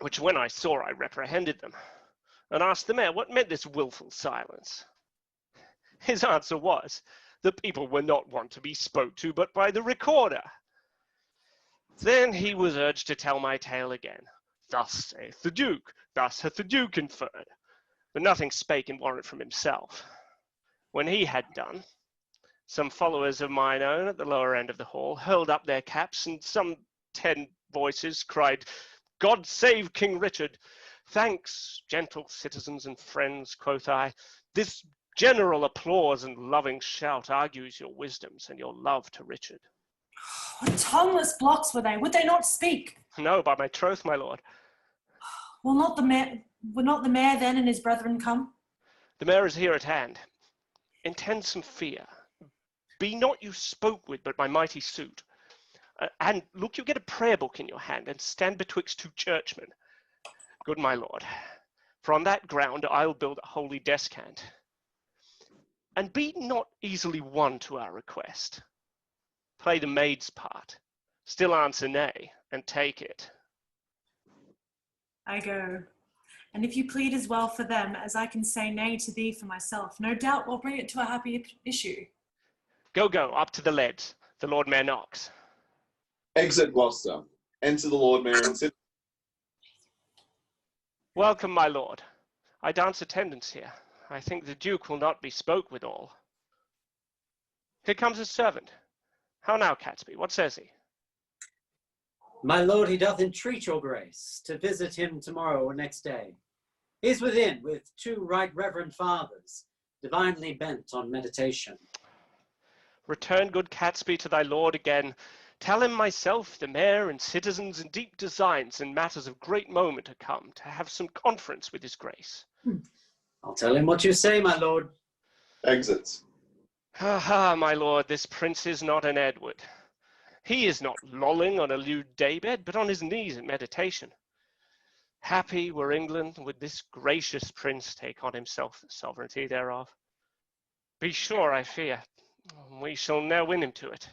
Which when I saw, I reprehended them, and asked the mayor what meant this wilful silence. His answer was, the people were not wont to be spoke to but by the recorder. Then he was urged to tell my tale again. Thus saith the Duke, thus hath the Duke inferred. But nothing spake in warrant from himself. When he had done, some followers of mine own at the lower end of the hall hurled up their caps, and some 10 voices cried, God save King Richard. Thanks, gentle citizens and friends, quoth I. This general applause and loving shout argues your wisdoms and your love to Richard.
What tongueless blocks were they? Would they not speak?
No, by my troth, my lord.
Were not the mayor then and his brethren come?
The mayor is here at hand. Intend some fear. Be not you spoke with, but my mighty suit. And look, you get a prayer book in your hand, and stand betwixt 2 churchmen. Good my lord, for on that ground I'll build a holy descant. And be not easily won to our request. Play the maid's part. Still answer nay, and take it.
I go. And if you plead as well for them as I can say nay to thee for myself, no doubt we'll bring it to a happy issue.
Go, up to the leads. The Lord Mayor knocks.
Exit Gloucester. Enter the Lord Mayor and sit.
Welcome, my lord. I dance attendance here. I think the Duke will not be spoke withal. Here comes his servant. How now, Catesby? What says he?
My lord, he doth entreat your grace to visit him tomorrow or next day. He is within with 2 right reverend fathers, divinely bent on meditation.
Return, good Catesby, to thy lord again. Tell him myself, the mayor, and citizens in deep designs and matters of great moment are come to have some conference with his grace.
I'll tell him what you say, my lord.
Exits.
Ha, my lord, this prince is not an Edward. He is not lolling on a lewd daybed, but on his knees in meditation. Happy were England would this gracious prince take on himself the sovereignty thereof. Be sure, I fear, we shall ne'er win him to it.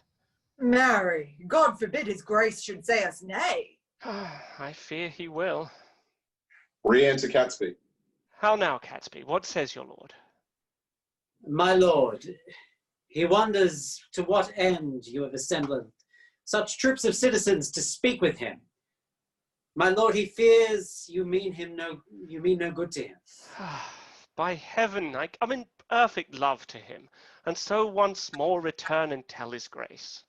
Marry, God forbid his grace should say us nay.
I fear he will.
Re-enter Catesby.
How now, Catesby? What says your lord?
My lord, he wonders to what end you have assembled such troops of citizens to speak with him. My lord, he fears you mean no good to him.
By heaven, I'm in perfect love to him, and so once more return and tell his grace.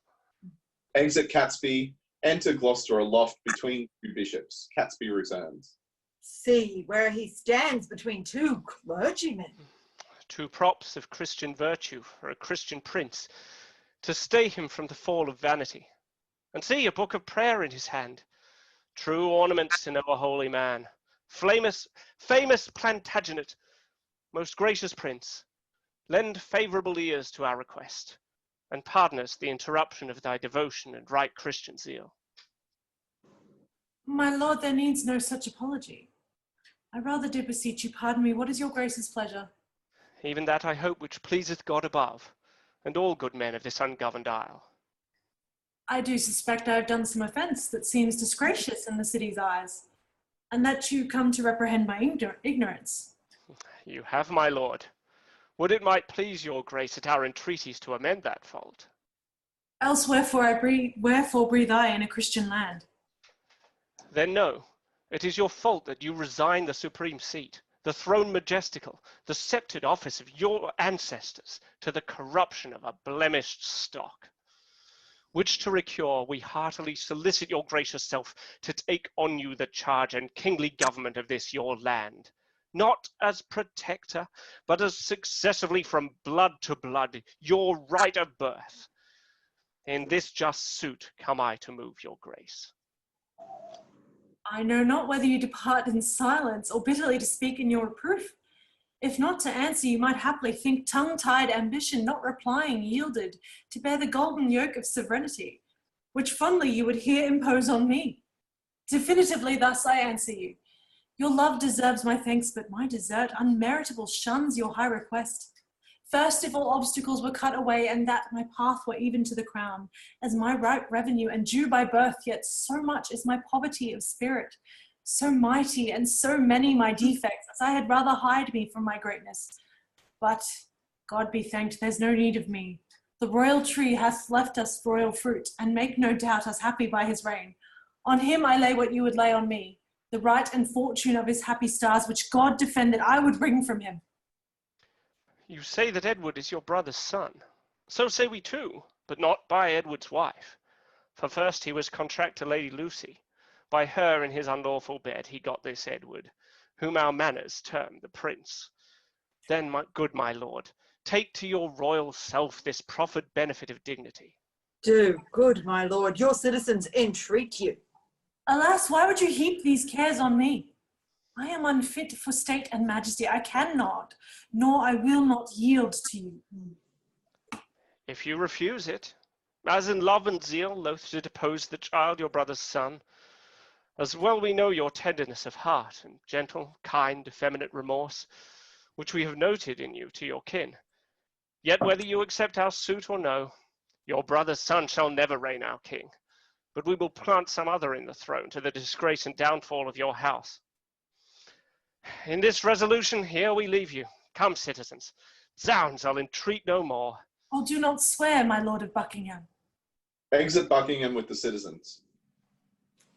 Exit Catesby, enter Gloucester aloft between two bishops. Catesby returns.
See where he stands between two clergymen.
Two props of Christian virtue for a Christian prince, to stay him from the fall of vanity. And see, a book of prayer in his hand. True ornaments to know a holy man. Famous Plantagenet, most gracious prince, lend favourable ears to our request, and pardon us the interruption of thy devotion and right Christian zeal.
My lord, there needs no such apology. I rather do beseech you pardon me. What is your grace's pleasure?
Even that I hope which pleaseth God above, and all good men of this ungoverned isle.
I do suspect I have done some offence that seems disgracious in the city's eyes, and that you come to reprehend my ignorance.
You have, my lord. Would it might please your grace at our entreaties to amend that fault?
Else wherefore breathe I in a Christian land?
Then no, it is your fault that you resign the supreme seat, the throne majestical, the sceptred office of your ancestors, to the corruption of a blemished stock. Which to recure, we heartily solicit your gracious self to take on you the charge and kingly government of this your land, not as protector, but as successively from blood to blood, your right of birth. In this just suit come I to move your grace.
I know not whether you depart in silence or bitterly to speak in your reproof. If not to answer, you might haply think tongue-tied ambition, not replying, yielded to bear the golden yoke of sovereignty, which fondly you would here impose on me. Definitively thus I answer you. Your love deserves my thanks, but my desert unmeritable shuns your high request. First, if all obstacles were cut away, and that my path were even to the crown, as my right revenue and due by birth, yet so much is my poverty of spirit, so mighty and so many my defects, as I had rather hide me from my greatness. But, God be thanked, there's no need of me. The royal tree hath left us royal fruit, and make no doubt us happy by his reign. On him I lay what you would lay on me, the right and fortune of his happy stars, which God defend that I would wring from him.
You say that Edward is your brother's son. So say we too, but not by Edward's wife. For first he was contract to Lady Lucy. By her in his unlawful bed he got this Edward, whom our manners term the prince. Then, my lord, take to your royal self this proffered benefit of dignity.
Do, good my lord, your citizens entreat you.
Alas, why would you heap these cares on me? I am unfit for state and majesty. I cannot, nor I will not yield to you.
If you refuse it, as in love and zeal loath to depose the child your brother's son, as well we know your tenderness of heart and gentle, kind, effeminate remorse, which we have noted in you to your kin. Yet whether you accept our suit or no, your brother's son shall never reign our king, but we will plant some other in the throne to the disgrace and downfall of your house. In this resolution here we leave you. Come, citizens. Zounds, I'll entreat no more.
Oh, do not swear, my lord of Buckingham.
Exit Buckingham with the citizens.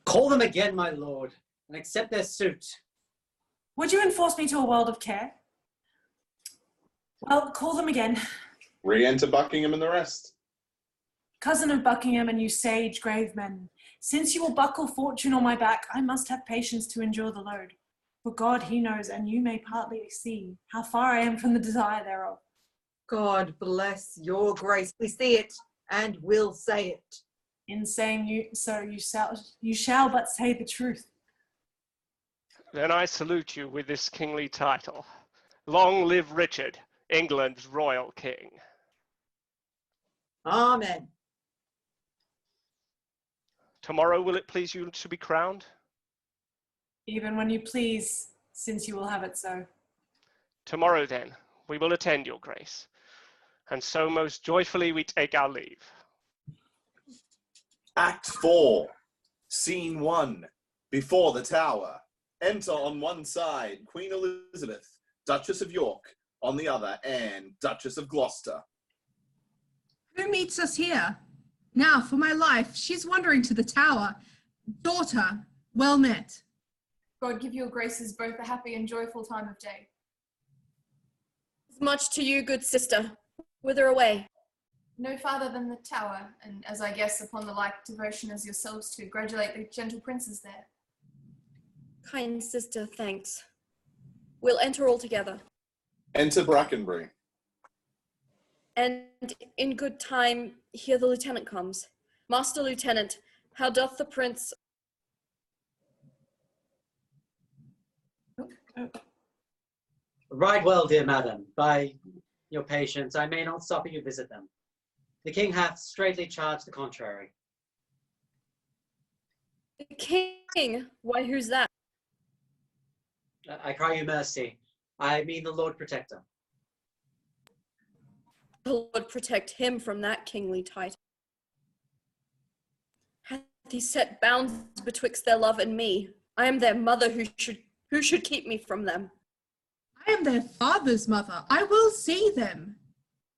Call them again, my lord, and accept their suit.
Would you enforce me to a world of care? Well, call them again.
Re-enter Buckingham and the rest.
Cousin of Buckingham and you sage, grave men, since you will buckle fortune on my back, I must have patience to endure the load. For God, he knows, and you may partly see, how far I am from the desire thereof.
God bless your grace. We see it and will say it.
In saying you shall but say the truth.
Then I salute you with this kingly title. Long live Richard, England's royal king.
Amen.
Tomorrow will it please you to be crowned?
Even when you please, since you will have it so.
Tomorrow then, we will attend your grace, and so most joyfully we take our leave.
Act 4, Scene 1, before the Tower. Enter on one side Queen Elizabeth, Duchess of York, On the other, Anne, Duchess of Gloucester.
Who meets us here? Now, for my life, she's wandering to the tower. Daughter, well met.
God give your graces both a happy and joyful time of day.
As much to you, good sister. Whither away?
No farther than the tower, and as I guess upon the like devotion as yourselves to congratulate the gentle princes there.
Kind sister, thanks. We'll enter all together.
Enter Brackenbury.
And in good time, here the lieutenant comes. Master Lieutenant, how doth the prince...
Right well, dear madam. By your patience, I may not stop you visit them. The king hath straitly charged the contrary.
The king? Why, who's that?
I cry you mercy. I mean the Lord Protector.
The Lord protect him from that kingly title. Hath he set bounds betwixt their love and me? I am their mother, who should keep me from them?
I am their father's mother. I will see them.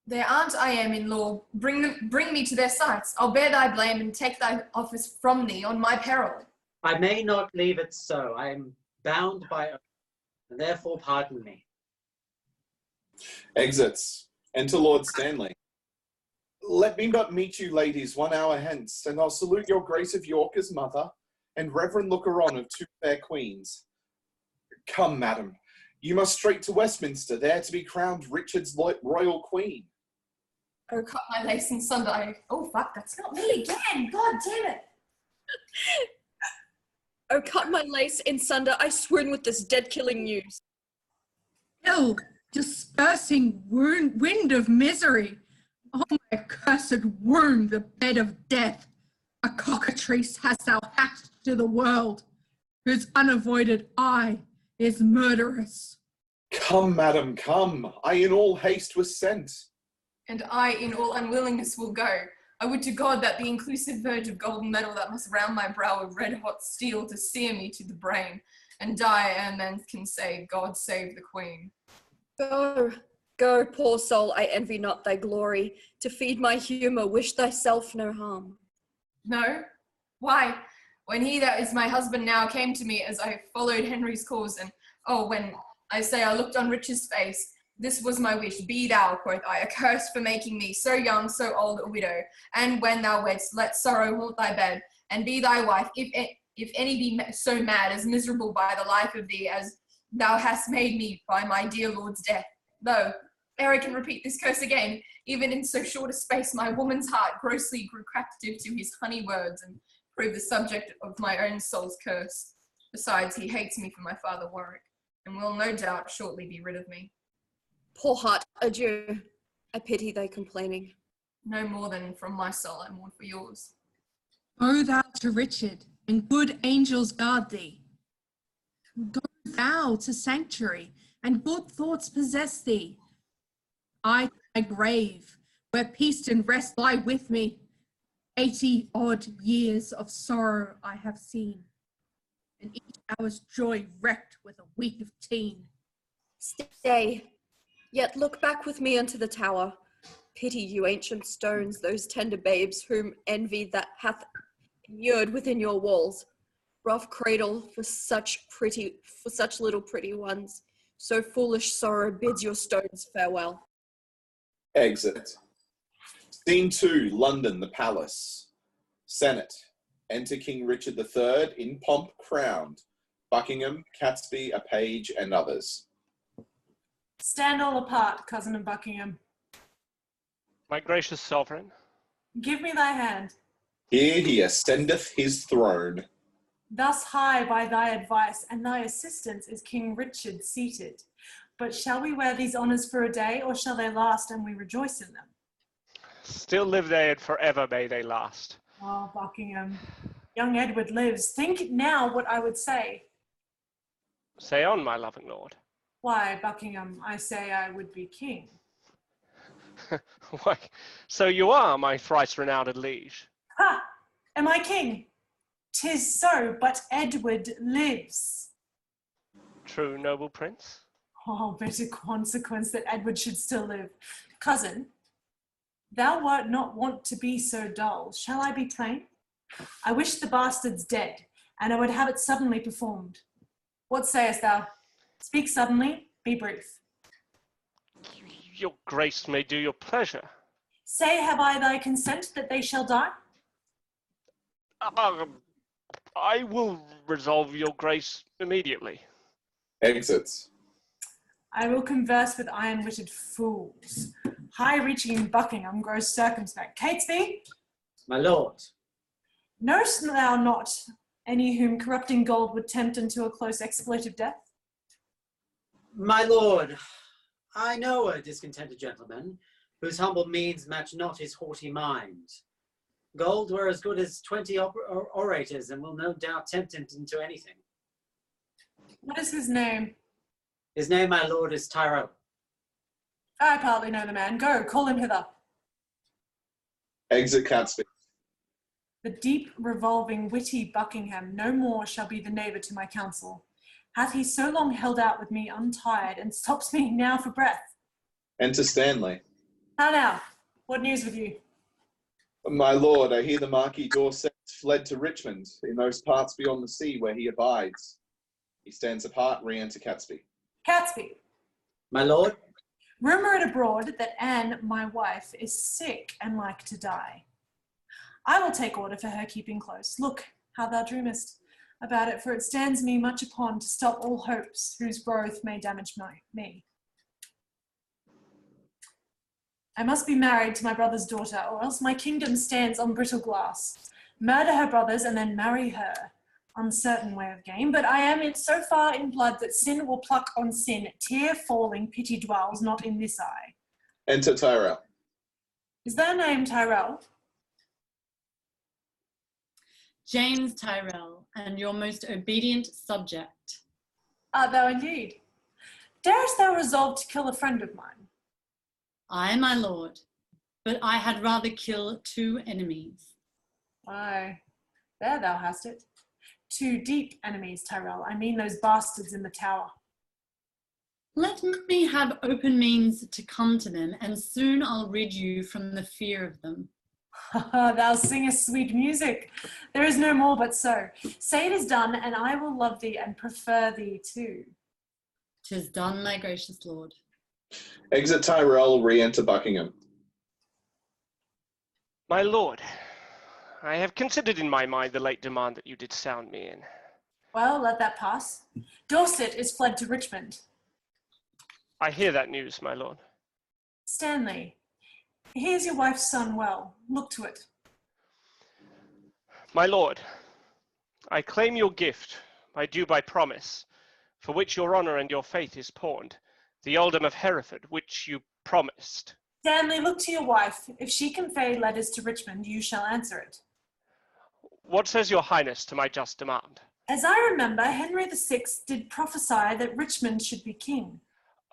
Their aunt I am in law. Bring me to their sights. I'll bear thy blame and take thy office from thee on my peril.
I may not leave it so. I am bound by oath, and therefore pardon me.
Exits. Enter Lord Stanley. Let me but meet you ladies 1 hour hence, and I'll salute your Grace of York as mother, and reverend looker-on of 2 fair queens. Come, madam, you must straight to Westminster, there to be crowned Richard's royal queen.
Oh, cut my lace and sunder. Oh, fuck, that's not me again. God damn it.
Oh, cut my lace in sunder. I swoon with this dead-killing news.
Ill, dispersing wind of misery. Oh, my accursed womb, the bed of death. A cockatrice hast thou hatched to the world, whose unavoided eye is murderous.
Come, madam, come. I in all haste was sent.
And I in all unwillingness will go. I would to God that the inclusive verge of golden metal that must round my brow of red-hot steel to sear me to the brain, and die ere men can say, God save the Queen.
Go, go, poor soul, I envy not thy glory. To feed my humour, wish thyself no harm.
No? Why? When he that is my husband now came to me as I followed Henry's cause, and when I say I looked on Richard's face, this was my wish. Be thou, quoth I, accursed for making me so young, so old a widow. And when thou weddest, let sorrow haunt thy bed, and be thy wife, if any be so mad as miserable by the life of thee as thou hast made me by my dear lord's death. Though, ere I can repeat this curse again, even in so short a space, my woman's heart grossly grew captive to his honey words, and proved the subject of my own soul's curse. Besides, he hates me for my father Warwick, and will no doubt shortly be rid of me.
Poor heart, adieu. I pity thy complaining.
No more than from my soul I mourn for yours.
Go thou to Richard, and good angels guard thee. Go thou to sanctuary, and good thoughts possess thee. I to my grave, where peace and rest lie with me. 80 odd years of sorrow I have seen, and each hour's joy wrecked with a week of teen.
Stay, yet look back with me unto the tower. Pity you ancient stones, those tender babes whom envy that hath immured within your walls. Rough cradle for such little pretty ones. So foolish sorrow bids your stones farewell.
Exit. Scene 2, London, the Palace. Senate. Enter King Richard III in pomp crowned. Buckingham, Catesby, a page, and others.
Stand all apart, cousin of Buckingham.
My gracious sovereign.
Give me thy hand.
Here he ascendeth his throne.
Thus high by thy advice and thy assistance is King Richard seated. But shall we wear these honours for a day, or shall they last and we rejoice in them?
Still live they, and forever may they last.
Oh, Buckingham, young Edward lives. Think now what I would say.
Say on, my loving lord.
Why, Buckingham, I say I would be king.
Why, so you are, my thrice-renowned liege.
Ha! Am I king? 'Tis so, but Edward lives.
True, noble prince.
Oh, bitter consequence that Edward should still live. Cousin, thou wert not wont to be so dull. Shall I be plain? I wish the bastard's dead, and I would have it suddenly performed. What sayest thou? Speak suddenly, be brief.
Your grace may do your pleasure.
Say, have I thy consent that they shall die?
I will resolve your grace immediately.
Exits.
I will converse with iron-witted fools. High-reaching in Buckingham grows circumspect. Catesby,
My lord,
knowest thou not any whom corrupting gold would tempt into a close exploit of death?
my lord, I know a discontented gentleman whose humble means match not his haughty mind. Gold were as good as 20 orators and will no doubt tempt him into anything.
What is his name?
His name, my lord, is Tyrell.
I partly know the man. Go, call him hither.
Exit Catesby.
The deep, revolving, witty Buckingham no more shall be the neighbour to my counsel. Hath he so long held out with me untired, and stops me now for breath?
Enter Stanley.
How now? What news with you?
My lord, I hear the Marquis Dorset fled to Richmond, in those parts beyond the sea where he abides. He stands apart, re-enter Catesby.
Catesby,
My lord,
rumour it abroad that Anne, my wife, is sick and like to die. I will take order for her keeping close. Look how thou dreamest about it, for it stands me much upon to stop all hopes whose growth may damage me. I must be married to my brother's daughter, or else my kingdom stands on brittle glass. Murder her brothers and then marry her. Uncertain way of game, but I am so far in blood that sin will pluck on sin. Tear falling, pity dwells not in this eye.
Enter Tyrell.
Is thy name Tyrell?
James Tyrell, and your most obedient subject.
Art thou indeed? Darest thou resolve to kill a friend of mine?
Aye, my lord, but I had rather kill 2 enemies.
Aye, there thou hast it. 2 deep enemies, Tyrell. I mean those bastards in the tower.
Let me have open means to come to them, and soon I'll rid you from the fear of them.
Thou singest sweet music. There is no more but so. Say it is done, and I will love thee and prefer thee too.
'Tis done, my gracious lord.
Exit Tyrell, re-enter Buckingham.
My lord, I have considered in my mind the late demand that you did sound me in.
Well, let that pass. Dorset is fled to Richmond.
I hear that news, my lord.
Stanley, here's your wife's son well. Look to it.
My lord, I claim your gift, my due by promise, for which your honour and your faith is pawned, the earldom of Hereford, which you promised.
Stanley, look to your wife. If she convey letters to Richmond, you shall answer it.
What says your highness to my just demand?
As I remember, Henry VI did prophesy that Richmond should be king.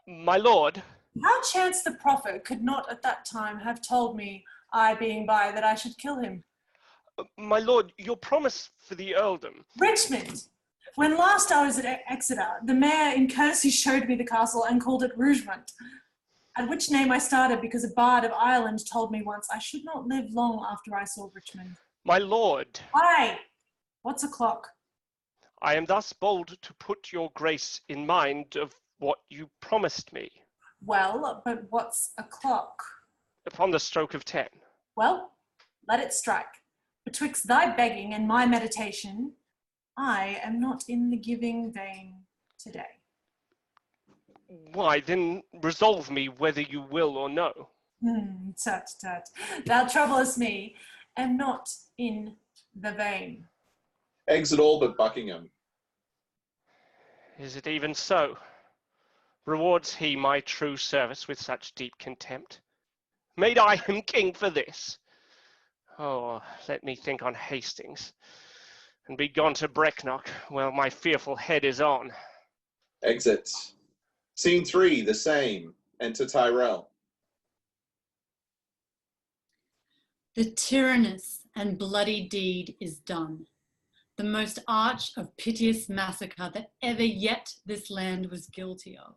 My lord,
How chance the prophet could not at that time have told me, I being by, that I should kill him?
my lord, your promise for the earldom.
Richmond! When last I was at Exeter, the mayor in courtesy showed me the castle and called it Rougemont, at which name I started because a bard of Ireland told me once I should not live long after I saw Richmond.
My lord,
Aye! What's o'clock?
I am thus bold to put your grace in mind of what you promised me.
Well, but what's o'clock?
Upon the stroke of 10.
Well, let it strike. Betwixt thy begging and my meditation, I am not in the giving vein today.
Why, then resolve me whether you will or no.
Tut, tut. Thou troublest me, am not in the vein.
Exit all but Buckingham.
Is it even so? Rewards he my true service with such deep contempt? Made I him king for this? Oh, let me think on Hastings, and be gone to Brecknock, where my fearful head is on.
Exit. Scene 3, the same. Enter Tyrell.
The tyrannous and bloody deed is done. The most arch of piteous massacre that ever yet this land was guilty of.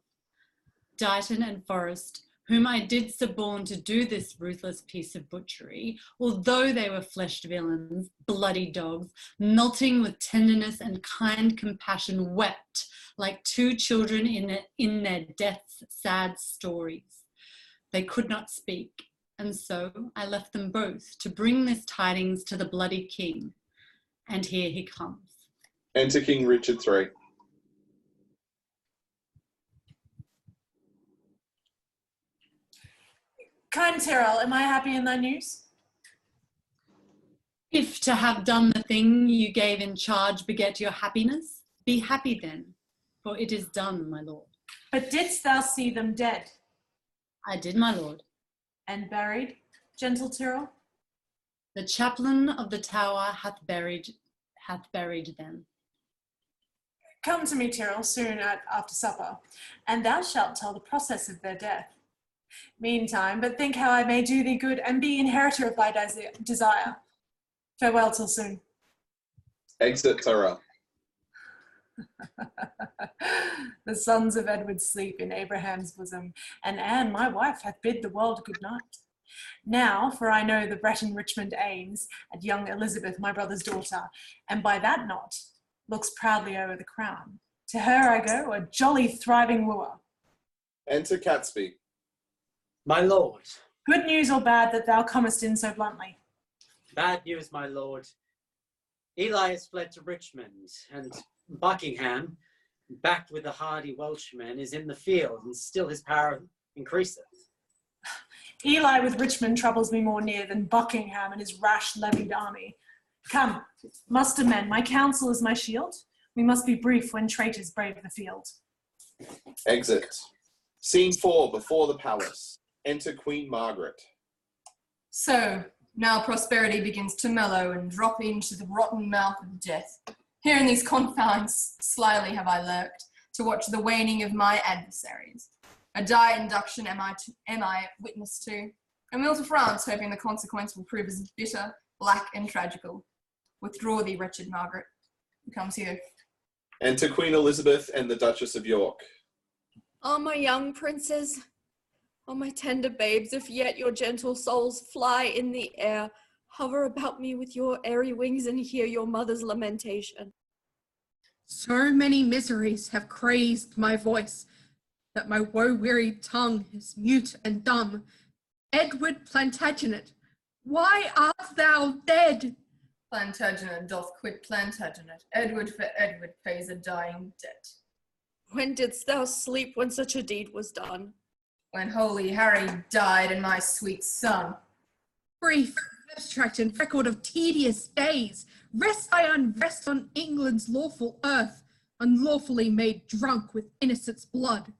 Dighton and Forrest, whom I did suborn to do this ruthless piece of butchery, although they were fleshed villains, bloody dogs, melting with tenderness and kind compassion, wept like two children in their death's sad stories. They could not speak, and so I left them both to bring this tidings to the bloody king. And here he comes.
Enter King Richard III.
Kind Tyrrell, am I happy in thy news?
If to have done the thing you gave in charge beget your happiness, be happy then, for it is done, my lord.
But didst thou see them dead?
I did, my lord.
And buried, gentle Tyrrell?
The chaplain of the tower hath buried them.
Come to me, Tyrrell, soon after supper, and thou shalt tell the process of their death. Meantime, but think how I may do thee good and be inheritor of thy desire. Farewell till soon.
Exit Tyrrell.
The sons of Edward sleep in Abraham's bosom, and Anne, my wife, hath bid the world good night. Now, for I know the Breton Richmond aims at young Elizabeth, my brother's daughter, and by that knot looks proudly over the crown. To her I go, a jolly thriving wooer.
Enter Catesby.
My lord.
Good news or bad that thou comest in so bluntly?
Bad news, my lord. Eli has fled to Richmond, and Buckingham, backed with the hardy Welshmen, is in the field, and still his power increaseth.
Eli with Richmond troubles me more near than Buckingham and his rash levied army. Come, muster men, my counsel is my shield. We must be brief when traitors brave the field.
Exit. Scene 4, before the palace. Enter Queen Margaret.
So, now prosperity begins to mellow and drop into the rotten mouth of death. Here in these confines, slyly have I lurked, to watch the waning of my adversaries. A dire induction am I witness to, and will to France, hoping the consequence will prove as bitter, black, and tragical. Withdraw thee, wretched Margaret, who comes here.
Enter Queen Elizabeth and the Duchess of York.
Ah, my young princes, ah, my tender babes, if yet your gentle souls fly in the air, hover about me with your airy wings and hear your mother's lamentation.
So many miseries have crazed my voice, that my woe-wearied tongue is mute and dumb. Edward Plantagenet, why art thou dead?
Plantagenet doth quit Plantagenet. Edward for Edward pays a dying debt.
When didst thou sleep when such a deed was done?
When holy Harry died and my sweet son.
Brief, abstract, and record of tedious days, rest thy unrest on England's lawful earth, unlawfully made drunk with innocent's blood.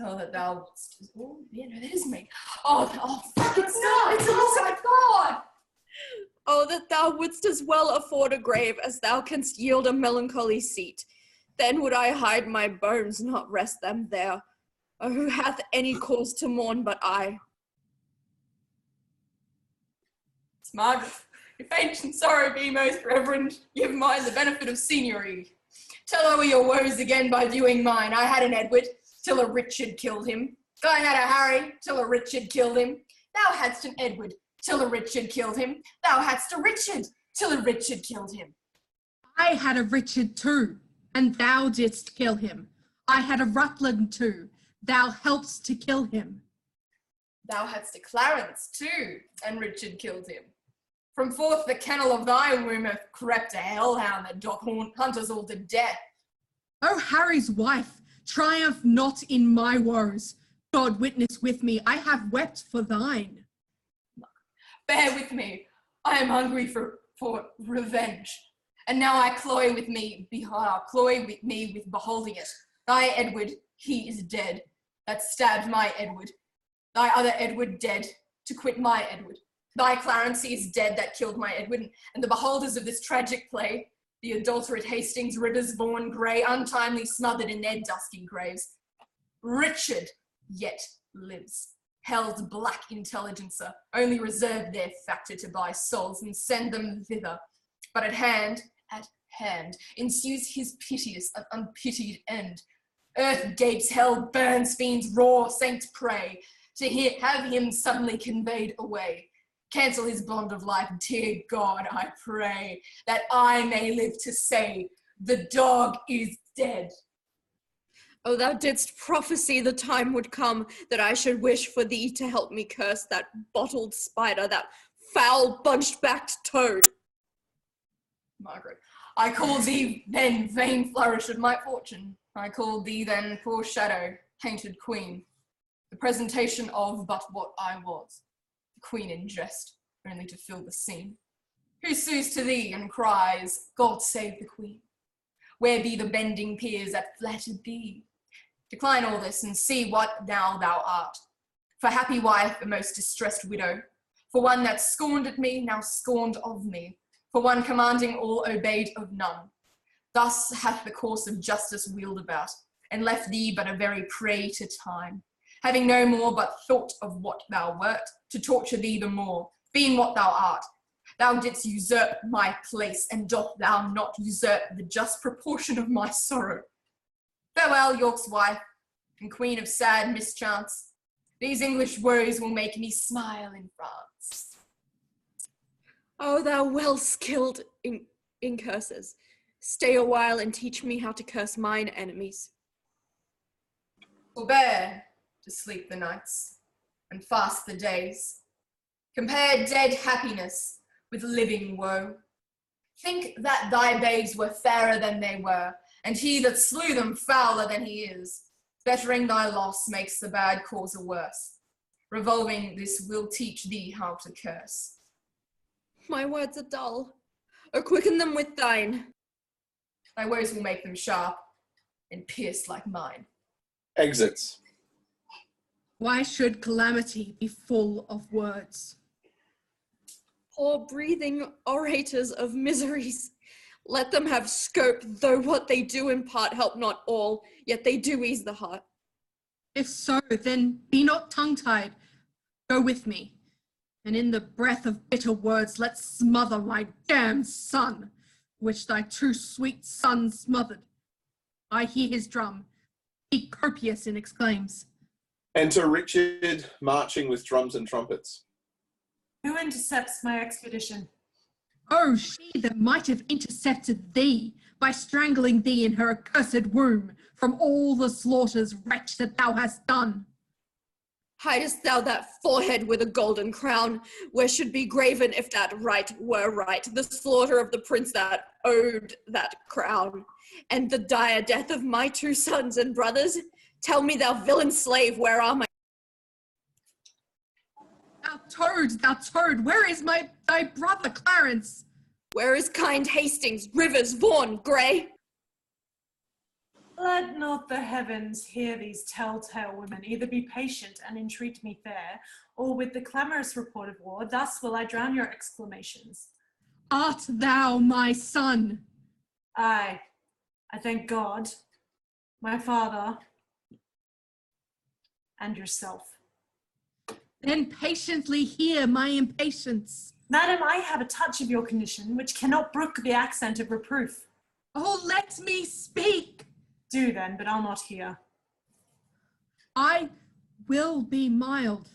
Oh, that thou... Oh, yeah, no, that is me. Oh, fucking stop! It's inside God!
Oh, that thou wouldst as well afford a grave as thou canst yield a melancholy seat. Then would I hide my bones, not rest them there. Oh, who hath any cause to mourn but I?
It's Margaret. If ancient sorrow be most reverend, give mine the benefit of seniority. Tell over your woes again by viewing mine. I had an Edward, till a Richard killed him. I had a Harry, till a Richard killed him. Thou hadst an Edward, till a Richard killed him. Thou hadst a Richard, till a Richard killed him.
I had a Richard too, and thou didst kill him. I had a Rutland too, thou helpst to kill him.
Thou hadst a Clarence too, and Richard killed him. From forth the kennel of thy womb hath crept a hellhound that doth hunt us all to death.
O Harry's wife, triumph not in my woes. God witness with me, I have wept for thine.
Bear with me, I am hungry for revenge. And now I cloy with me with beholding it. Thy Edward, he is dead, that stabbed my Edward. Thy other Edward dead, to quit my Edward. Thy Clarence, he is dead, that killed my Edward. And the beholders of this tragic play, the adulterate Hastings, Rivers, Vaughan, Grey, untimely smothered in their dusky graves. Richard yet lives, held black intelligencer, only reserved their factor to buy souls and send them thither. But at hand, ensues his piteous and unpitied end. Earth gapes, hell burns, fiends roar, saints pray, have him suddenly conveyed away. Cancel his bond of life, dear God, I pray, that I may live to say, the dog is dead.
Oh, thou didst prophesy the time would come that I should wish for thee to help me curse that bottled spider, that foul bunch-backed toad.
Margaret, I call thee then vain flourish of my fortune. I called thee then poor shadow, painted queen. The presentation of but what I was, the queen in jest, only to fill the scene. Who sues to thee and cries, God save the queen? Where be the bending peers that flattered thee? Decline all this and see what now thou art. For happy wife, a most distressed widow. For one that scorned at me, now scorned of me. For one commanding all, obeyed of none. Thus hath the course of justice wheeled about, and left thee but a very prey to time, having no more but thought of what thou wert, to torture thee the more, being what thou art. Thou didst usurp my place, and doth thou not usurp the just proportion of my sorrow? Farewell, York's wife, and queen of sad mischance. These English woes will make me smile in France.
Oh, thou well skilled in curses, stay a while and teach me how to curse mine enemies.
Forbear to sleep the nights, and fast the days. Compare dead happiness with living woe. Think that thy babes were fairer than they were, and he that slew them fouler than he is. Bettering thy loss makes the bad cause worse. Revolving this will teach thee how to curse.
My words are dull. Oh, quicken them with thine.
Thy woes will make them sharp and pierced like mine.
Exits.
Why should calamity be full of words?
Poor breathing orators of miseries. Let them have scope, though what they do impart help not all, yet they do ease the heart.
If so, then be not tongue-tied. Go with me, and in the breath of bitter words let's smother my damned son, which thy too sweet son smothered. I hear his drum. He copious in exclaims.
Enter Richard, marching with drums and trumpets.
Who intercepts my expedition?
Oh, she that might have intercepted thee by strangling thee in her accursed womb from all the slaughters, wretch, that thou hast done.
Hidest thou that forehead with a golden crown, where should be graven, if that right were right, the slaughter of the prince that owed that crown, and the dire death of my two sons and brothers? Tell me, thou villain slave, where are my...
Thou toad, where is thy brother Clarence?
Where is kind Hastings, Rivers, Vaughan, Grey?
Let not the heavens hear these telltale women, either be patient and entreat me fair, or with the clamorous report of war, thus will I drown your exclamations.
Art thou my son?
Aye, I thank God, my father, and yourself.
Then patiently hear my impatience.
Madam, I have a touch of your condition, which cannot brook the accent of reproof.
Oh, let me speak.
Do then, but I'll not hear.
I will be mild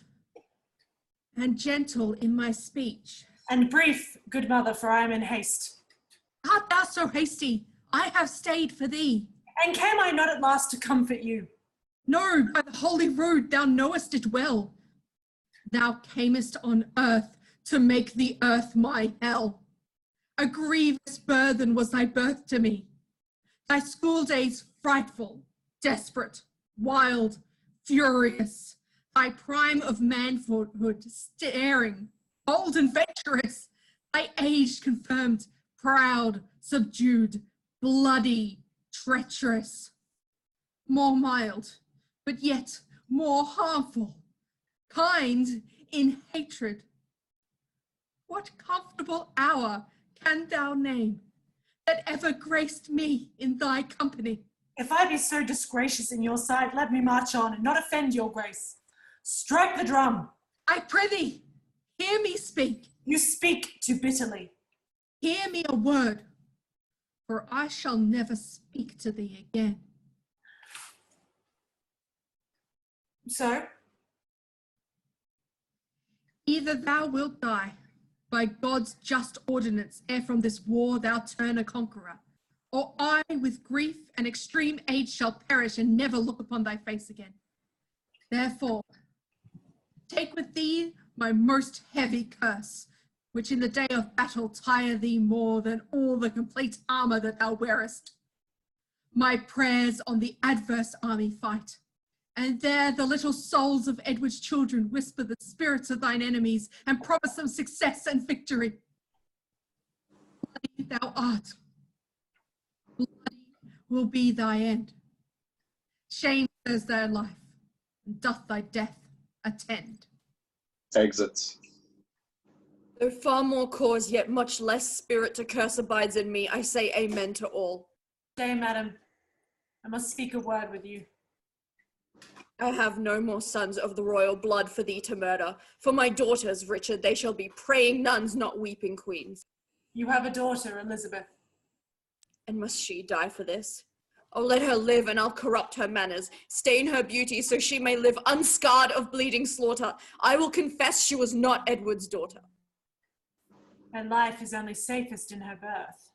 and gentle in my speech.
And brief, good mother, for I am in haste.
Art thou so hasty? I have stayed for thee.
And came I not at last to comfort you?
No, by the holy rood, thou knowest it well. Thou camest on earth to make the earth my hell. A grievous burthen was thy birth to me. Thy school days frightful, desperate, wild, furious. Thy prime of manhood staring, bold and venturous. Thy age confirmed, proud, subdued, bloody, treacherous. More mild, but yet more harmful. Kind in hatred. What comfortable hour canst thou name that ever graced me in thy company?
If I be so disgracious in your sight, let me march on and not offend your grace. Strike the drum.
I prithee, hear me speak.
You speak too bitterly.
Hear me a word, for I shall never speak to thee again.
So,
Either thou wilt die, by God's just ordinance, ere from this war thou turn a conqueror, or I with grief and extreme age shall perish and never look upon thy face again. Therefore, take with thee my most heavy curse, which in the day of battle tire thee more than all the complete armor that thou wearest. My prayers on the adverse army fight, and there the little souls of Edward's children whisper the spirits of thine enemies and promise them success and victory. Bloody thou art, bloody will be thy end. Shame is thy life, and doth thy death attend.
Exits.
Though far more cause, yet much less spirit to curse abides in me, I say amen to all.
stay, madam. I must speak a word with you.
I have no more sons of the royal blood for thee to murder. For my daughters, Richard, they shall be praying nuns, not weeping queens.
You have a daughter, Elizabeth.
And must she die for this? Oh, let her live, and I'll corrupt her manners, stain her beauty, so she may live unscarred of bleeding slaughter. I will confess she was not Edward's daughter.
Her life is only safest in her birth.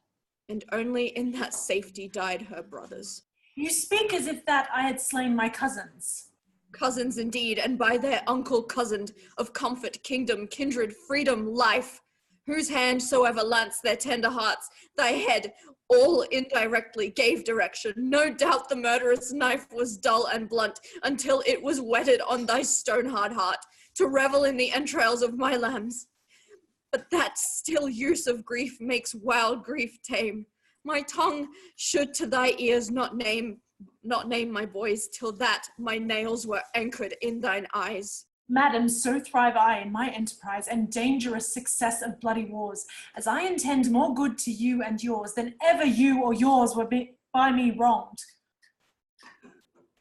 And only in that safety died her brothers.
You speak as if that I had slain my cousins.
Cousins indeed, and by their uncle cozened, of comfort, kingdom, kindred, freedom, life, whose hand soever lanced their tender hearts, thy head, all indirectly gave direction. No doubt the murderous knife was dull and blunt, until it was whetted on thy stone-hard heart, to revel in the entrails of my lambs. But that still use of grief makes wild grief tame. My tongue should to thy ears not name my boys, till that my nails were anchored in thine eyes.
Madam, so thrive I in my enterprise and dangerous success of bloody wars, as I intend more good to you and yours than ever you or yours were by me wronged.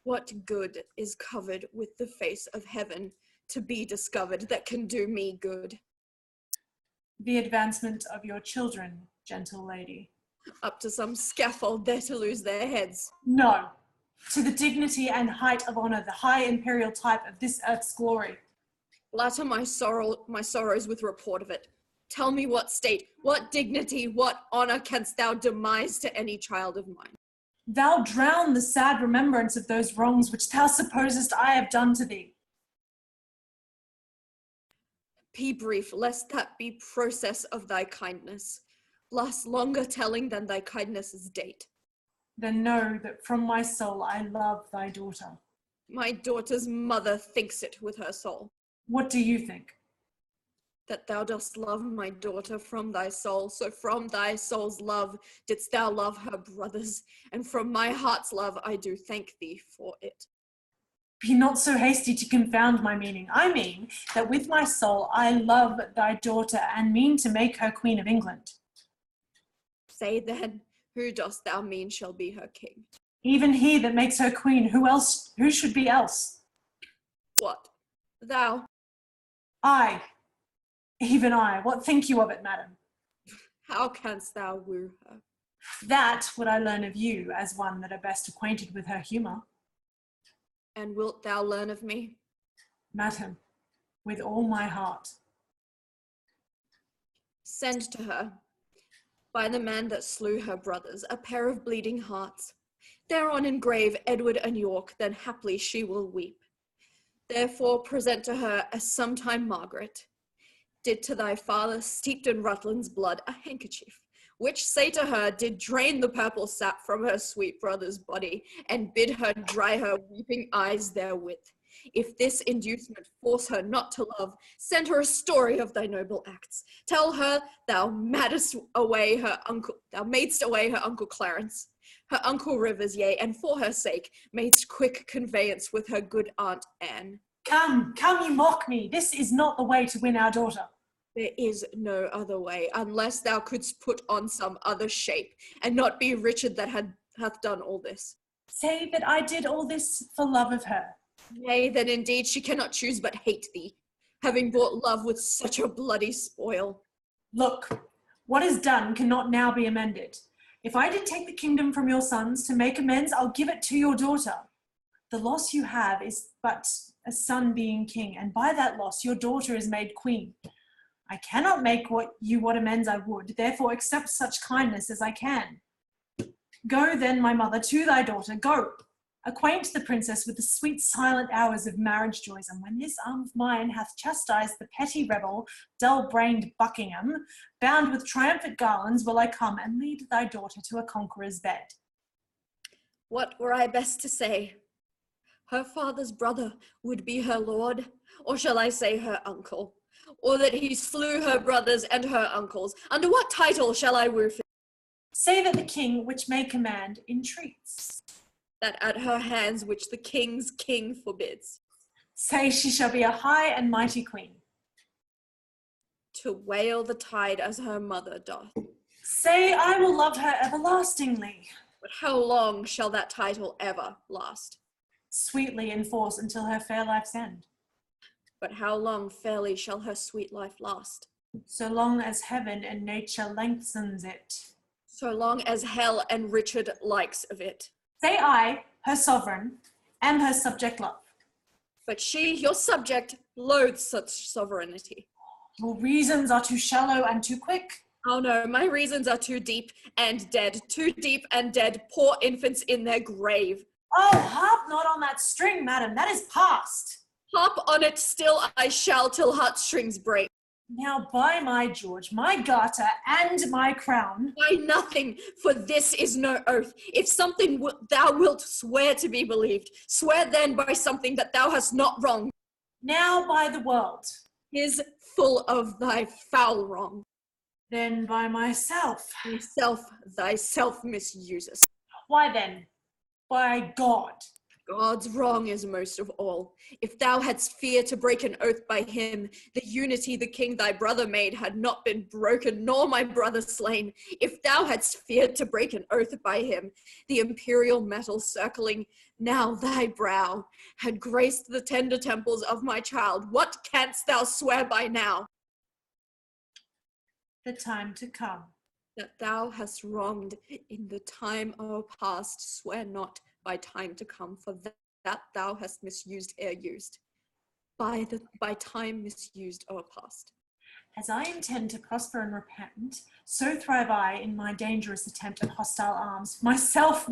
What good is covered with the face of heaven to be discovered that can do me good?
The advancement of your children, gentle lady.
Up to some scaffold there to lose their heads.
No, to the dignity and height of honor, the high imperial type of this earth's glory.
Flatter my sorrows with report of it. Tell me what state, what dignity, what honor canst thou demise to any child of mine?
Thou drown the sad remembrance of those wrongs which thou supposest I have done to thee.
Be brief, lest that be process of thy kindness, last longer telling than thy kindness's date.
Then know that from my soul I love thy daughter.
My daughter's mother thinks it with her soul.
What do you think?
That thou dost love my daughter from thy soul, so from thy soul's love didst thou love her brothers, and from my heart's love I do thank thee for it.
Be not so hasty to confound my meaning. I mean that with my soul I love thy daughter and mean to make her Queen of England.
Say then, who dost thou mean shall be her king?
Even he that makes her queen, who should be else?
What? Thou?
I, even I. What think you of it, madam?
How canst thou woo her?
That would I learn of you, as one that are best acquainted with her humour.
And wilt thou learn of me?
Madam, with all my heart.
Send to her, by the man that slew her brothers, a pair of bleeding hearts. Thereon engrave Edward and York, then haply she will weep. Therefore present to her, as sometime Margaret did to thy father, steeped in Rutland's blood, a handkerchief, which, say to her, did drain the purple sap from her sweet brother's body, and bid her dry her weeping eyes therewith. If this inducement force her not to love, send her a story of thy noble acts. Tell her thou madest away her uncle, thou madest away her uncle Clarence, her uncle Rivers, yea, and for her sake madest quick conveyance with her good aunt Anne.
Come, you mock me. This is not the way to win our daughter.
There is no other way, unless thou couldst put on some other shape, and not be Richard that hath done all this.
Say that I did all this for love of her.
Nay, then indeed she cannot choose but hate thee, having bought love with such a bloody spoil.
Look, what is done cannot now be amended. If I did take the kingdom from your sons to make amends, I'll give it to your daughter. The loss you have is but a son being king, and by that loss your daughter is made queen. I cannot make what amends I would, therefore accept such kindness as I can. Go then, my mother, to thy daughter, go. Acquaint the princess with the sweet silent hours of marriage joys, and when this arm of mine hath chastised the petty rebel, dull-brained Buckingham, bound with triumphant garlands will I come and lead thy daughter to a conqueror's bed.
What were I best to say? Her father's brother would be her lord, or shall I say her uncle? Or that he slew her brothers and her uncles? Under what title shall I woo?
Say that the king, which may command, entreats.
That at her hands which the king's king forbids.
Say she shall be a high and mighty queen.
To wail the tide as her mother doth.
Say I will love her everlastingly.
But how long shall that title ever last?
Sweetly enforce until her fair life's end.
But how long fairly shall her sweet life last?
So long as heaven and nature lengthens it.
So long as hell and Richard likes of it.
Say I, her sovereign, am her subject love.
But she, your subject, loathes such sovereignty.
Your reasons are too shallow and too quick.
Oh no, my reasons are too deep and dead, poor infants in their grave.
Oh, harp not on that string, madam, that is past.
Harp on it still I shall till heartstrings break.
Now by my George, my garter and my crown.
By nothing, for this is no oath. If something thou wilt swear to be believed, swear then by something that thou hast not wronged.
Now by the world.
Is full of thy foul wrong.
Then by myself.
Thyself misusest.
Why then? By God.
God's wrong is most of all. If thou hadst fear to break an oath by him, the unity the king thy brother made had not been broken, nor my brother slain. If thou hadst feared to break an oath by him, the imperial metal circling now thy brow had graced the tender temples of my child. What canst thou swear by now?
The time to come.
That thou hast wronged in the time o'erpast, swear not by time to come, for that thou hast misused ere used. By time misused o'erpast.
As I intend to prosper and repent, so thrive I in my dangerous attempt at hostile arms. Myself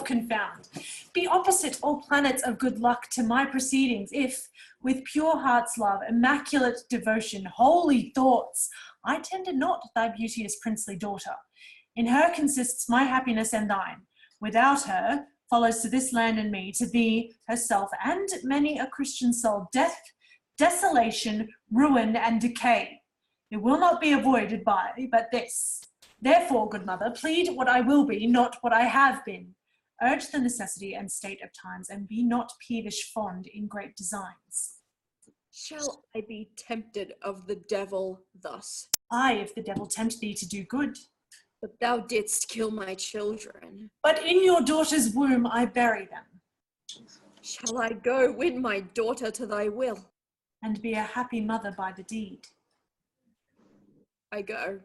confound. Be opposite all planets of good luck to my proceedings, if, with pure heart's love, immaculate devotion, holy thoughts, I tender not thy beauteous princely daughter. In her consists my happiness and thine. Without her, follows to this land and me, to thee, herself, and many a Christian soul, death, desolation, ruin, and decay. It will not be avoided by but this. Therefore, good mother, plead what I will be, not what I have been. Urge the necessity and state of times, and be not peevish fond in great designs.
Shall I be tempted of the devil thus?
Aye, if the devil tempt thee to do good.
But thou didst kill my children.
But in your daughter's womb I bury them.
Shall I go win my daughter to thy will?
And be a happy mother by the deed.
I go.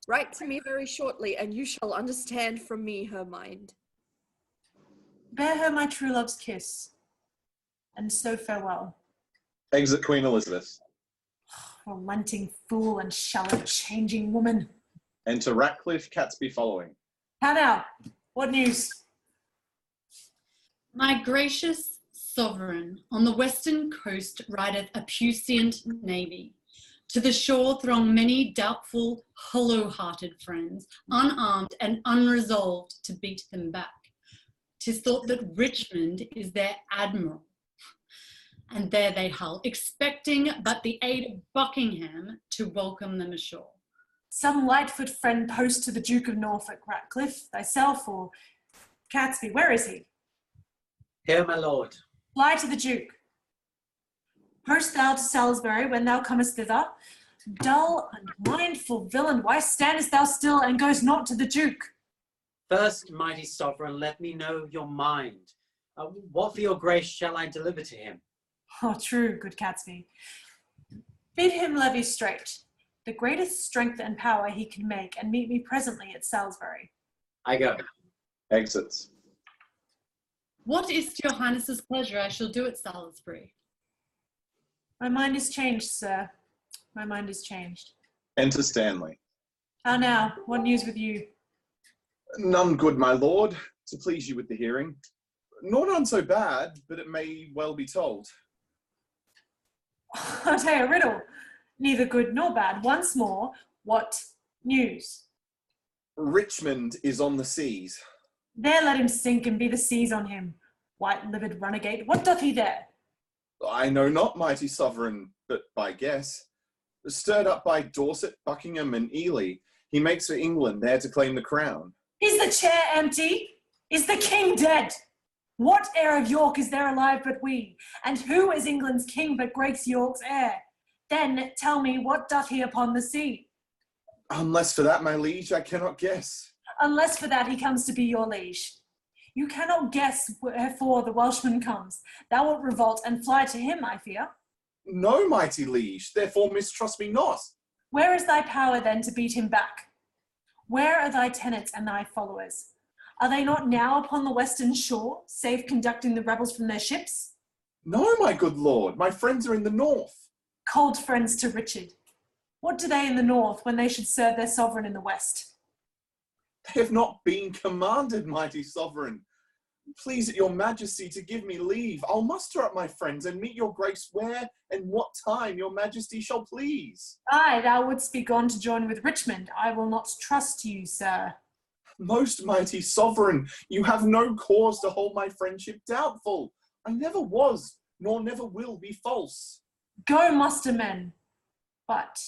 Write to me very shortly, and you shall understand from me her mind.
Bear her my true love's kiss, and so farewell.
Exit Queen Elizabeth.
Relenting fool and shallow-changing woman.
Enter Ratcliffe, Catesby following.
How now? What news?
My gracious sovereign, on the western coast rideth a puissant navy. To the shore throng many doubtful, hollow-hearted friends, unarmed and unresolved to beat them back. 'Tis thought that Richmond is their admiral, and there they hull, expecting but the aid of Buckingham to welcome them ashore.
Some Lightfoot friend post to the Duke of Norfolk, Ratcliffe, thyself, or Catesby, where is he?
Here, my lord.
Fly to the Duke. Post thou to Salisbury when thou comest thither. Dull, unmindful villain, why standest thou still and goest not to the Duke?
First, mighty sovereign, let me know your mind. What for your grace shall I deliver to him?
Oh, true, good Catesby. Bid him levy straight, the greatest strength and power he can make, and meet me presently at Salisbury.
I go.
Exits.
What is to your highness's pleasure I shall do at Salisbury.
My mind is changed, sir. My mind is changed.
Enter Stanley.
How now? What news with you?
None good, my lord, to please you with the hearing. Nor none so bad, but it may well be told.
I'll tell you a riddle. Neither good nor bad. Once more, what news?
Richmond is on the seas.
There let him sink and be the seas on him. White-livered runagate, what doth he there?
I know not, mighty sovereign, but by guess. Stirred up by Dorset, Buckingham, and Ely, he makes for England there to claim the crown.
Is the chair empty? Is the king dead? What heir of York is there alive but we? And who is England's king but Grace York's heir? Then tell me, what doth he upon the sea?
Unless for that, my liege, I cannot guess.
Unless for that he comes to be your liege. You cannot guess wherefore the Welshman comes. Thou wilt revolt and fly to him, I fear.
No, mighty liege, therefore mistrust me not.
Where is thy power then to beat him back? Where are thy tenants and thy followers? Are they not now upon the western shore, safe conducting the rebels from their ships?
No, my good lord, my friends are in the north.
Cold friends to Richard. What do they in the north when they should serve their sovereign in the west?
They have not been commanded, mighty sovereign. Please at your majesty to give me leave. I'll muster up my friends and meet your grace where and what time your majesty shall please.
Aye, thou wouldst be gone to join with Richmond. I will not trust you, sir.
Most mighty sovereign, you have no cause to hold my friendship doubtful. I never was, nor never will be false.
Go, muster men. But,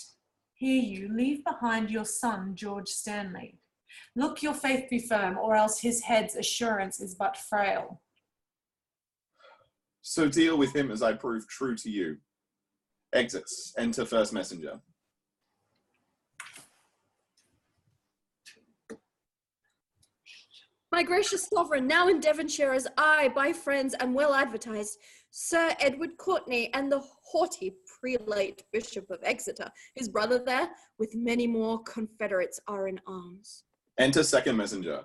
hear you, leave behind your son, George Stanley. Look your faith be firm, or else his head's assurance is but frail.
So deal with him as I prove true to you. Exits. Enter first messenger.
My gracious sovereign, now in Devonshire as I, by friends, am well advertised, Sir Edward Courtney and the haughty prelate Bishop of Exeter, his brother there, with many more confederates are in arms.
Enter second messenger.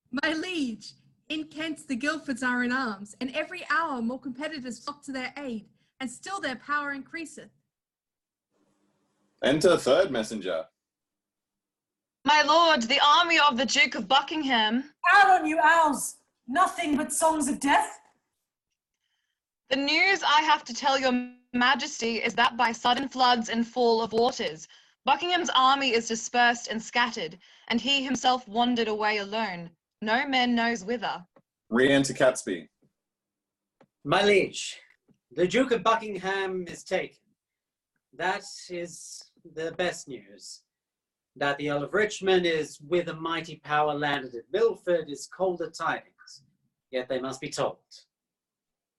My liege, in Kent the Guildfords are in arms, and every hour more competitors flock to their aid, and still their power increaseth.
Enter third messenger.
My lord, the army of the Duke of Buckingham.
Out on you, owls! Nothing but songs of death?
The news I have to tell your majesty is that by sudden floods and fall of waters, Buckingham's army is dispersed and scattered, and he himself wandered away alone. No man knows whither.
Re-enter Catesby.
My liege, the Duke of Buckingham is taken. That is the best news. That the Earl of Richmond is with a mighty power landed at Milford is colder tidings, yet they must be told.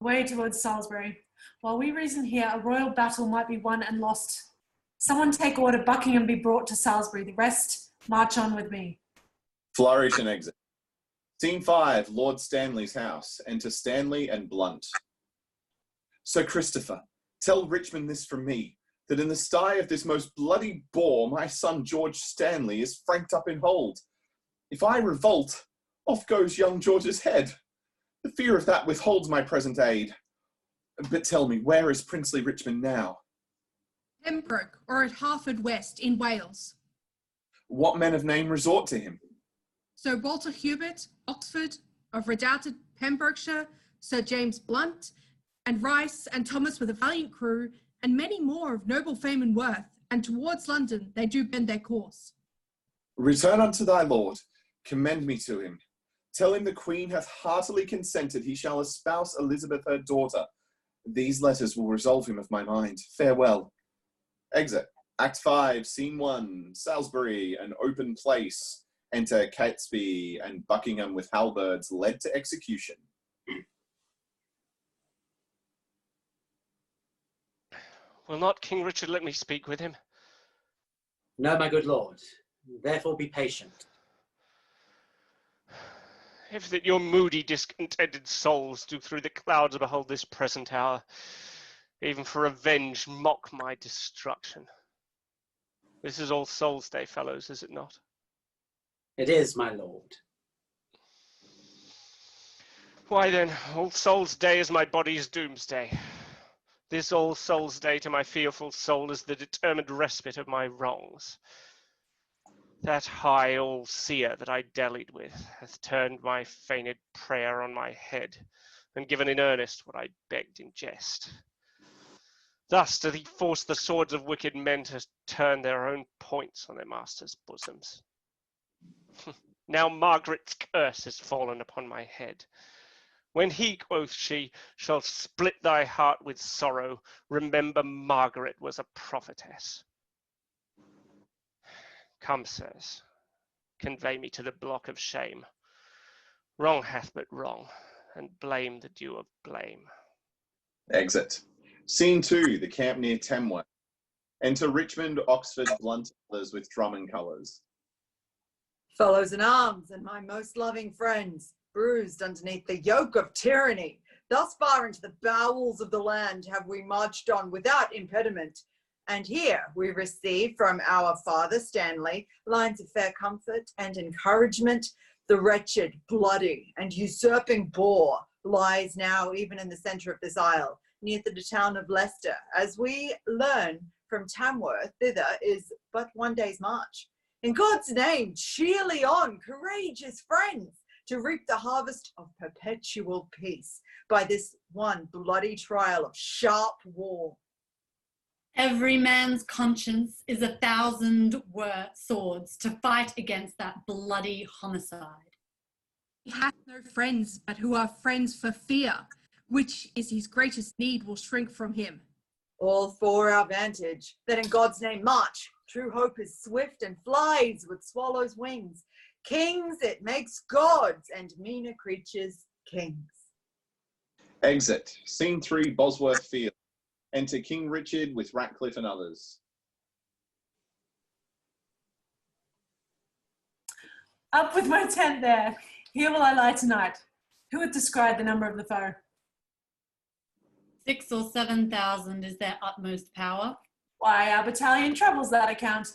Way towards Salisbury. While we reason here, a royal battle might be won and lost. Someone take order, Buckingham be brought to Salisbury. The rest, march on with me.
Flourish and exit. Scene 5, Lord Stanley's house. Enter Stanley and Blunt. Sir Christopher, tell Richmond this from me, that in the sty of this most bloody boar, my son George Stanley is franked up in hold. If I revolt, off goes young George's head. The fear of that withholds my present aid. But tell me, where is princely Richmond now?
Pembroke, or at Harford West in Wales.
What men of name resort to him?
Sir Walter Hubert, Oxford, of redoubted Pembrokeshire, Sir James Blunt, and Rice and Thomas with a valiant crew, and many more of noble fame and worth, and towards London they do bend their course.
Return unto thy lord, commend me to him. Tell him the Queen hath heartily consented he shall espouse Elizabeth her daughter. These letters will resolve him of my mind. Farewell. Exit. Act 5, Scene 1, Salisbury, an open place. Enter Catesby and Buckingham with halberds led to execution.
Will not King Richard let me speak with him?
No, my good lord. Therefore be patient.
If that your moody, discontented souls do through the clouds behold this present hour, even for revenge mock my destruction. This is All Souls' Day, fellows, is it not?
It is, my lord.
Why then, All Souls' Day is my body's doomsday. This All Souls' Day to my fearful soul is the determined respite of my wrongs. That high all-seer that I dallied with hath turned my feigned prayer on my head, and given in earnest what I begged in jest. Thus doth he force the swords of wicked men to turn their own points on their masters' bosoms. Now Margaret's curse is fallen upon my head. When he, quoth she, shall split thy heart with sorrow, remember Margaret was a prophetess. Come, sirs, convey me to the block of shame. Wrong hath but wrong, and blame the due of blame.
Exit. Scene 2, the camp near Tamworth. Enter Richmond, Oxford, Blunt, and others with drum and colours.
Fellows in arms and my most loving friends, bruised underneath the yoke of tyranny, thus far into the bowels of the land have we marched on without impediment. And here we receive from our father Stanley lines of fair comfort and encouragement. The wretched, bloody, and usurping boar lies now even in the centre of this isle, near the town of Leicester. As we learn from Tamworth, thither is but one day's march. In God's name, cheerly on, courageous friends, to reap the harvest of perpetual peace by this one bloody trial of sharp war.
Every man's conscience is 1,000 swords to fight against that bloody homicide.
He hath no friends, but who are friends for fear, which is his greatest need will shrink from him.
All for our vantage, that in God's name march. True hope is swift and flies with swallows' wings. Kings it makes gods, and meaner creatures kings.
Exit. Scene 3, Bosworth Field. Enter King Richard with Ratcliffe and others.
Up with my tent there. Here will I lie tonight. Who hath described the number of the foe?
6,000 or 7,000 is their utmost power.
Why, our battalion trebles that account.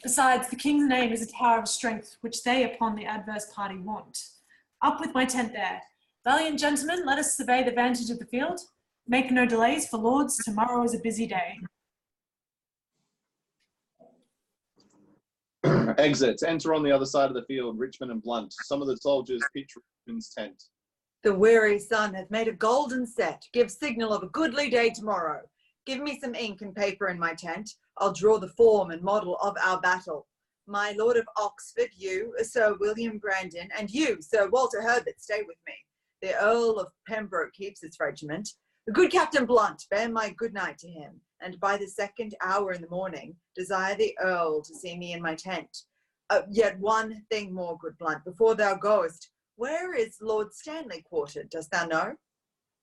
Besides, the king's name is a tower of strength, which they upon the adverse party want. Up with my tent there. Valiant gentlemen, let us survey the vantage of the field. Make no delays, for lords, tomorrow is a busy day.
Exit. Enter on the other side of the field, Richmond and Blunt. Some of the soldiers pitch Richmond's tent.
The weary sun hath made a golden set, give signal of a goodly day tomorrow. Give me some ink and paper in my tent. I'll draw the form and model of our battle. My Lord of Oxford, you, Sir William Brandon, and you, Sir Walter Herbert, stay with me. The Earl of Pembroke keeps his regiment. The good Captain Blunt, bear my good night to him, and by the 2nd hour in the morning, desire the Earl to see me in my tent. Yet one thing more, good Blunt, before thou goest, where is Lord Stanley quartered, dost thou know?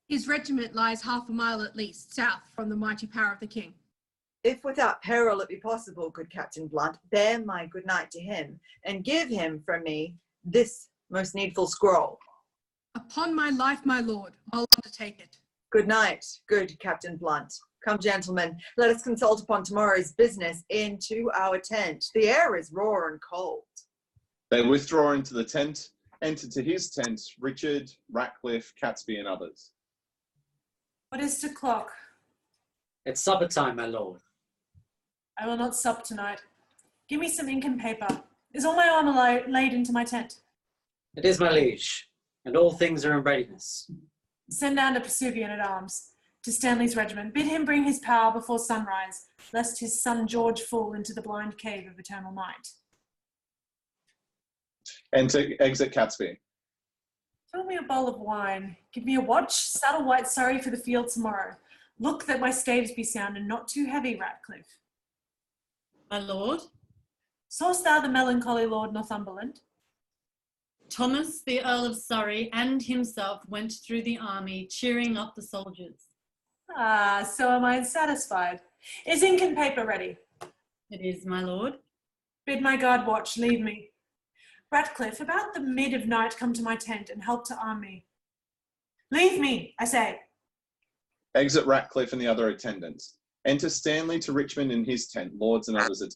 His regiment lies half a mile at least south from the mighty power of the king.
If without peril it be possible, good Captain Blunt, bear my good night to him, and give him from me this most needful scroll.
Upon my life, my lord, I'll undertake it.
Good night, good Captain Blunt. Come, gentlemen, let us consult upon tomorrow's business into our tent. The air is raw and cold.
They withdraw into the tent. Enter to his tent Richard, Ratcliffe, Catesby, and others.
What is 2:00?
It's supper time, my lord.
I will not sup tonight. Give me some ink and paper. Is all my armour laid into my tent?
It is, my liege, and all things are in readiness.
Send down to Pursuvian at arms, to Stanley's regiment. Bid him bring his power before sunrise, lest his son George fall into the blind cave of eternal night.
Enter, exit Catesby.
Fill me a bowl of wine. Give me a watch, saddle white Surrey for the field tomorrow. Look that my staves be sound and not too heavy, Ratcliffe.
My lord,
Sawest thou the melancholy Lord Northumberland?
Thomas, the Earl of Surrey, and himself went through the army, cheering up the soldiers.
Ah, so am I satisfied. Is ink and paper ready?
It is, my lord.
Bid my guard watch, leave me. Ratcliffe, about the mid of night come to my tent and help to arm me. Leave me, I say.
Exit Ratcliffe and the other attendants. Enter Stanley to Richmond in his tent, lords and others.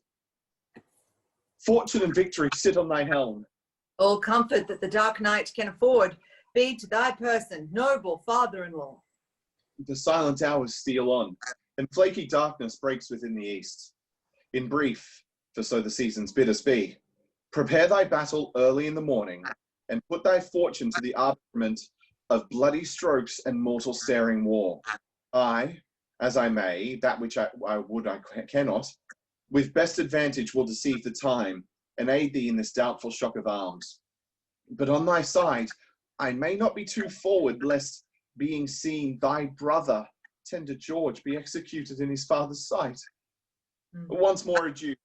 Fortune and victory sit on thy helm.
All comfort that the Dark Knight can afford be to thy person, noble father-in-law.
The silent hours steal on, and flaky darkness breaks within the east. In brief, for so the seasons bid us be, prepare thy battle early in the morning, and put thy fortune to the armament of bloody strokes and mortal staring war. I, as I may, that which I would I cannot, with best advantage will deceive the time, and aid thee in this doubtful shock of arms. But on thy side, I may not be too forward, lest, being seen, thy brother, tender George, be executed in his father's sight. Once more adieu.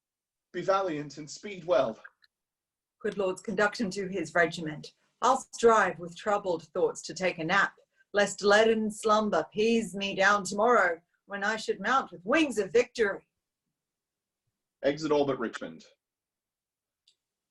Be valiant and speed well.
Good lords, conduct him to his regiment. I'll strive with troubled thoughts to take a nap, lest leaden slumber pease me down tomorrow, when I should mount with wings of victory.
Exit all but Richmond.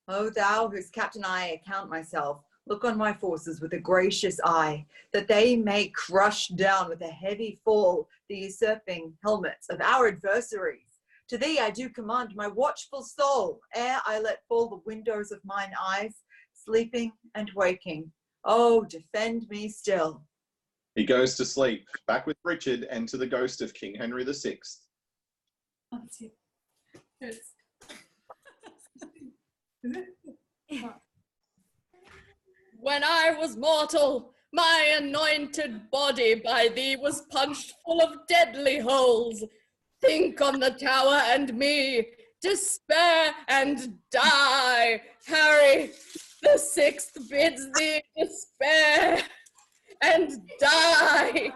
O thou, whose captain I account myself, look on my forces with a gracious eye, that they may crush down with a heavy fall the usurping helmets of our adversaries. To thee I do command my watchful soul, ere I let fall the windows of mine eyes, sleeping and waking. Oh, defend me still.
He goes to sleep, back with Richard and to the ghost of King Henry VI.
Oh, that's you. Yes. Is it?
When I was mortal, my anointed body by thee was punched full of deadly holes. Think on the tower and me, despair and die. Harry, the sixth bids thee despair and die.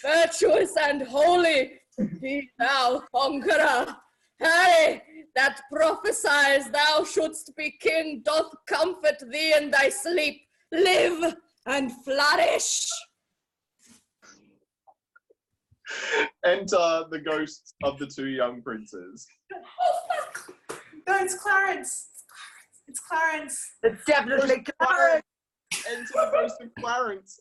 Virtuous and holy, be thou conqueror. Harry, that prophesies thou shouldst be king doth comfort thee in thy sleep. Live and flourish.
Enter the ghosts of the two young princes.
Oh, fuck. No, it's Clarence. It's Clarence.
It's definitely Clarence.
Enter the ghost of Clarence.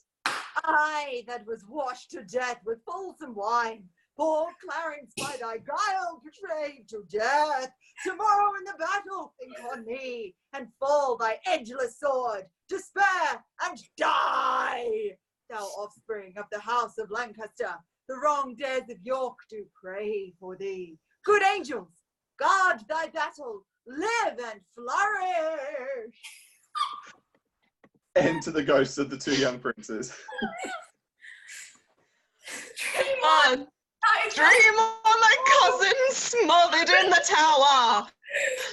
I that was washed to death with fulsome wine. Poor Clarence by thy guile betrayed to death. Tomorrow in the battle think on me, and fall thy edgeless sword. Despair and die. Thou offspring of the house of Lancaster, the wrong dares of York do pray for thee. Good angels, guard thy battle, live and flourish.
Enter the ghosts of the two young princes.
Dream on! Dream on my cousin smothered in the tower!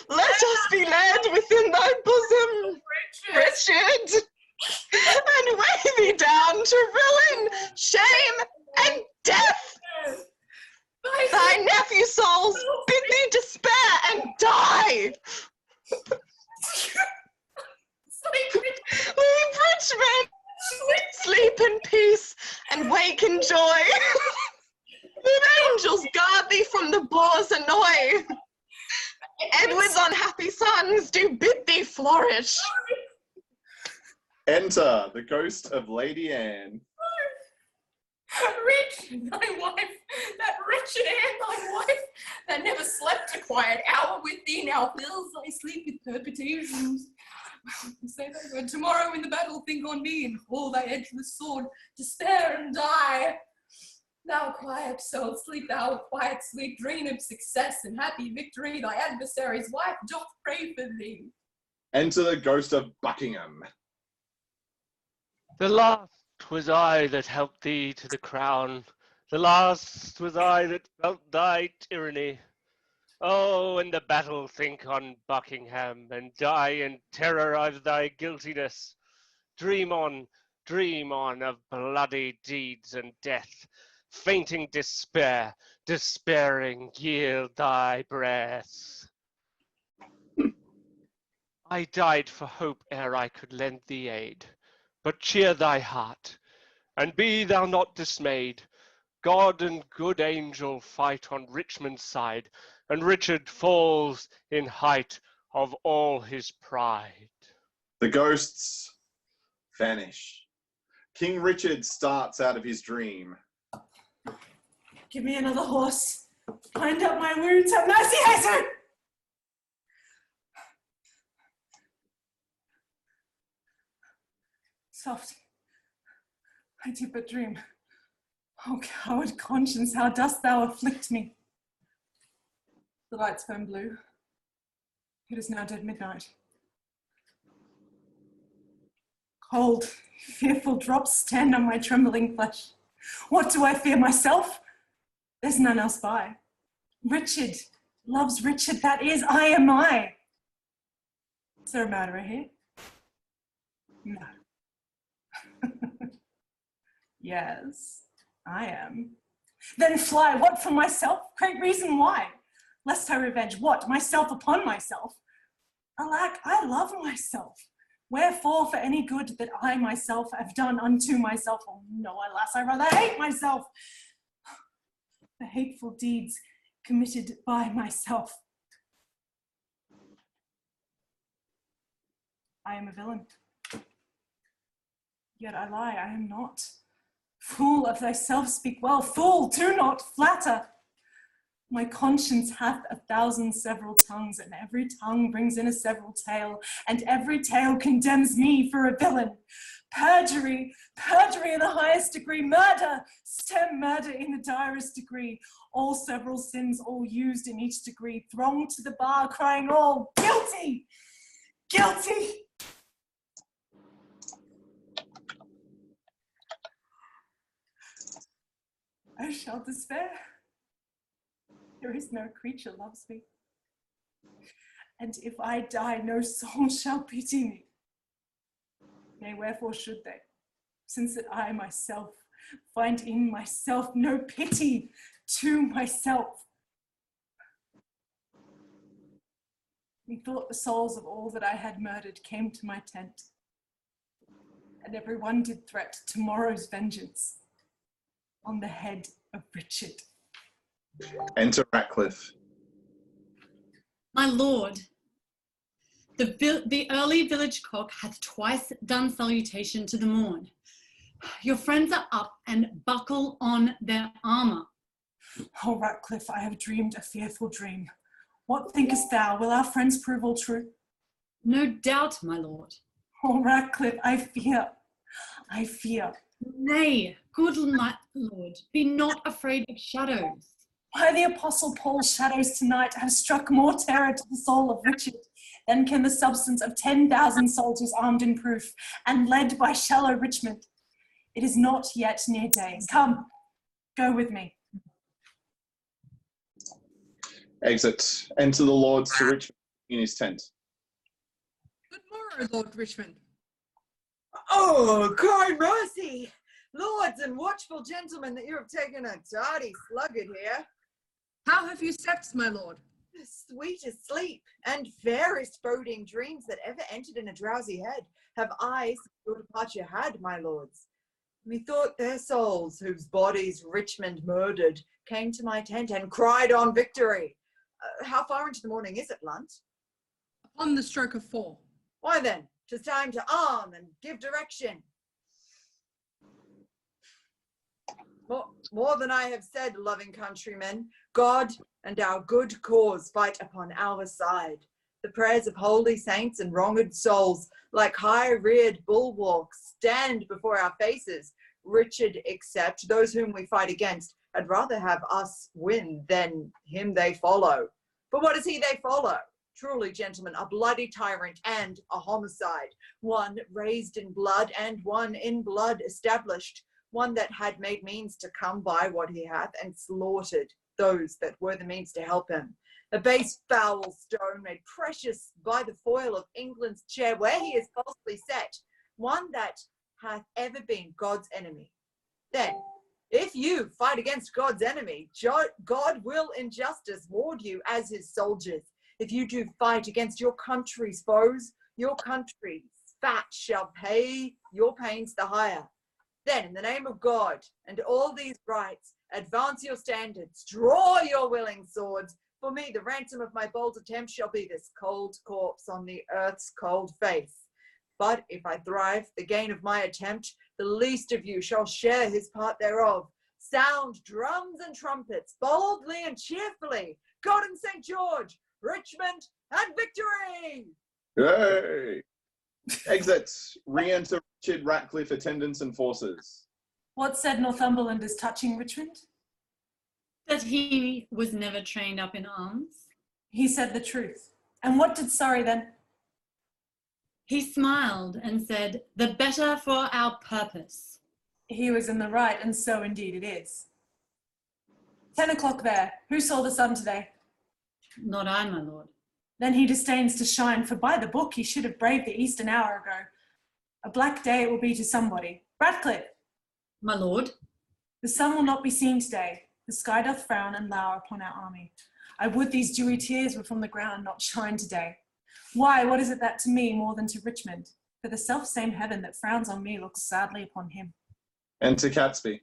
Let us be led within thy bosom, Richard, and weigh thee down to ruin, shame, and death! Thy nephew souls bid thee despair and die! Leave Richmond! Sleep in peace and wake in joy! Let angels guard thee from the boar's annoy! Edward's unhappy sons do bid thee flourish!
Enter the ghost of Lady Anne.
Rich, thy wife, that wretched Anne, thy wife, that never slept a quiet hour with thee, now fills thy sleep with perpetuations. Say that word. Tomorrow in the battle think on me, and fall thy edgeless sword, despair and die. Thou quiet soul, sleep thou quiet sleep, dream of success and happy victory. Thy adversary's wife doth pray for thee.
Enter the ghost of Buckingham.
The last was I that helped thee to the crown. The last was I that felt thy tyranny. Oh, in the battle think on Buckingham, and die in terror of thy guiltiness. Dream on of bloody deeds and death. Fainting despair, despairing yield thy breath. I died for hope ere I could lend thee aid. But cheer thy heart, and be thou not dismayed. God and good angel fight on Richmond's side, and Richard falls in height of all his pride.
The ghosts vanish. King Richard starts out of his dream.
Give me another horse. Bind up my wounds. Have mercy, Hazel. Soft, I did but dream. Oh, coward conscience, how dost thou afflict me? The lights burn blue. It is now dead midnight. Cold, fearful drops stand on my trembling flesh. What do I fear, myself? There's none else by. Richard loves Richard, that is, I am I. Is there a murderer here? No. Yes, I am. Then fly, what from myself? Great reason why. Lest I revenge what? Myself upon myself. Alack, I love myself. Wherefore, for any good that I myself have done unto myself, oh no, alas, I rather hate myself. The hateful deeds committed by myself. I am a villain. Yet I lie, I am not. Fool, of thyself speak well. Fool, do not flatter. My conscience hath 1,000 several tongues, and every tongue brings in a several tale, and every tale condemns me for a villain. Perjury, perjury in the highest degree, murder, stem murder in the direst degree, all several sins, all used in each degree, throng to the bar, crying all, guilty, guilty. I shall despair. There is no creature loves me. And if I die, no soul shall pity me. Nay, wherefore should they? Since that I myself find in myself no pity to myself. Methought the souls of all that I had murdered came to my tent, and every one did threat tomorrow's vengeance on the head of Richard.
Enter Ratcliffe.
My lord, the early village cock hath twice done salutation to the morn. Your friends are up and buckle on their armour.
Oh, Ratcliffe, I have dreamed a fearful dream. What thinkest thou? Will our friends prove all true?
No doubt, my lord.
Oh, Ratcliffe, I fear. I fear.
Nay, good my lord, be not afraid of shadows.
Why, the Apostle Paul's shadows tonight have struck more terror to the soul of Richard than can the substance of 10,000 soldiers armed in proof and led by shallow Richmond. It is not yet near day. Come, go with me.
Exit. Enter the Lord Sir Richmond in his tent.
Good morrow, Lord Richmond.
Oh, cry mercy! Lords and watchful gentlemen, that you have taken a tardy sluggard here.
How have you slept, my lord?
Sweetest sleep and fairest boding dreams that ever entered in a drowsy head have I since your departure had, my lords. Methought their souls, whose bodies Richmond murdered, came to my tent and cried on victory. How far into the morning is it, Lunt?
Upon the stroke of 4.
Why then, 'tis time to arm and give direction. More than I have said, loving countrymen, God and our good cause fight upon our side. The prayers of holy saints and wronged souls, like high-reared bulwarks, stand before our faces. Richard except, those whom we fight against, I'd rather have us win than him they follow. But what is he they follow? Truly, gentlemen, a bloody tyrant and a homicide, one raised in blood and one in blood established, one that had made means to come by what he hath and slaughtered those that were the means to help him. A base foul stone made precious by the foil of England's chair, where he is falsely set, one that hath ever been God's enemy. Then, if you fight against God's enemy, God will in justice ward you as his soldiers. If you do fight against your country's foes, your country's fat shall pay your pains the higher. Then, in the name of God and all these rights, advance your standards, draw your willing swords. For me, the ransom of my bold attempt shall be this cold corpse on the earth's cold face. But if I thrive, the gain of my attempt, the least of you shall share his part thereof. Sound drums and trumpets, boldly and cheerfully. God and St. George, Richmond, and victory!
Yay! Exit. Re-enter Richard Ratcliffe, attendants and forces.
What said Northumberland as touching Richmond?
That he was never trained up in arms.
He said the truth. And what did Surrey then?
He smiled and said, "The better for our purpose."
He was in the right, and so indeed it is. 10 o'clock there. Who saw the sun today?
Not I, my lord.
Then he disdains to shine, for by the book he should have braved the east an hour ago. A black day it will be to somebody. Ratcliffe!
My lord.
The sun will not be seen today. The sky doth frown and lower upon our army. I would these dewy tears were from the ground, not shine today. Why, what is it that to me more than to Richmond? For the self-same heaven that frowns on me looks sadly upon him.
Enter Catesby.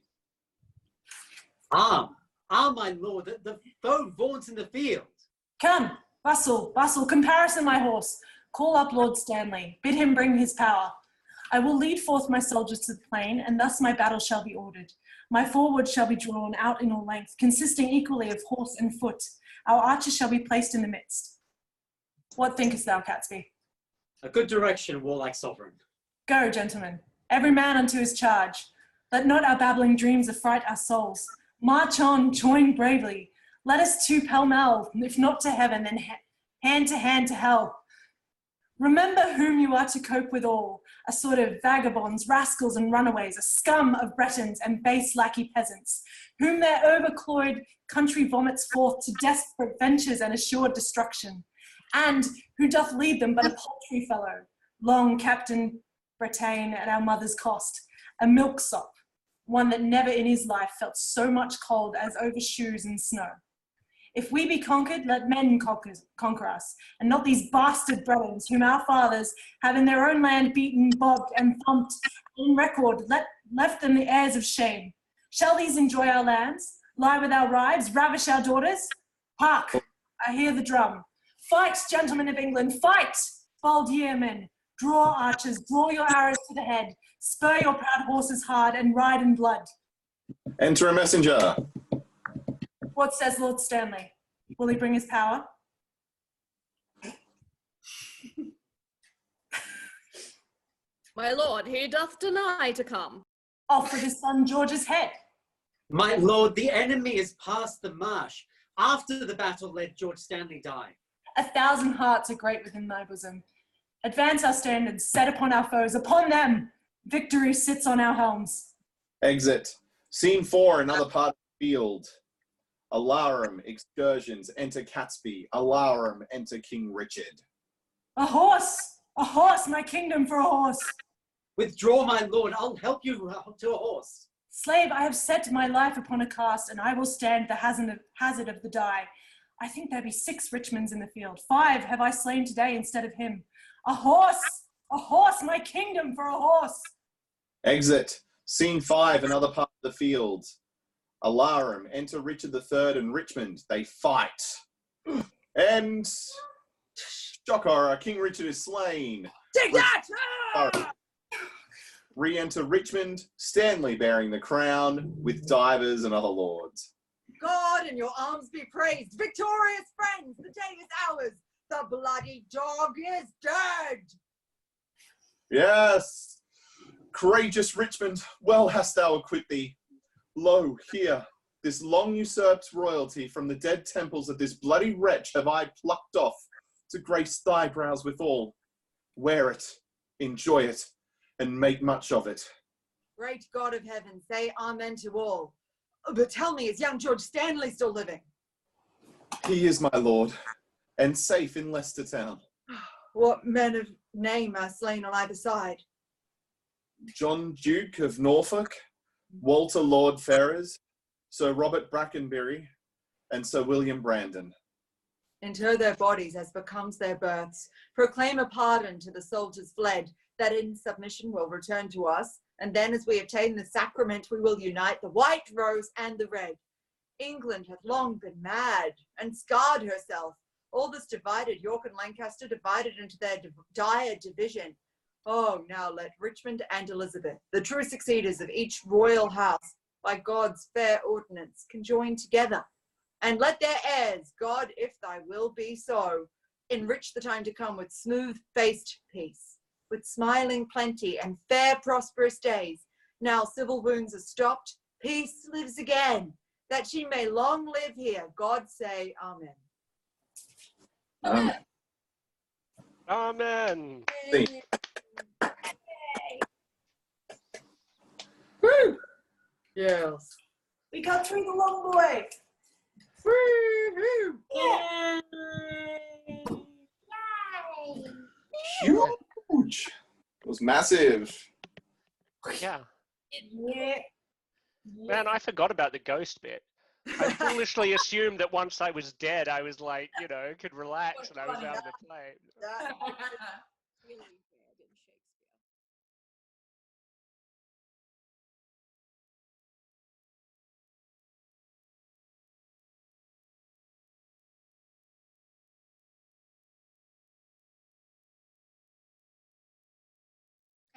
Arm, my lord, the foe vaunts in the field.
Come, bustle, comparison my horse. Call up Lord Stanley, bid him bring his power. I will lead forth my soldiers to the plain, and thus my battle shall be ordered. My forward shall be drawn out in all length, consisting equally of horse and foot. Our archers shall be placed in the midst. What thinkest thou, Catesby?
A good direction, warlike sovereign.
Go, gentlemen, every man unto his charge. Let not our babbling dreams affright our souls. March on, join bravely. Let us too pell-mell, if not to heaven, then hand to hell. Remember whom you are to cope withal, a sort of vagabonds, rascals and runaways, a scum of Bretons and base lackey peasants, whom their overcloyed country vomits forth to desperate ventures and assured destruction, and who doth lead them but a paltry fellow, long Captain Bretagne at our mother's cost, a milksop, one that never in his life felt so much cold as over shoes and snow. If we be conquered, let men conquer us, and not these bastard brethren whom our fathers have in their own land beaten, bogged, and thumped in record, left them the heirs of shame. Shall these enjoy our lands, lie with our wives, ravish our daughters? Hark, I hear the drum. Fight, gentlemen of England, fight! Bold yeomen, draw archers, draw your arrows to the head, spur your proud horses hard, and ride in blood.
Enter a messenger.
What says Lord Stanley? Will he bring his power?
My lord, he doth deny to come.
Off with his son George's head.
My lord, the enemy is past the marsh. After the battle, let George Stanley die.
1,000 hearts are great within thy bosom. Advance our standards, set upon our foes, upon them! Victory sits on our helms.
Exit. Scene 4, another part of the field. Alarum, excursions, enter Catesby. Alarum, enter King Richard.
A horse, my kingdom for a horse.
Withdraw, my lord, I'll help you to a horse.
Slave, I have set my life upon a cast, and I will stand the hazard of the die. I think there be 6 Richmonds in the field. 5 have I slain today instead of him. A horse, my kingdom for a horse.
Exit. Scene 5, another part of the field. Alarum, enter Richard III and Richmond. They fight. And shock horror, King Richard is slain.
Take that!
Re-enter Richmond, Stanley bearing the crown with divers and other lords.
God and your arms be praised. Victorious friends, the day is ours. The bloody dog is dead.
Yes, courageous Richmond, well hast thou acquit thee. Lo, here, this long usurped royalty from the dead temples of this bloody wretch have I plucked off to grace thy brows withal. Wear it, enjoy it, and make much of it.
Great God of heaven, say amen to all. But tell me, is young George Stanley still living?
He is, my lord, and safe in Leicester town.
What men of name are slain on either side?
John Duke of Norfolk, Walter Lord Ferrers, Sir Robert Brackenbury, and Sir William Brandon.
Inter their bodies as becomes their births. Proclaim a pardon to the soldiers fled, that in submission will return to us. And then as we obtain the sacrament, we will unite the white rose and the red. England hath long been mad and scarred herself. All this divided, York and Lancaster divided into their dire division. Oh, now let Richmond and Elizabeth, the true succeeders of each royal house, by God's fair ordinance, conjoin together. And let their heirs, God, if thy will be so, enrich the time to come with smooth-faced peace. with smiling plenty and fair prosperous days. Now civil wounds are stopped, peace lives again, that she may long live here. God say amen.
Amen.
Woo! Yes.
We got through the long way.
Woo-hoo!
Yeah.
Huge. It was massive.
Yeah.
Yeah.
Man, I forgot about the ghost bit. I foolishly assumed that once I was dead, I was like, you know, could relax and I was out of the play.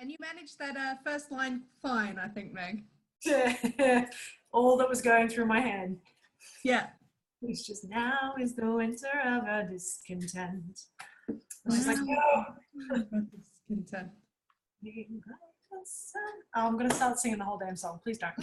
And you managed that first line fine, I think, Meg.
All that was going through my head.
Yeah.
It's just now is the winter of our discontent. And I was like,
Discontent.
oh, I'm going to start singing the whole damn song. Please don't.